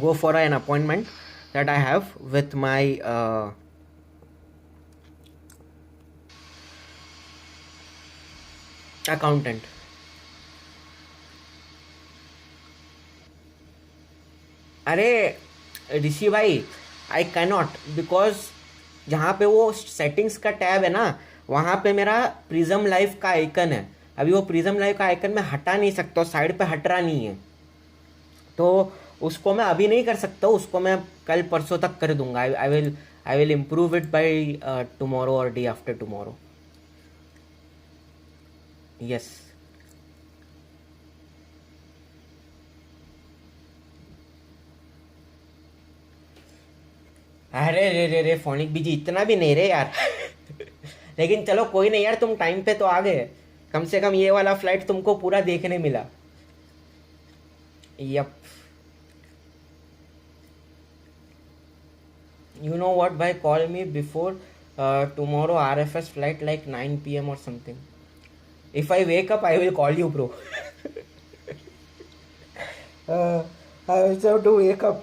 Go for an appointment that I have with my accountant. अरे ऋषि भाई, I cannot, because जहाँ पे वो settings का tab है ना, वहाँ पे मेरा प्रिज्म लाइव का आइकन है. अभी वो प्रिज्म लाइव का आइकन मैं हटा नहीं सकता, साइड पे हट रहा नहीं है, तो उसको मैं अभी नहीं कर सकता. उसको मैं कल परसों तक कर दूंगा. I will improve it by tomorrow और डे आफ्टर टुमारो. यस. अरे रे फोनिक बीजी, इतना भी नहीं रे यार. लेकिन चलो कोई नहीं यार, तुम टाइम पे तो आ गए. कम से कम ये वाला फ्लाइट तुमको पूरा देखने मिला. Yup. You know what, bhai, call me before tomorrow RFS flight like 9 PM or something. If I wake up, I will call you, bro. I also have to wake up.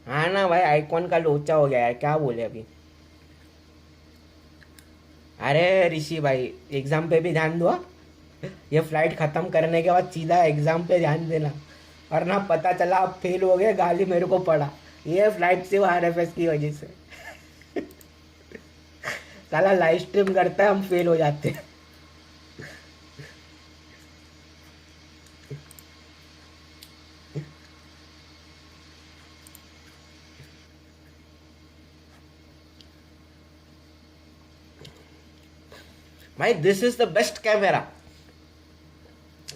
हाँ ना भाई, icon का लोचा हो गया यार, क्या बोले अभी। अरे ऋषि भाई, एग्जाम पे भी ध्यान दो हाँ? ये फ्लाइट खत्म करने के बाद सीधा एग्जाम पे ध्यान देना, वरना पता चला आप फेल हो गए, गाली मेरे को पड़ा। ये फ्लाइट सिर्फ RFS की वजह से। साला लाइव स्ट्रीम करता है, हम फेल हो जाते हैं। भाई this is the best camera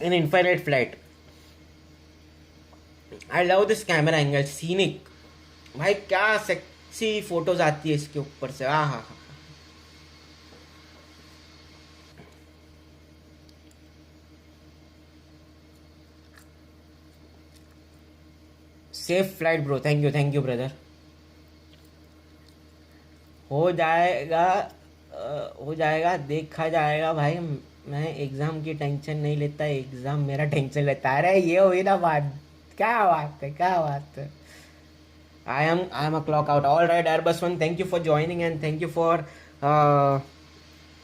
in infinite flight. I love this camera angle, scenic. भाई क्या सेक्सी फोटोज आती है इसके ऊपर से, हाँ हाँ हाँ। Safe flight bro, thank you brother. हो जाएगा, हो जाएगा, देखा जाएगा भाई। मैं एग्जाम की टेंशन नहीं लेता, एग्जाम मेरा टेंशन लेता है। अरे ये हुई ना बात, क्या बात है, क्या बात है। I am a clock out. All right, Airbus One, thank you for joining and thank you for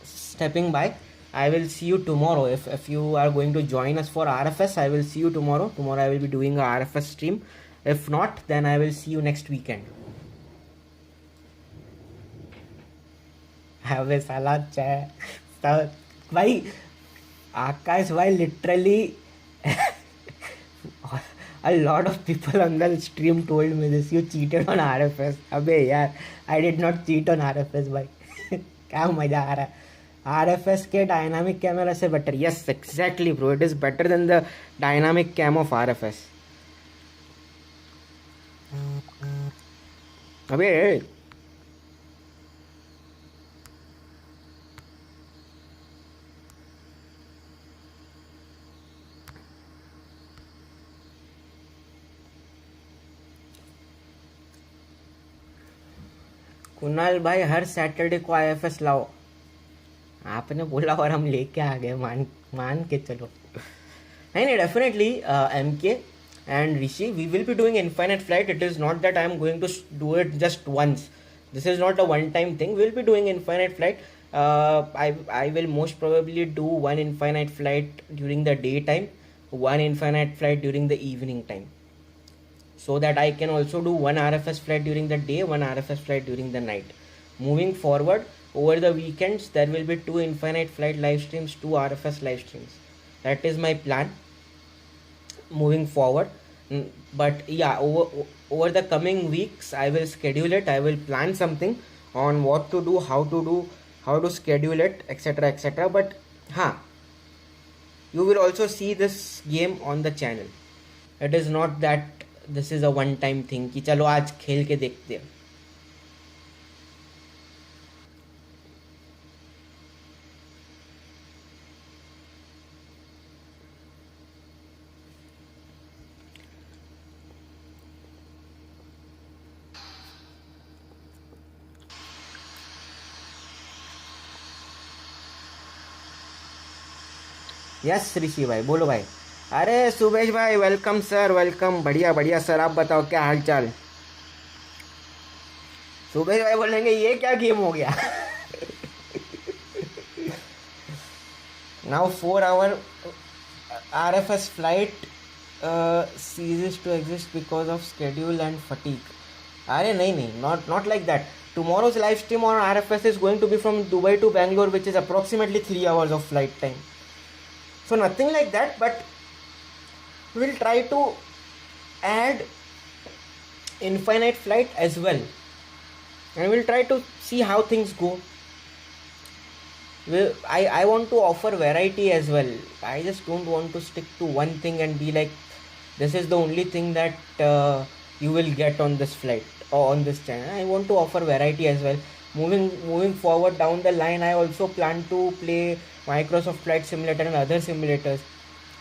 stepping by. I will see you tomorrow. If you are going to join us for RFS, I will see you tomorrow. Tomorrow I will be doing a RFS stream. If not, then I will see you next weekend. अबे साला भाई, आकाश भाई, literally a lot of people on the stream told me this. You cheated on RFS. अबे यार, I did not cheat on RFS भाई। क्या मजा आ रहा है। RFS के डायनामिक कैमरा से better. Yes, exactly bro. It is better than the dynamic cam of RFS. अबे कुणाल भाई, हर सैटरडे को IFS लाओ। आपने बोला और हम लेके आ गए, मान के चलो। नहीं नहीं, definitely MK and Rishi, we will be doing infinite flight. It is not that I am going to do it just once. This is not a one time thing. We will be doing infinite flight. I will most probably do one infinite flight during the daytime, one infinite flight during the evening time, so that I can also do one RFS flight during the day, one RFS flight during the night. Moving forward, over the weekends, there will be 2 infinite flight live streams, 2 RFS live streams. That is my plan moving forward. But yeah, over the coming weeks, I will schedule it. I will plan something on what to do, how to schedule it, etc, etc. But you will also see this game on the channel. It is not that this is a one time thing कि चलो आज खेल के देखते हैं। Yes ऋषि भाई, बोलो भाई। अरे सुबेश भाई, वेलकम सर, वेलकम। बढ़िया बढ़िया सर, आप बताओ क्या हाल चाल। सुबेश भाई बोलेंगे ये क्या गेम हो गया। Now 4 hour RFS flight ceases to exist because of schedule and fatigue. अरे नहीं, not like that. Tomorrow's live stream on RFS is going to be from Dubai to Bangalore, which is approximately 3 hours of flight time. So nothing like that, but we'll try to add infinite flight as well, and we'll try to see how things go. I want to offer variety as well. I just don't want to stick to one thing and be like, this is the only thing that you will get on this flight or on this channel. I want to offer variety as well. Moving forward down the line, I also plan to play Microsoft Flight Simulator and other simulators,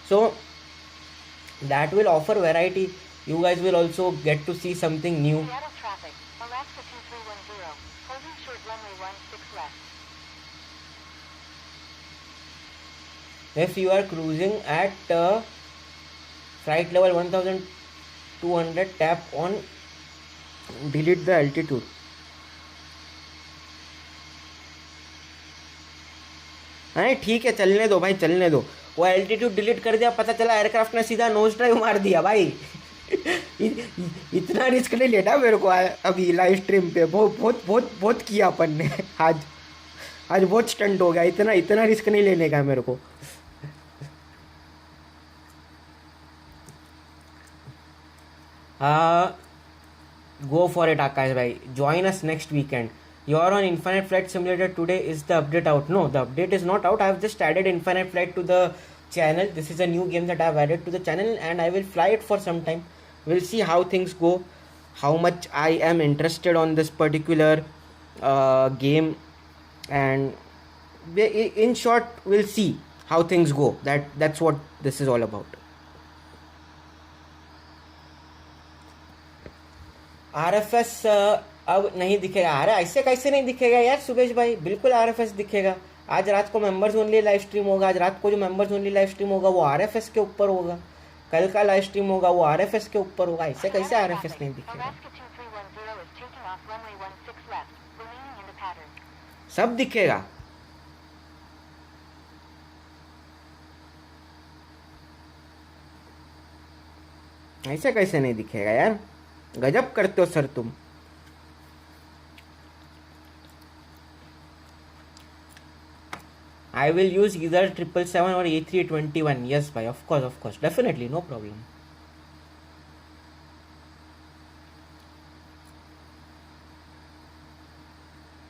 so that will offer variety. You guys will also get to see something new. Seattle traffic, Alaska 2310, holding short runway 16 left. If you are cruising at flight level 1200, tap on delete the altitude. अरे ठीक है, चलने दो भाई, चलने दो. वो altitude delete कर दिया, पता चला एयरक्राफ्ट ने सीधा नोज ड्राइव मार दिया भाई. इतना रिस्क नहीं लेना मेरे को अभी लाइव स्ट्रीम पे. बहुत बहुत बहुत बहुत किया अपन ने आज बहुत स्टंट हो गया. इतना रिस्क नहीं लेने का मेरे को. Go for it, Akash bhai. Join us next weekend. You're on Infinite Flight Simulator today. Is the update out? No, the update is not out. I've just added Infinite Flight to the channel. This is a new game that I've added to the channel, and I will fly it for some time. We'll see how things go, how much I am interested on this particular game, and in short, we'll see how things go. That's what this is all about. RFS अब नहीं दिखेगा. अरे ऐसे कैसे नहीं दिखेगा यार सुबेश भाई, बिल्कुल RFS दिखेगा. आज रात को मेंबर्स ओनली लाइव स्ट्रीम होगा. आज रात को जो मेंबर्स ओनली लाइव स्ट्रीम होगा वो RFS के ऊपर होगा. कल का लाइव स्ट्रीम होगा वो RFS के ऊपर होगा. ऐसे कैसे RFS नहीं दिखेगा? सब दिखेगा. ऐसे कैसे नहीं दिखेगा यार, गजब करते हो सर तुम. I will use either 777 or A321. Yes bhai, of course, definitely, no problem.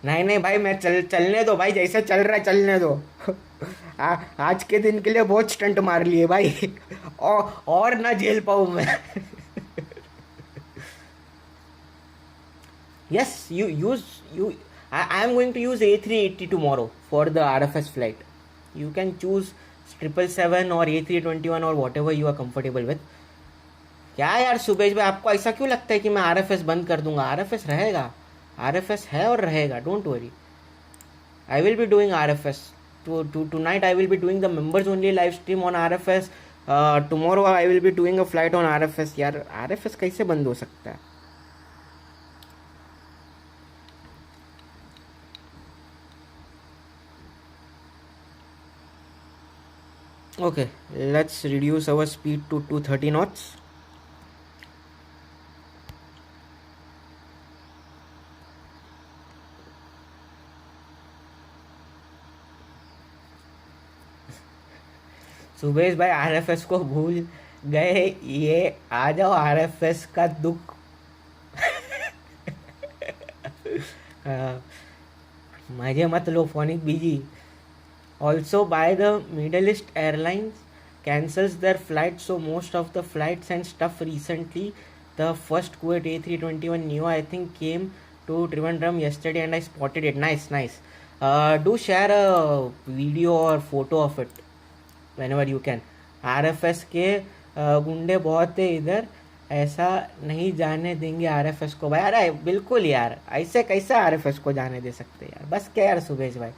नहीं भाई, मैं चलने दो भाई, जैसे चल रहा है चलने दो. आज के दिन के लिए बहुत स्टंट मार लिए भाई. और ना झेल पाऊँ मैं. Yes, I am going to use A380 tomorrow for the RFS flight. You can choose 777 or A321 or whatever you are comfortable with. क्या यार सुबेश भाई, आपको ऐसा क्यों लगता है कि मैं RFS बंद कर दूंगा? RFS रहेगा, RFS है और रहेगा. Don't worry. I will be doing RFS. Tonight I will be doing the members only live stream on RFS. Tomorrow I will be doing a flight on RFS. यार RFS कैसे बंद हो सकता है? Okay, let's reduce our speed to 230 knots. Subesh भाई RFS को भूल गए, ये आ जाओ RFS का दुख. मजे मत लो Phonic BG. Also, by the Middle East Airlines cancels their flights, so most of the flights and stuff recently. The first Kuwait A321 Neo I think came to Trivandrum yesterday and I spotted it. Nice. Do share a video or photo of it whenever you can. RFS के गुंडे बहुत है इधर, ऐसा नहीं जाने देंगे RFS को भाई. अरे बिल्कुल यार, ऐसे कैसे RFS को जाने दे सकते यार. बस क्या यार सुबेश भाई,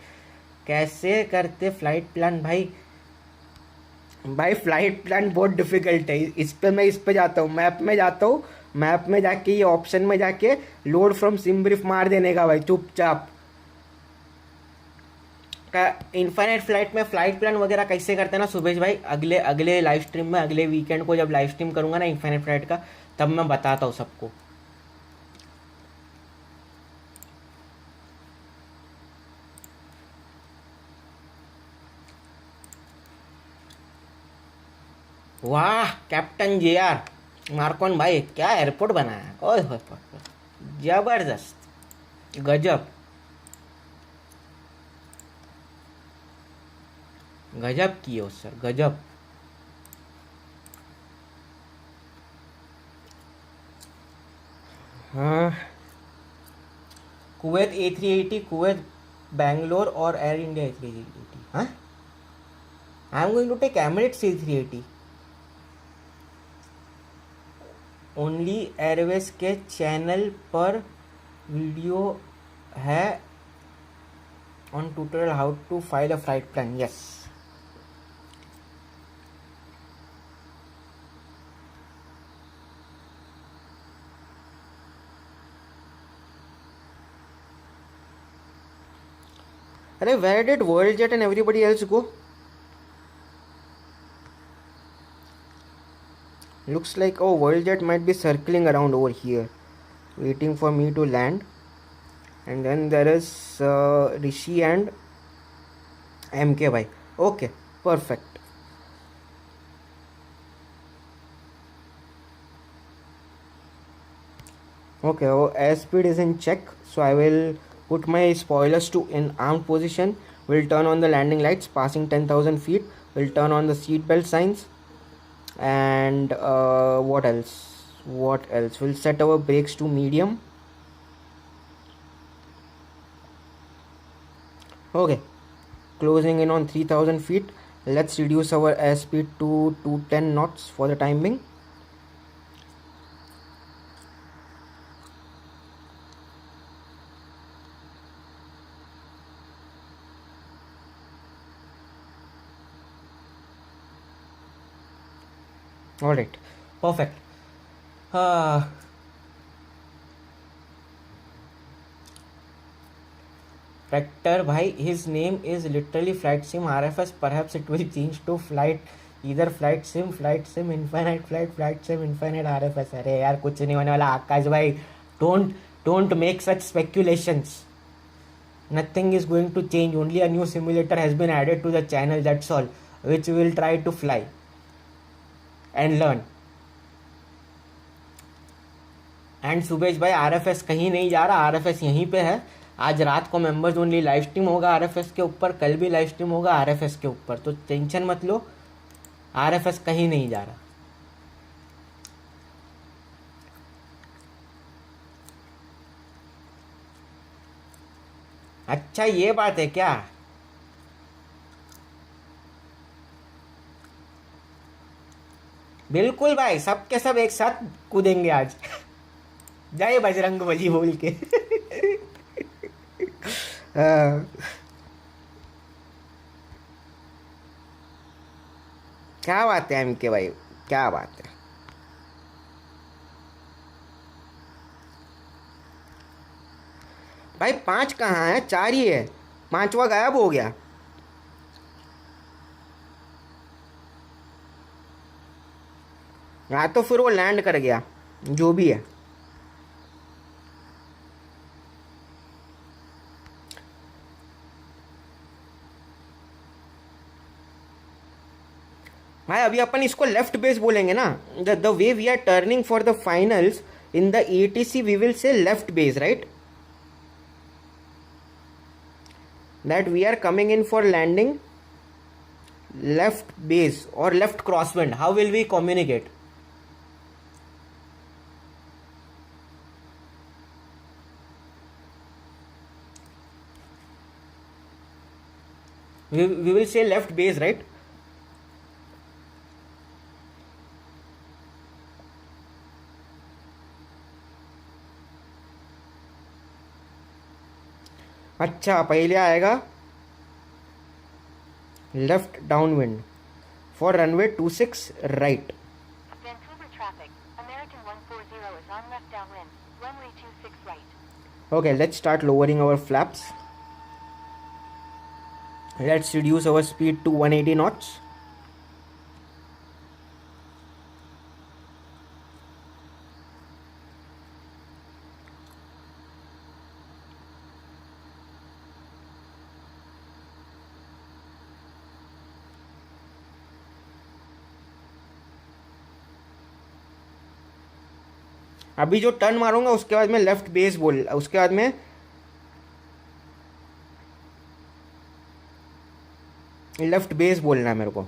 कैसे करते फ्लाइट प्लान भाई फ्लाइट प्लान बहुत डिफिकल्ट है. मैं इस पे जाता हूँ, मैप में जाता हूँ, मैप में जाके ये ऑप्शन में जाके लोड फ्रॉम सिम ब्रीफ मार देने का भाई चुपचाप. इनफाइनाइट फ्लाइट में फ्लाइट प्लान वगैरह कैसे करते हैं ना सुबेश भाई, अगले लाइव स्ट्रीम में, अगले वीकेंड को जब लाइव स्ट्रीम करूंगा ना इनफाइनाइट फ्लाइट का, तब मैं बताता हूँ सबको. वाह कैप्टन JR मार्कॉन भाई, क्या एयरपोर्ट बनाया. ओए हो, जबरदस्त, गजब किए हो सर, गजब. हाँ, कुवैत A380, कुवैत बैंगलोर और एयर इंडिया A380. हाँ, I am going to take Emirates A380. Only airways के चैनल पर वीडियो है on tutorial how to file a flight plan. Yes, Arey, where did Worldjet and everybody else go? Looks like Worldjet might be circling around over here, waiting for me to land. And then there is Rishi and MK bhai. Okay, perfect. Okay, airspeed is in check, so I will put my spoilers to in armed position. Will turn on the landing lights passing 10,000 feet. Will turn on the seatbelt signs. And what else? We'll set our brakes to medium. Okay, closing in on 3,000 feet. Let's reduce our airspeed to 210 knots for the time being. Alright, perfect. Vector bhai, his name is literally flight sim RFS. Perhaps it will change to flight, either flight sim, infinite flight sim, infinite RFS. अरे यार कुछ नहीं होने वाला आकाश भाई. Don't make such speculations. Nothing is going to change. Only a new simulator has been added to the channel, that's all, which we will try to fly and learn. And Subesh भाई RFS कहीं नहीं जा रहा, RFS यहीं पे है. आज रात को मेंबर्स ओनली लाइव स्ट्रीम होगा आरएफएस के ऊपर, कल भी लाइव स्ट्रीम होगा आरएफएस के ऊपर, तो टेंशन मत लो, आरएफएस कहीं नहीं जा रहा. अच्छा ये बात है क्या? बिल्कुल भाई, सबके सब एक साथ कूदेंगे आज. जय बजरंग बली बोल के. क्या बात है एमके भाई, क्या बात है. भाई 5 कहाँ है? 4 ही है, 5वां गायब हो गया. या तो फिर वो लैंड कर गया, जो भी है. भाई अभी अपन इसको लेफ्ट बेस बोलेंगे ना. The way we are turning for the finals in the ATC we will say left base, right? That we are coming in for landing left base और left crosswind. How will we communicate? we will say left base, right? अच्छा पहले आएगा left downwind for runway 26 right. Vancouver traffic. American 140 is on left downwind. Runway 26 right. Okay, let's start lowering our flaps. Let's reduce our speed to 180 knots. अभी जो turn मारूंगा उसके बाद में left base बोल, उसके बाद में लेफ्ट बेस बोलना है मेरे को.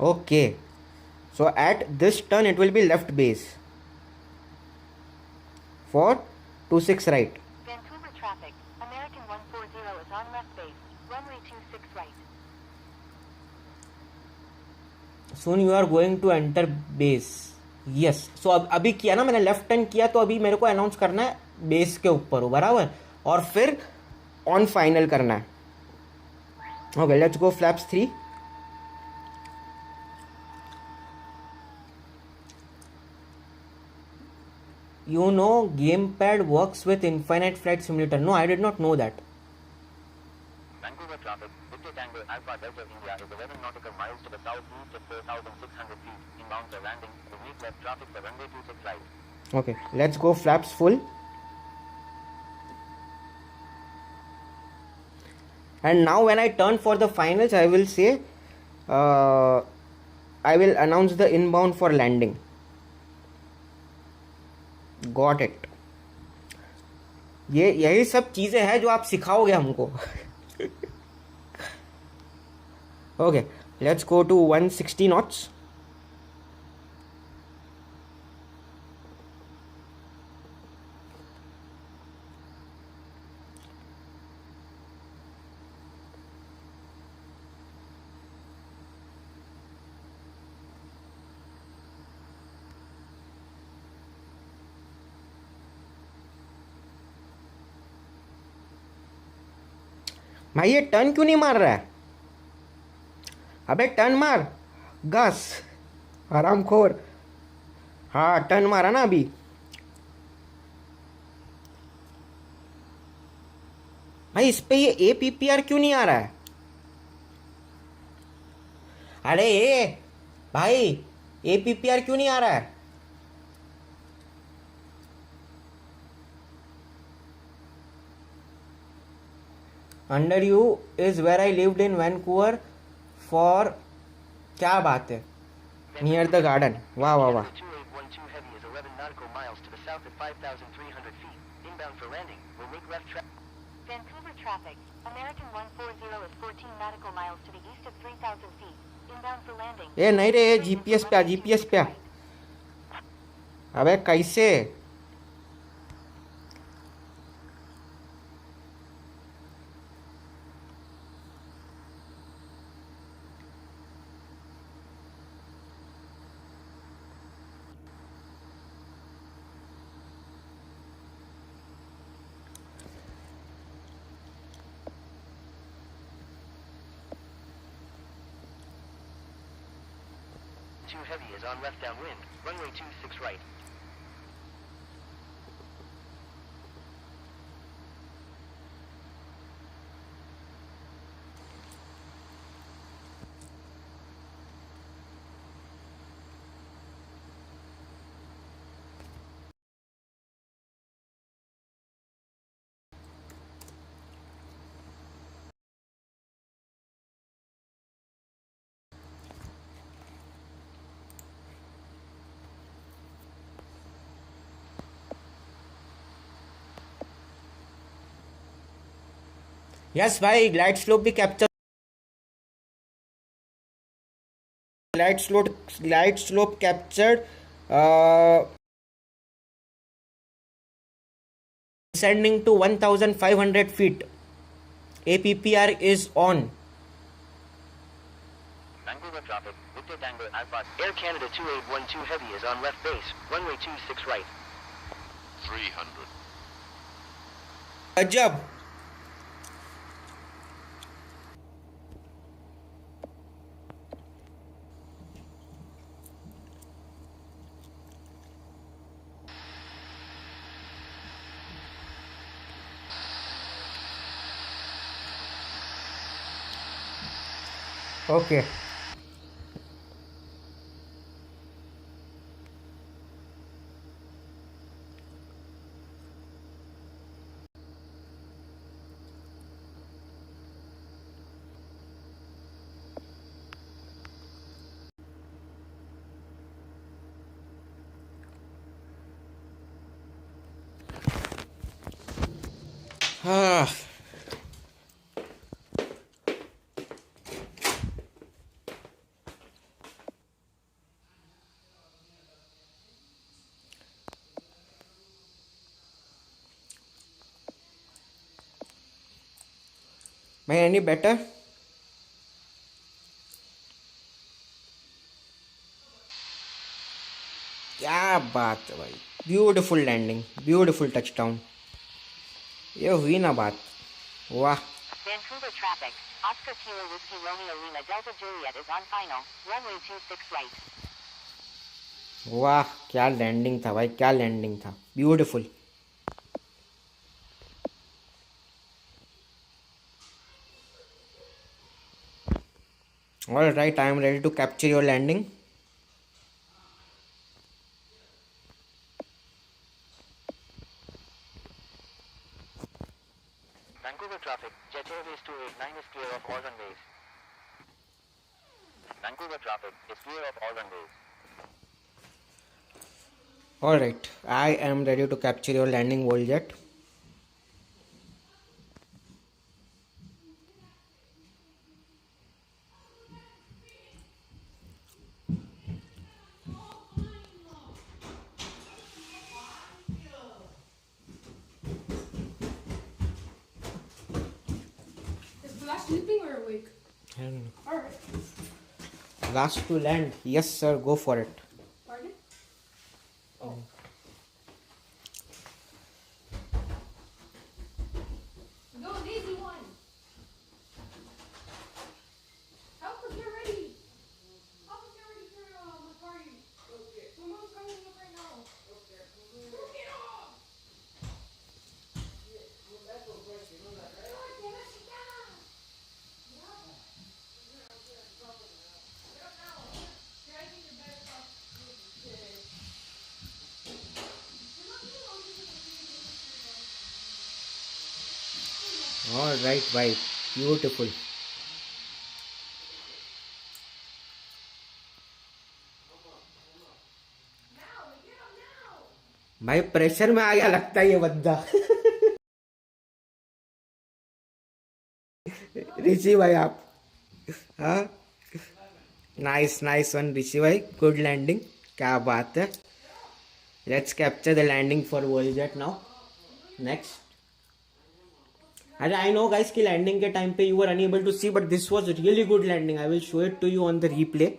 Okay, so at this turn it will be left base for 26 right. Vancouver traffic. American 140 is on left base. Runway 26 right. Soon you are going to enter base. Yes, so अभी किया ना मैंने, left turn किया, तो अभी मेरे को announce करना है बेस के ऊपर हो, बराबर, और फिर ऑन फाइनल करना है. Okay, let's go flaps 3. You know gamepad works with infinite flight simulator. No, I did not know that. Vancouver traffic, Victor Tango Alpha Delta India is 11 nautical miles to the southeast at 4,600 feet. Inbound for landing, the make left traffic for runway 26 right. Okay, let's go flaps full. And now when I turn for the finals, I will say, I will announce the inbound for landing. Got it. ये यही सब चीजें हैं जो आप सिखाओगे हमको. Okay, let's go to 160 knots. भाई ये टर्न क्यों नहीं मार रहा है? अबे टर्न मार घस हरामखोर. हाँ टर्न मारा ना अभी. भाई इस पे ये APPR क्यों नहीं आ रहा है? अरे ये भाई APPR क्यों नहीं आ रहा है? Under you is where I lived in Vancouver for क्या बात है? Near the garden. वाह वाह वाह. 2812 heavy is 11 nautical miles to the south at 5,300 feet. Inbound for landing, will make left traffic. Vancouver traffic. American 140 is 14 nautical miles to the east of 3,000 feet. Inbound for landing. ये नहीं रे GPS पे आ, GPS पे आ. अबे कैसे? Too heavy is on left downwind, runway 26 right. Yes भाई glide slope भी capture. Glide slope captured. Descending to 1,500 feet. APPR is on. Vancouver traffic, Victor Tango Alpha. Air Canada 2812 heavy is on left base, runway 26 right. 300. अजब. Okay. Ah. May any better? क्या बात है भाई. Beautiful landing, beautiful touchdown. ये हुई ना बात. वाह. Vancouver traffic. Oscar Kilo Whiskey Romeo Lima Delta Juliet is on final. Runway 26 right. वाह क्या लैंडिंग था भाई, क्या लैंडिंग था. Beautiful. Alright, I am ready to capture your landing. Vancouver traffic, Jet Airways 289 is clear of all runways. Vancouver traffic is clear of all runways. Alright, I am ready to capture your landing, Voljet. Is Flash sleeping or awake? I don't know. Alright. Last to land. Yes, sir, go for it. Pardon? Oh. Go, an easy one. Help us get ready. Help us get ready for the party. Okay. Someone's coming up right now. Okay. Get off! Alright, bye. Beautiful. भाई pressure में आ गया लगता है ये बंदा ऋषि भाई आप हाँ नाइस नाइस वन ऋषि भाई गुड लैंडिंग क्या बात है let's capture the landing for world now next अरे आई नो गाइस की लैंडिंग के टाइम पे you were unable to see but this was really good landing I will show it to you on the replay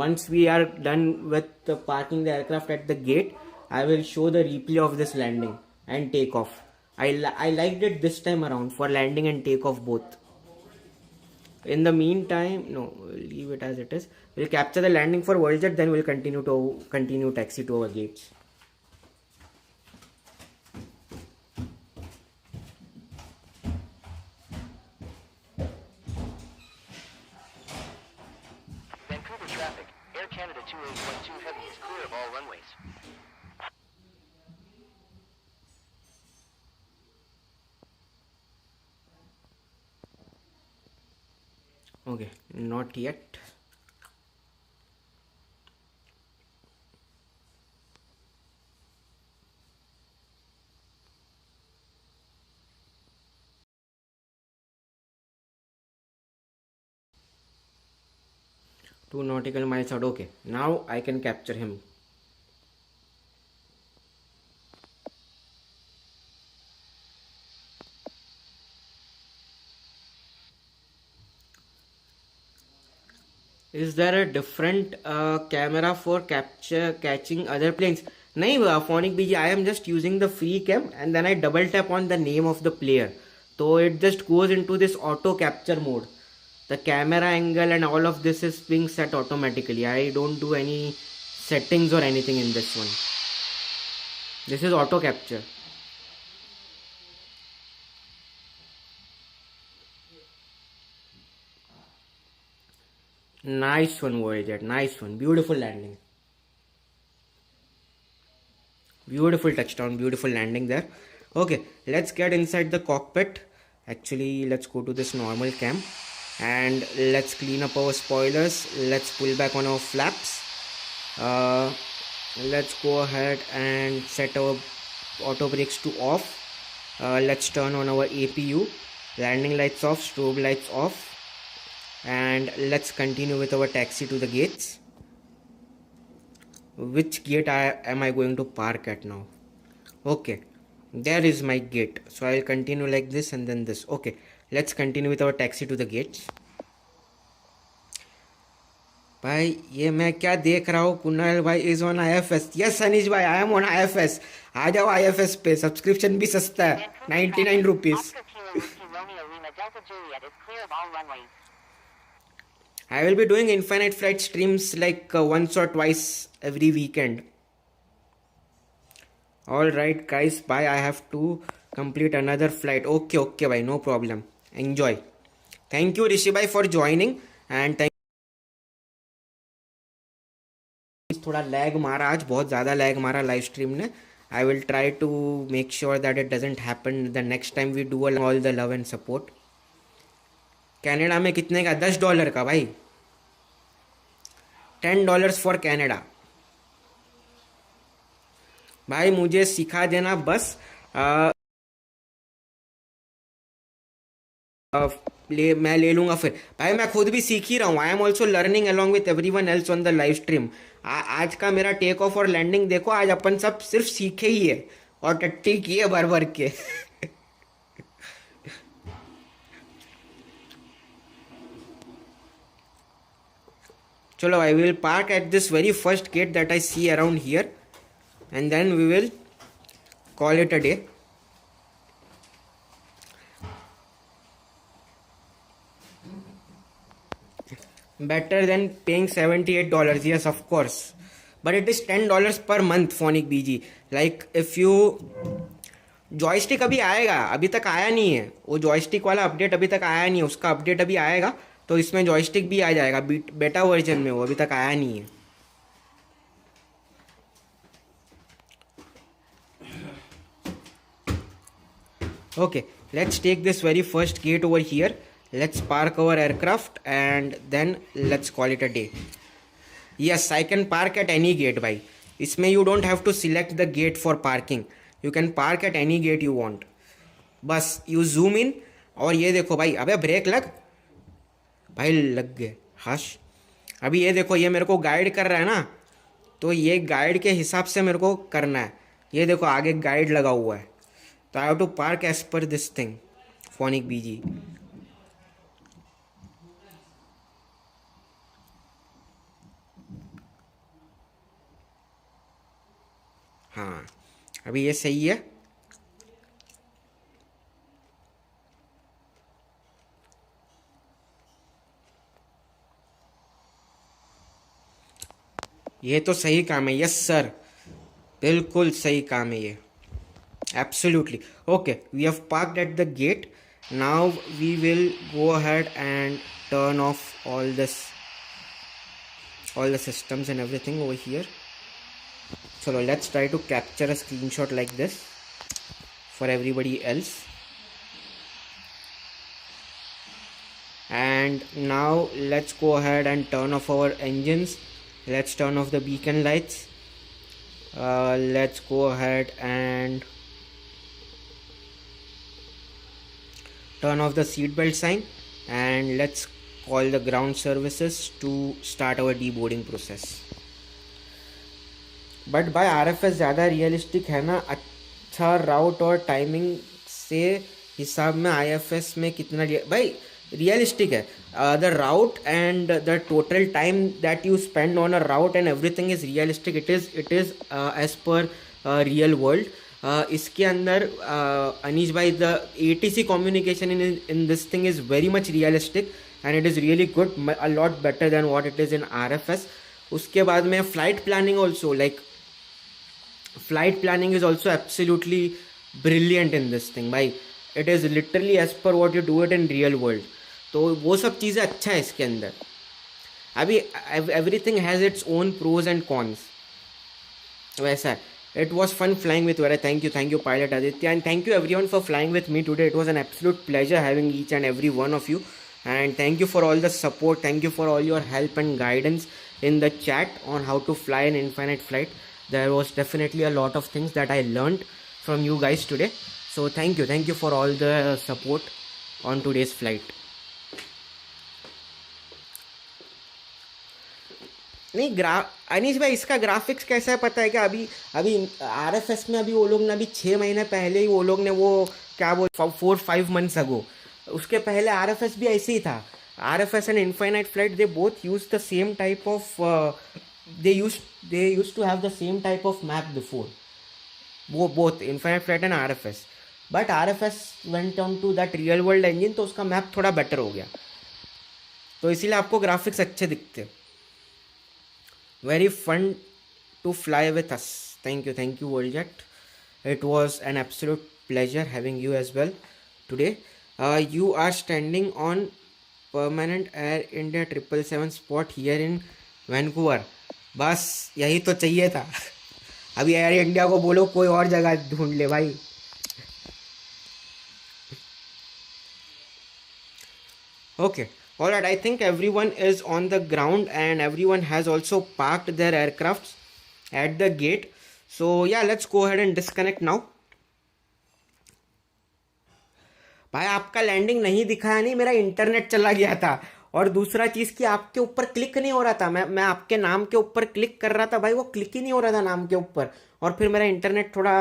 once we are done with parking the aircraft at the gate I will show the replay of this landing and takeoff. I liked it this time around for landing and takeoff both. In the meantime, no, we'll leave it as it is. We'll capture the landing for Worldjet, then we'll continue taxi to our gates. Vancouver traffic, Air Canada 28.2 Heavy is clear of all runways. Okay, not yet. Two nautical miles out. Okay, now I can capture him. Is there a different camera for catching other planes? नहीं phonic BG, I am just using the free cam and then I double tap on the name of the player. So it just goes into this auto capture mode. The camera angle and all of this is being set automatically. I don't do any settings or anything in this one. This is auto capture. Nice one, Voyager. Nice one. Beautiful landing. Beautiful touchdown. Beautiful landing there. Okay, let's get inside the cockpit. Actually, let's go to this normal cam. And let's clean up our spoilers. Let's pull back on our flaps. Let's go ahead and set our auto brakes to off. Let's turn on our APU. Landing lights off. Strobe lights off. And let's continue with our taxi to the gates. Which gate am I going to park at now? Okay, there is my gate. So I'll continue like this and then this. Okay, let's continue with our taxi to the gates. भाई ये मैं क्या देख रहा हूँ कुणाल भाई is on IFS. Yes अनिश भाई I am on IFS. आ जाओ IFS पे सब्सक्रिप्शन भी सस्ता है 99 rupees. I will be doing infinite flight streams like once or twice every weekend. Alright guys, bye. I have to complete another flight. Okay bhai, no problem. Enjoy. Thank you Rishi bhai for joining and thank थोड़ा lag मारा आज, बहुत ज़्यादा lag मारा live stream ने. I will try to make sure that it doesn't happen the next time we do all the love and support. Canada में कितने का? $10 का भाई. $10 फॉर कनाडा. भाई मुझे सिखा देना बस. मैं ले लूंगा फिर. भाई मैं खुद भी सीख ही रहा हूँ. I am also learning along with everyone else on the live stream. आज का मेरा टेक ऑफ और लैंडिंग देखो. आज अपन सब सिर्फ सीखे ही है और टट्टी किए भर भर के. चलो, I will park at this very first gate that I see around here and then we will call it a day. Better than paying $78. Yes, of course, but it is $10 per month. Phonic BG, like if you joystick अभी आएगा, अभी तक आया नहीं है वो joystick वाला update, अभी तक आया नहीं है. उसका अपडेट अभी आएगा तो इसमें जॉयस्टिक भी आ जाएगा बेटा वर्जन में. वो अभी तक आया नहीं है. Okay, let's take this very first gate over here. Let's park our aircraft and then let's call it a day. Yes, I can park at any gate भाई. इसमें you don't have to select the gate for parking. You can park at any gate you want. बस you zoom in और ये देखो भाई. अबे break लग भाई. लग गए. हश. अभी ये देखो, ये मेरे को गाइड कर रहा है ना, तो ये गाइड के हिसाब से मेरे को करना है. ये देखो आगे गाइड लगा हुआ है. तो I have to park as per this thing. Phonic BG. हाँ, अभी ये सही है. ये तो सही काम है. यस सर, बिल्कुल सही काम है ये. Absolutely. Okay, we have parked at the gate. Now we will go ahead and turn off all the systems and everything over here. So let's try to capture a screenshot like this for everybody else. And now let's go ahead and turn off our engines. Let's turn off the beacon lights. Let's go ahead and turn off the seatbelt sign and let's call the ground services to start our deboarding process. But भाई RFS ज़्यादा realistic है ना. अच्छा राउट और timing से हिसाब में IFS में कितना भाई रियलिस्टिक है. The route and the total time that you spend on a route and everything is realistic. It is as per real world. इसके अंदर अनीश भाई the ATC communication in this thing is very much realistic and it is really good, a lot better than what it is in RFS. उसके बाद में flight planning also, like flight planning is also absolutely brilliant in this thing भाई. It is literally as per what you do it in real world. तो वो सब चीज़ें अच्छा है इसके अंदर. अभी everything has its own pros and cons. वैसा है. It was fun flying with Vera. Thank you Pilot Aditya, and thank you everyone for flying with me today. It was an absolute pleasure having each and every one of you, and thank you for all the support. Thank you for all your help and guidance in the chat on how to fly an infinite flight. There was definitely a lot of things that I learned from you guys today. So thank you for all the support on today's flight. नहीं अनीश भाई, इसका graphics कैसा है पता है क्या? अभी RFS में अभी वो लोग ने अभी 6 महीने पहले ही वो लोग ने वो क्या बोल 4-5 months अगो, उसके पहले RFS भी ऐसे ही था. RFS and Infinite Flight, they both used the same type of they used to have the same type of map before. वो both Infinite Flight and RFS. But RFS went on to that real world engine, तो उसका map थोड़ा better हो गया, तो इसीलिए आपको graphics अच्छे दिखते. Very fun to fly with us. Thank you Worldjet. It was an absolute pleasure having you as well today. You are standing on permanent Air India 777 spot here in Vancouver. बस यही तो चाहिए था। अभी air India को बोलो कोई और जगह ढूंढ ले भाई। Okay, all right. I think everyone is on the ground and everyone has also parked their aircrafts at the gate. So yeah, let's go ahead and disconnect now. भाई आपका लैंडिंग नहीं दिखाया, नहीं मेरा इंटरनेट चला गया था। और दूसरा चीज़ कि आपके ऊपर क्लिक नहीं हो रहा था, मैं आपके नाम के ऊपर क्लिक कर रहा था भाई, वो क्लिक ही नहीं हो रहा था नाम के ऊपर। और फिर मेरा इंटरनेट थोड़ा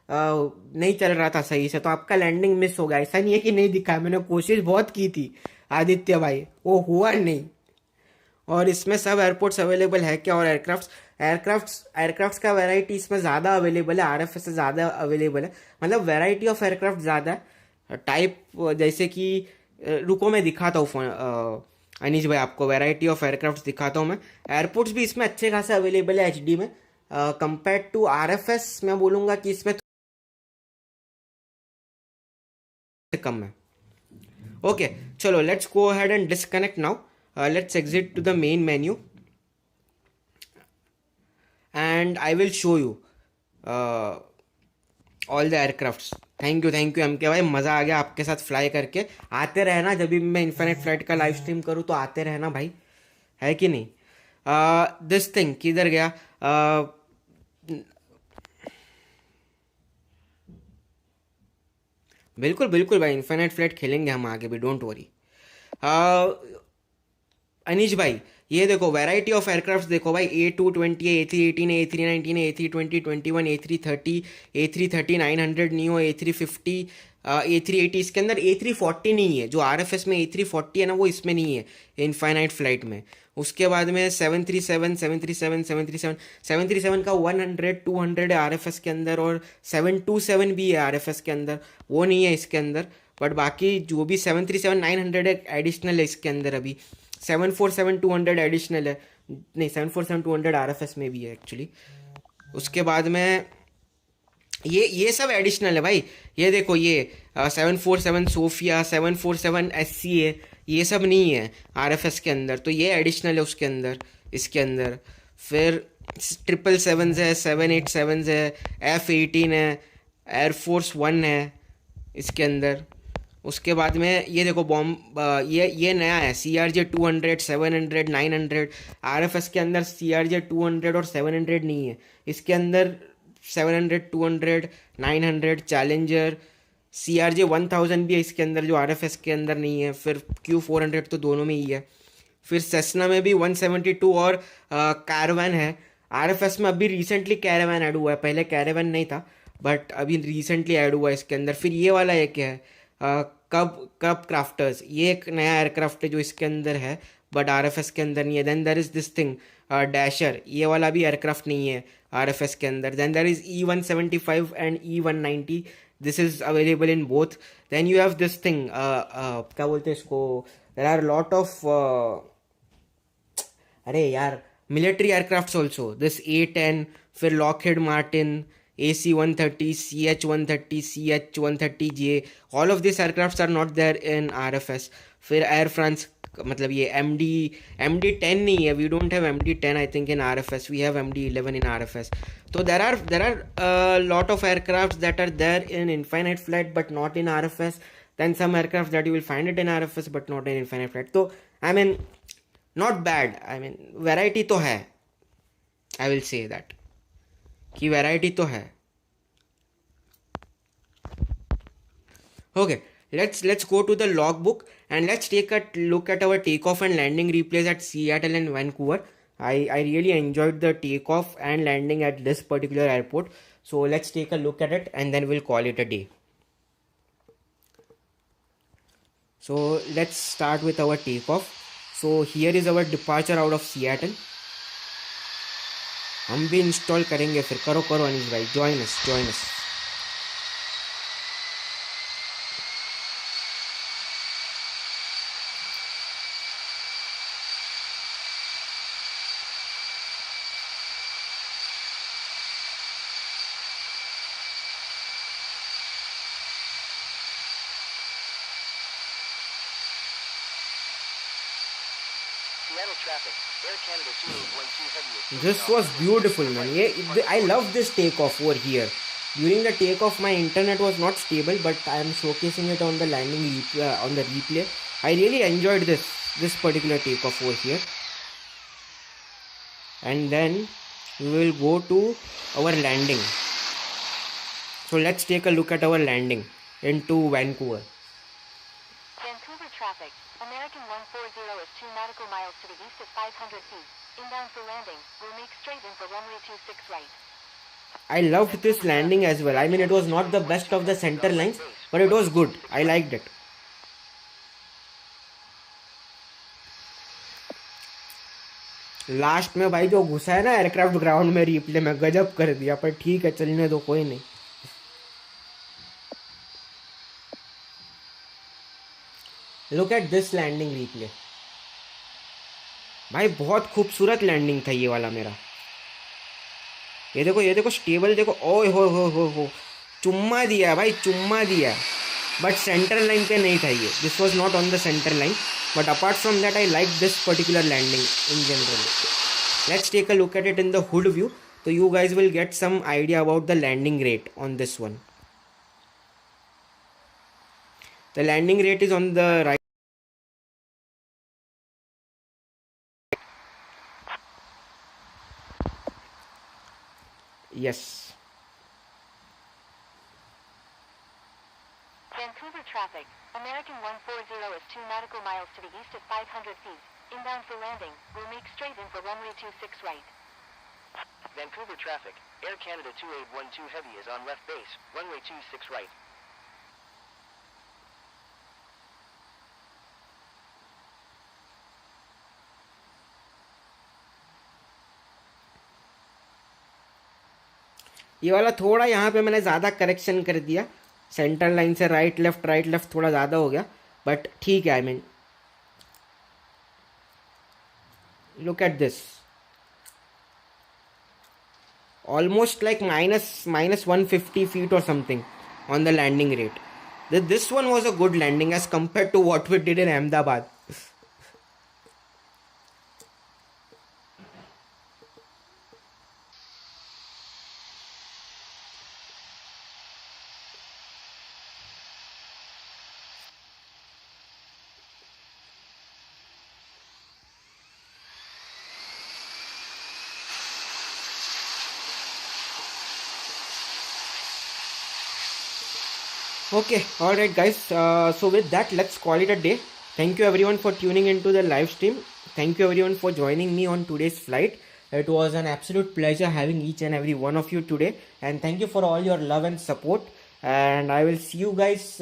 नहीं चल रहा था सही से, तो आपका लैंडिंग मिस हो गया। ऐसा नहीं है कि नहीं दिखा, मैंने कोशिश बहुत की थी आदित्य भाई, वो हुआ नहीं। और इसमें सब एयरपोर्ट्स अवेलेबल है क्या? और एयरक्राफ्ट्स का वैरायटी इसमें ज़्यादा अवेलेबल है, आरएफएस से ज़्यादा अवेलेबल है। मतलब वैरायटी ऑफ एयरक्राफ्ट ज़्यादा है। टाइप जैसे कि रुको मैं दिखाता हूँ अनीश भाई, आपको वैरायटी ऑफ एयरक्राफ्ट दिखाता हूँ मैं। एयरपोर्ट्स भी इसमें अच्छे खासे अवेलेबल है एचडी में। कंपेयर टू आरएफएस मैं बोलूँगा कि इसमें कम है। ओके, चलो let's go ahead and disconnect now. Let's exit to the main menu and I will show you all the aircrafts. Thank you M K भाई, मज़ा आ गया आपके साथ फ्लाई करके। आते रहना, जब भी मैं इन्फिनिट फ्लाइट का लाइव स्ट्रीम करूँ तो आते रहना भाई, है कि नहीं? दिस थिंग किधर गया? बिल्कुल बिल्कुल भाई, इन्फिनिट फ्लाइट खेलेंगे हम आगे भी, डोंट वरी। अनीश भाई ये देखो वैरायटी ऑफ एयरक्राफ्ट देखो भाई, A220 A318 A319 A320-21 A330 A330-900 neo A350 A380। इसके अंदर A340 नहीं है, जो RFS में A340 है ना वो इसमें नहीं है इनफाइनाइट फ्लाइट में। उसके बाद में 737 का 100-200 है RFS के अंदर, और 727 भी है RFS के अंदर, वो नहीं है इसके अंदर। बट बाकी जो भी 737-900 है एडिशनल है इसके अंदर। अभी 747-200 एडिशनल है, नहीं 747-200 RFS में भी है एक्चुअली। उसके बाद में ये सब एडिशनल है भाई। ये देखो ये 747 सोफिया 747 SCA ये सब नहीं है RFS के अंदर, तो ये एडिशनल है उसके अंदर, इसके अंदर। फिर 777 है, 787 है, F-18 है, एयरफोर्स 1 है इसके अंदर। उसके बाद में ये देखो बॉम्ब, ये नया है CRJ-200 700 900। RFS के अंदर CRJ-200 और 700 नहीं है, इसके अंदर 700 200 900 चैलेंजर CRJ-1000 भी है इसके अंदर, जो RFS के अंदर नहीं है। फिर Q400 तो दोनों में ही है। फिर सेस्ना में भी 172 और कैरावन है। RFS में अभी रिसेंटली कैरावन ऐड हुआ है, पहले कैरावन नहीं था बट अभी रिसेंटली ऐड हुआ है इसके अंदर। फिर ये वाला एक है कब क्राफ्टर्स, ये एक नया एयरक्राफ्ट है जो इसके अंदर है बट RFS के अंदर नहीं है। Then there is this thing dasher, ये वाला भी एयरक्राफ्ट नहीं है RFS के अंदर। Then there is E175 and E190, this is available in both. Then you have this thing क्या बोलते हैं इसको, देर आर लॉट ऑफ अरे यार military aircraft also, this A10, फिर Lockheed Martin AC-130 CH-130 CH-130J, all of this aircraft are not there in RFS। फिर Air France, मतलब ये MD-10 नहीं है, we don't have MD-10 I think in RFS, we have MD-11 in RFS। तो there are lot of aircraft that are there in infinite flight but not in RFS। then some aircraft that you will find it in RFS but not in infinite flight. तो I mean not bad, I mean variety तो है, I will say that कि variety तो है। Okay, let's go to the logbook and let's take a look at our takeoff and landing replays at Seattle and Vancouver. I really enjoyed the takeoff and landing at this particular airport, so let's take a look at it and then we'll call it a day. So let's start with our takeoff. So here is our departure out of Seattle. हम भी install करेंगे फिर, करो अनीश भाई, join us. Seattle traffic. Air Canada 2812 Heavy is taking This off was runway beautiful, 26 man. right, Yeah, departing I runway love this takeoff over here. During the takeoff, my internet was not stable, but I am showcasing it on the on the replay. I really enjoyed this particular takeoff over here. And then we will go to our landing. So let's take a look at our landing into Vancouver. Vancouver traffic. American 140 is 2 nautical miles to the east at 500 feet. Inbound for landing. Will make straight in for runway 26 right. I loved this landing as well. I mean, it was not the best of the center lines, but it was good. I liked it. Last में भाई जो घुसा है ना aircraft ground में replay में गजब कर दिया, पर ठीक है, चलने दो, कोई नहीं. Look at this landing replay. भाई बहुत खूबसूरत लैंडिंग था ये वाला मेरा. ये देखो स्टेबल देखो. ओए हो चुम्मा दिया भाई, चुम्मा दिया. बट सेंटर लाइन पे नहीं था ये. This was not on the centre line. But apart from that, I like this particular landing in general. Let's take a look at it in the hood view, so you guys will get some idea about the landing rate on this one. The landing rate is on the right. Yes. Vancouver traffic. American 140 is 2 nautical miles to the east at 500 feet. Inbound for landing. Will make straight in for runway 26 right. Vancouver traffic. Air Canada 2812 Heavy is on left base. Runway 26 right. ये वाला थोड़ा यहाँ पे मैंने ज़्यादा correction कर दिया. Centre line से राइट लेफ्ट थोड़ा ज़्यादा हो गया, बट ठीक है. I mean look at this. Almost like minus 150 feet or something on the landing rate. This one was a good landing as compared to what we did in Ahmedabad. Okay, alright guys, so with that, let's call it a day. Thank you everyone for tuning into the live stream. Thank you everyone for joining me on today's flight. It was an absolute pleasure having each and every one of you today, and thank you for all your love and support. And I will see you guys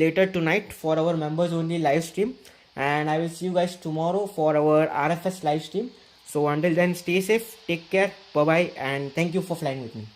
later tonight for our members only live stream, and I will see you guys tomorrow for our RFS live stream. So until then, stay safe, take care, bye bye, and thank you for flying with me.